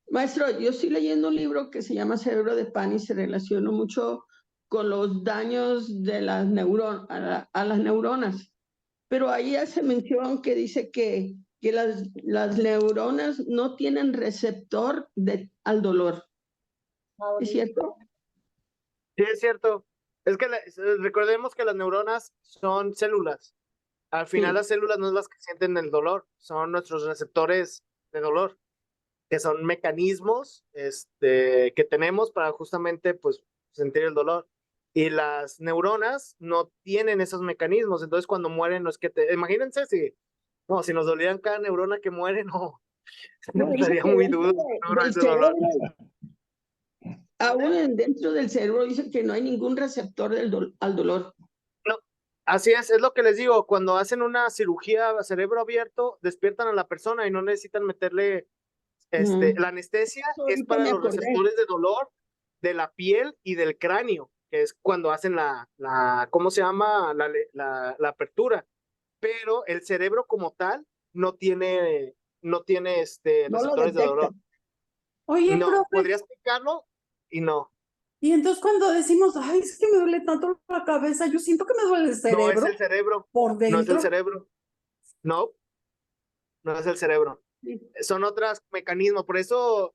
S4: Maestro, yo estoy leyendo un libro que se llama Cerebro de Pan y se relaciona mucho con los daños de las a las neuronas. Pero ahí hace mención que dice que las neuronas no tienen receptor al dolor. ¿Es cierto?
S2: Sí, es cierto. Es que recordemos que las neuronas son células. Al final
S4: Sí.
S2: las células no es las que sienten el dolor, son nuestros receptores de dolor, que son mecanismos que tenemos para justamente pues sentir el dolor. Y las neuronas no tienen esos mecanismos, entonces cuando mueren no es que imagínense si nos dolieran cada neurona que muere, no,
S4: No, dice
S2: estaría
S4: que
S2: muy
S4: dentro
S2: duro
S4: del
S2: ese dolor.
S4: cerebro, aún dentro del cerebro dice que no hay ningún receptor al dolor.
S2: No, así es lo que les digo, cuando hacen una cirugía a cerebro abierto, despiertan a la persona y no necesitan meterle, la anestesia es
S4: Ahorita
S2: para
S4: me
S2: los
S4: acordé.
S2: receptores de dolor de la piel y del cráneo, que es cuando hacen ¿cómo se llama? La apertura, pero el cerebro como tal no tiene
S4: No lo
S2: receptores de
S4: detecta.
S2: dolor.
S3: Oye,
S2: No,
S3: profe,
S2: podrías picarlo y no.
S3: y entonces cuando decimos, ay, es que me duele tanto la cabeza, yo siento que me duele el
S2: No es
S3: cerebro
S2: el cerebro,
S3: por
S2: no es el
S3: dentro.
S2: cerebro, no es el cerebro. Son otros mecanismos, por eso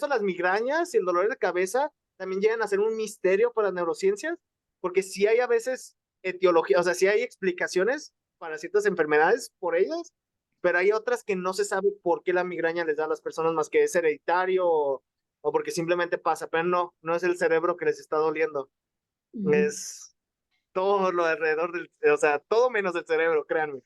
S2: las migrañas y el dolor de cabeza también llegan a ser un misterio para las neurociencias, porque sí hay a veces etiología, o sea, sí hay explicaciones para ciertas enfermedades por ellas, pero hay otras que no se sabe por qué la migraña les da a las personas, más que es hereditario o porque simplemente pasa, pero no es el cerebro que les está doliendo, es todo lo alrededor o sea, todo menos el cerebro, créanme.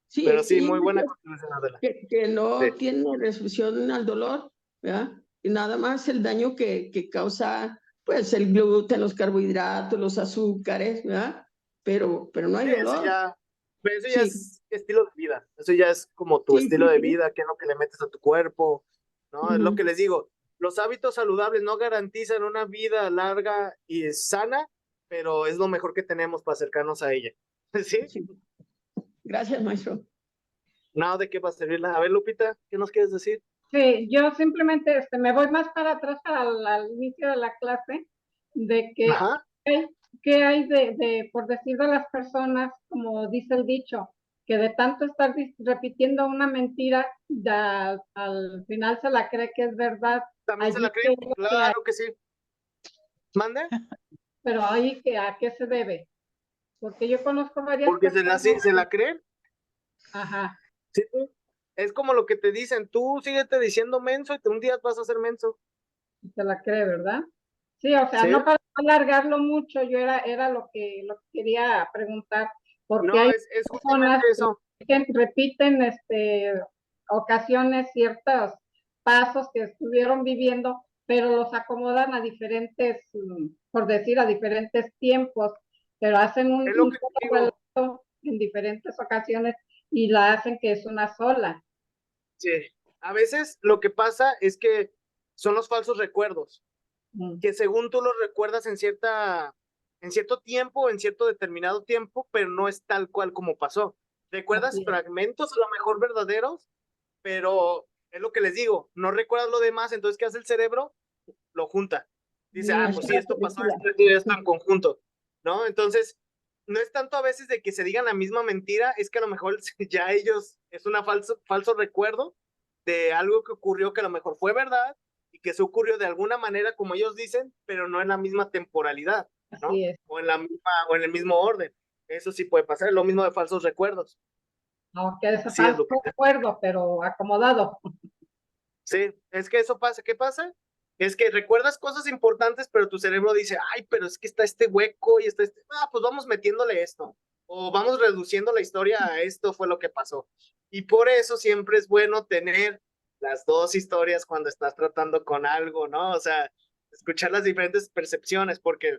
S4: Sí,
S2: Pero
S4: es que
S2: sí,
S4: hay
S2: muy buena
S4: muchas
S2: contribución, Adela.
S4: que no
S2: Sí.
S4: tienen resolución al dolor, ¿verdad? Y nada más el daño que causa, pues, el gluten, los carbohidratos, los azúcares, ¿verdad? Pero no hay dolor.
S2: Pero eso ya
S4: Sí,
S2: es estilo de vida, eso ya es como tu
S4: sí,
S2: estilo
S4: sí,
S2: de
S4: sí.
S2: vida, qué es lo que le metes a tu cuerpo, ¿no? Es lo
S4: Ujú.
S2: que les digo, los hábitos saludables no garantizan una vida larga y sana, pero es lo mejor que tenemos para acercarnos a ella. ¿Sí?
S4: Sí. Gracias, maestro.
S2: Nada de qué va a servirla. A ver, Lupita, ¿qué nos quieres decir?
S5: Sí, yo simplemente me voy más para atrás al inicio de la clase, de que
S2: Ajá.
S5: ¿qué hay por decir de las personas, como dice el dicho, que de tanto estar repitiendo una mentira, ya al final se la cree que es verdad?
S2: ¿También se
S5: Allí
S2: la creen? Claro que sí. ¿Mande?
S5: pero ahí ¿a qué se debe? Porque yo conozco varias
S2: Porque
S5: personas.
S2: se la creen.
S5: Ajá.
S2: Sí, es como lo que te dicen, tú síguete diciendo menso y un día vas a ser menso.
S5: Se la cree, ¿verdad? Sí, o sea,
S2: ¿Sí?
S5: no para alargarlo mucho, yo era lo que quería preguntar, porque
S2: No,
S5: hay
S2: es
S5: personas
S2: justamente eso.
S5: que repiten ocasiones ciertos pasos que estuvieron viviendo, pero los acomodan a diferentes, por decir, a diferentes tiempos, pero hacen un
S2: Es lo que
S5: solo
S2: te digo.
S5: relato en diferentes ocasiones y la hacen que es una sola.
S2: Sí. A veces lo que pasa es que son los falsos recuerdos, que según tú los recuerdas en cierto tiempo, en cierto determinado tiempo, pero no es tal cual como pasó. Recuerdas
S5: Así es.
S2: fragmentos, a lo mejor verdaderos, pero es lo que les digo, no recuerdas lo demás, entonces ¿qué hace el cerebro? Lo junta. Dice,
S4: Es
S2: pues sí,
S4: una
S2: esto pasó,
S4: película.
S2: esto en conjunto, ¿no? Entonces, no es tanto a veces de que se digan la misma mentira, es que a lo mejor ya ellos, es una falso recuerdo de algo que ocurrió que a lo mejor fue verdad y y que se ocurrió de alguna manera, como ellos dicen, pero no en la misma temporalidad, ¿no?
S5: Así es.
S2: O en el mismo orden. Eso sí puede pasar, lo mismo de falsos recuerdos.
S5: Aunque es
S2: Así es,
S5: falso recuerdo, pero acomodado.
S2: Sí, es que eso pasa. ¿Qué pasa? Es que recuerdas cosas importantes, pero tu cerebro dice, ay, pero es que está este hueco y está este, pues vamos metiéndole esto, o vamos reduciendo la historia a esto fue lo que pasó. Y por eso siempre es bueno tener las dos historias cuando estás tratando con algo, ¿no? O sea, escuchar las diferentes percepciones, porque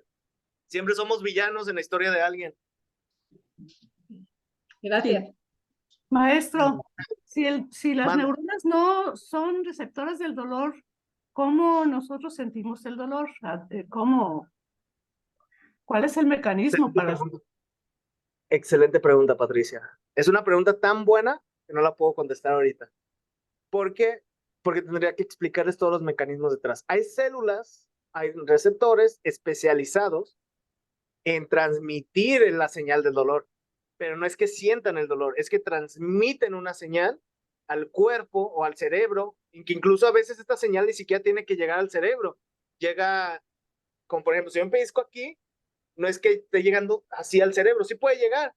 S2: siempre somos villanos en la historia de alguien.
S5: Gracias.
S8: Maestro, si las
S2: Manda.
S8: neuronas no son receptoras del dolor, ¿cómo nosotros sentimos el dolor? ¿Cuál es el mecanismo para eso?
S2: Excelente pregunta, Patricia. Es una pregunta tan buena que no la puedo contestar ahorita. ¿Por qué? Porque tendría que explicarles todos los mecanismos detrás. Hay células, hay receptores especializados en transmitir la señal del dolor, pero no es que sientan el dolor, es que transmiten una señal al cuerpo o al cerebro, y que incluso a veces esta señal ni siquiera tiene que llegar al cerebro. Llega, como por ejemplo, si yo me pellizco aquí, no es que esté llegando así al cerebro, sí puede llegar,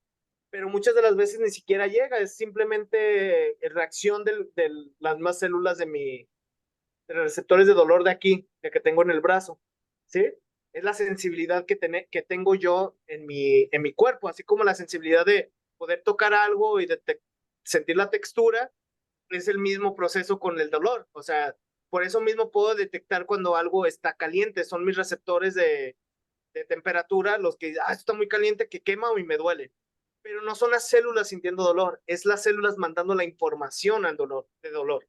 S2: pero muchas de las veces ni siquiera llega, es simplemente reacción de las más células de los receptores de dolor de aquí, de que tengo en el brazo, ¿sí? Es la sensibilidad que tengo yo en mi cuerpo, así como la sensibilidad de poder tocar algo y de sentir la textura, es el mismo proceso con el dolor, o sea, por eso mismo puedo detectar cuando algo está caliente, son mis receptores de temperatura los que, esto está muy caliente, que quema y me duele, pero no son las células sintiendo dolor, es las células mandando la información al dolor, de dolor.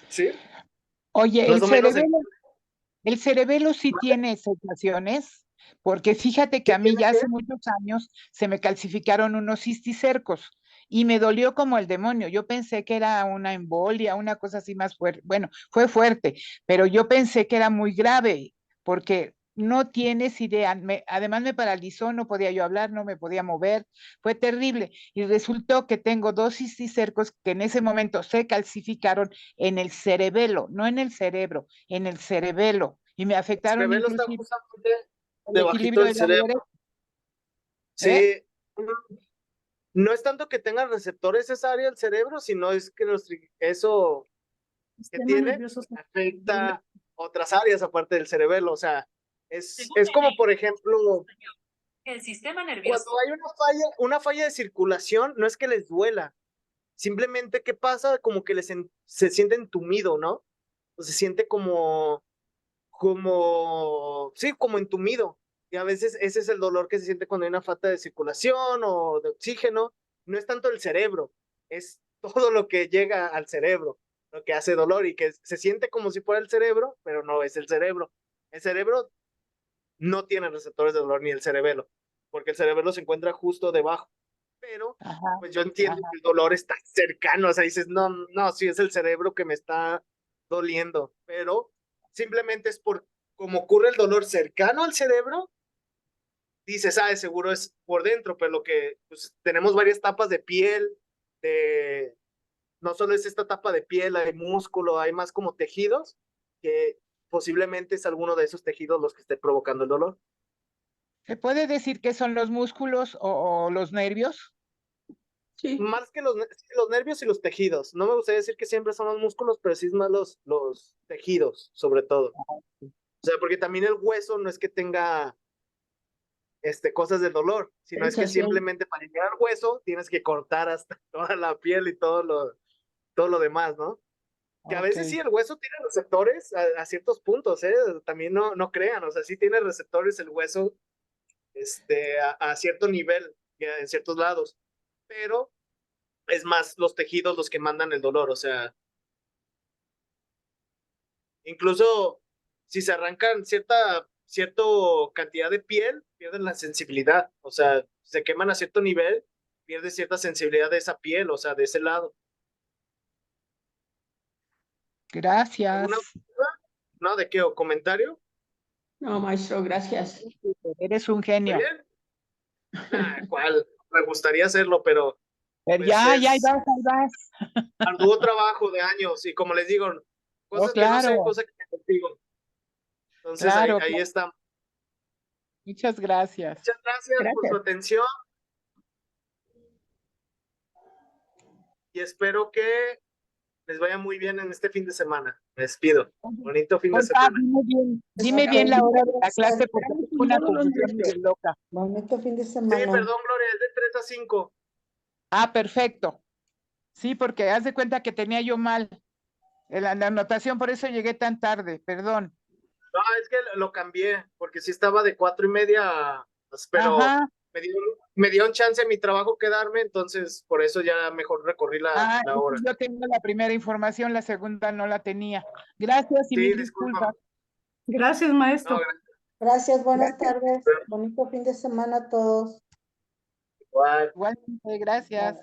S2: ¿Sí?
S9: Oye,
S2: Más o menos
S9: el cerebelo sí tiene sensaciones, porque fíjate que a mí ya hace muchos años se me calcificaron unos cisticercos y me dolió como el demonio. Yo pensé que era una embolia, una cosa así más fuerte. Bueno, fue fuerte, pero yo pensé que era muy grave, porque no tienes idea. Además me paralizó, no podía yo hablar, no me podía mover, fue terrible. Y resultó que tengo 2 cisticercos que en ese momento se calcificaron en el cerebelo, no en el cerebro, en el cerebelo, y me afectaron
S2: el cerebelo está
S9: inclusive
S2: justamente
S9: el
S2: debajito
S9: equilibrio
S2: del
S9: de la
S2: cerebro. Sí, no es tanto que tenga receptores esa área del cerebro, sino es que eso que tiene afecta otras áreas aparte del cerebelo. O sea, es como, por ejemplo,
S12: El sistema nervioso.
S2: cuando hay una falla de circulación, no es que les duela, simplemente que pasa como que se siente entumido, ¿no? O se siente sí, como entumido. Y a veces ese es el dolor que se siente cuando hay una falta de circulación o de oxígeno. No es tanto el cerebro, es todo lo que llega al cerebro, lo que hace dolor y que se siente como si fuera el cerebro, pero no es el cerebro. El cerebro no tiene receptores de dolor ni el cerebelo, porque el cerebelo se encuentra justo debajo. Pero, pues yo entiendo que el dolor está cercano, o sea, dices, no, sí es el cerebro que me está doliendo, pero simplemente es como ocurre el dolor cercano al cerebro, dices, de seguro es por dentro, pero lo que, pues, tenemos varias tapas de piel, no solo es esta tapa de piel, hay músculo, hay más como tejidos, que posiblemente es alguno de esos tejidos los que esté provocando el dolor.
S9: ¿Se puede decir que son los músculos o los nervios?
S4: Sí.
S2: Más que los nervios y los tejidos. No me gustaría decir que siempre son los músculos, pero sí es más los tejidos, sobre todo. O sea, porque también el hueso no es que tenga cosas de dolor, sino es que simplemente para llegar al hueso tienes que cortar hasta toda la piel y todo lo demás, ¿no? Que a veces sí el hueso tiene receptores a ciertos puntos, también no crean, o sea, sí tiene receptores el hueso a cierto nivel, en ciertos lados, pero es más los tejidos los que mandan el dolor, o sea, incluso si se arrancan cierta cantidad de piel, pierden la sensibilidad, o sea, se queman a cierto nivel, pierde cierta sensibilidad de esa piel, o sea, de ese lado.
S9: Gracias.
S2: ¿No? ¿De qué? ¿O comentario?
S4: No, maestro, gracias.
S9: Eres un genio.
S2: ¿Bien? ¿Cuál? Me gustaría hacerlo, pero
S9: ya, ahí vas.
S2: Arduo trabajo de años y como les digo, cosas que no sé,
S9: claro,
S2: cosas que contigo. Entonces
S9: claro,
S2: ahí está.
S9: muchas gracias.
S2: Muchas gracias por su atención y espero que les vaya muy bien en este fin de semana. Me despido. Bonito fin de
S9: Porfa,
S2: semana.
S9: dime bien la hora de la clase porque
S4: Esperamos
S9: tengo una
S4: todos los
S9: confusión
S4: días.
S9: medio loca.
S6: Bonito fin de
S2: Sí,
S6: semana.
S2: perdón, Gloria, es de 3 a 5.
S9: Ah, perfecto. Sí, porque haz de cuenta que tenía yo mal la anotación, por eso llegué tan tarde, perdón.
S2: No, es que lo cambié, porque sí estaba de 4:30, pero
S9: Ajá.
S2: me dio un chance en mi trabajo quedarme, entonces por eso ya mejor recorrí la hora.
S9: Yo tengo la primera información, la segunda no la tenía. Gracias y
S2: Sí,
S9: mil
S2: disculpa.
S9: disculpas.
S8: Gracias, maestro.
S2: No, gracias.
S6: Gracias, buenas
S9: Gracias.
S6: tardes. Bonito fin de semana a todos.
S2: Igual.
S9: Igualmente, gracias.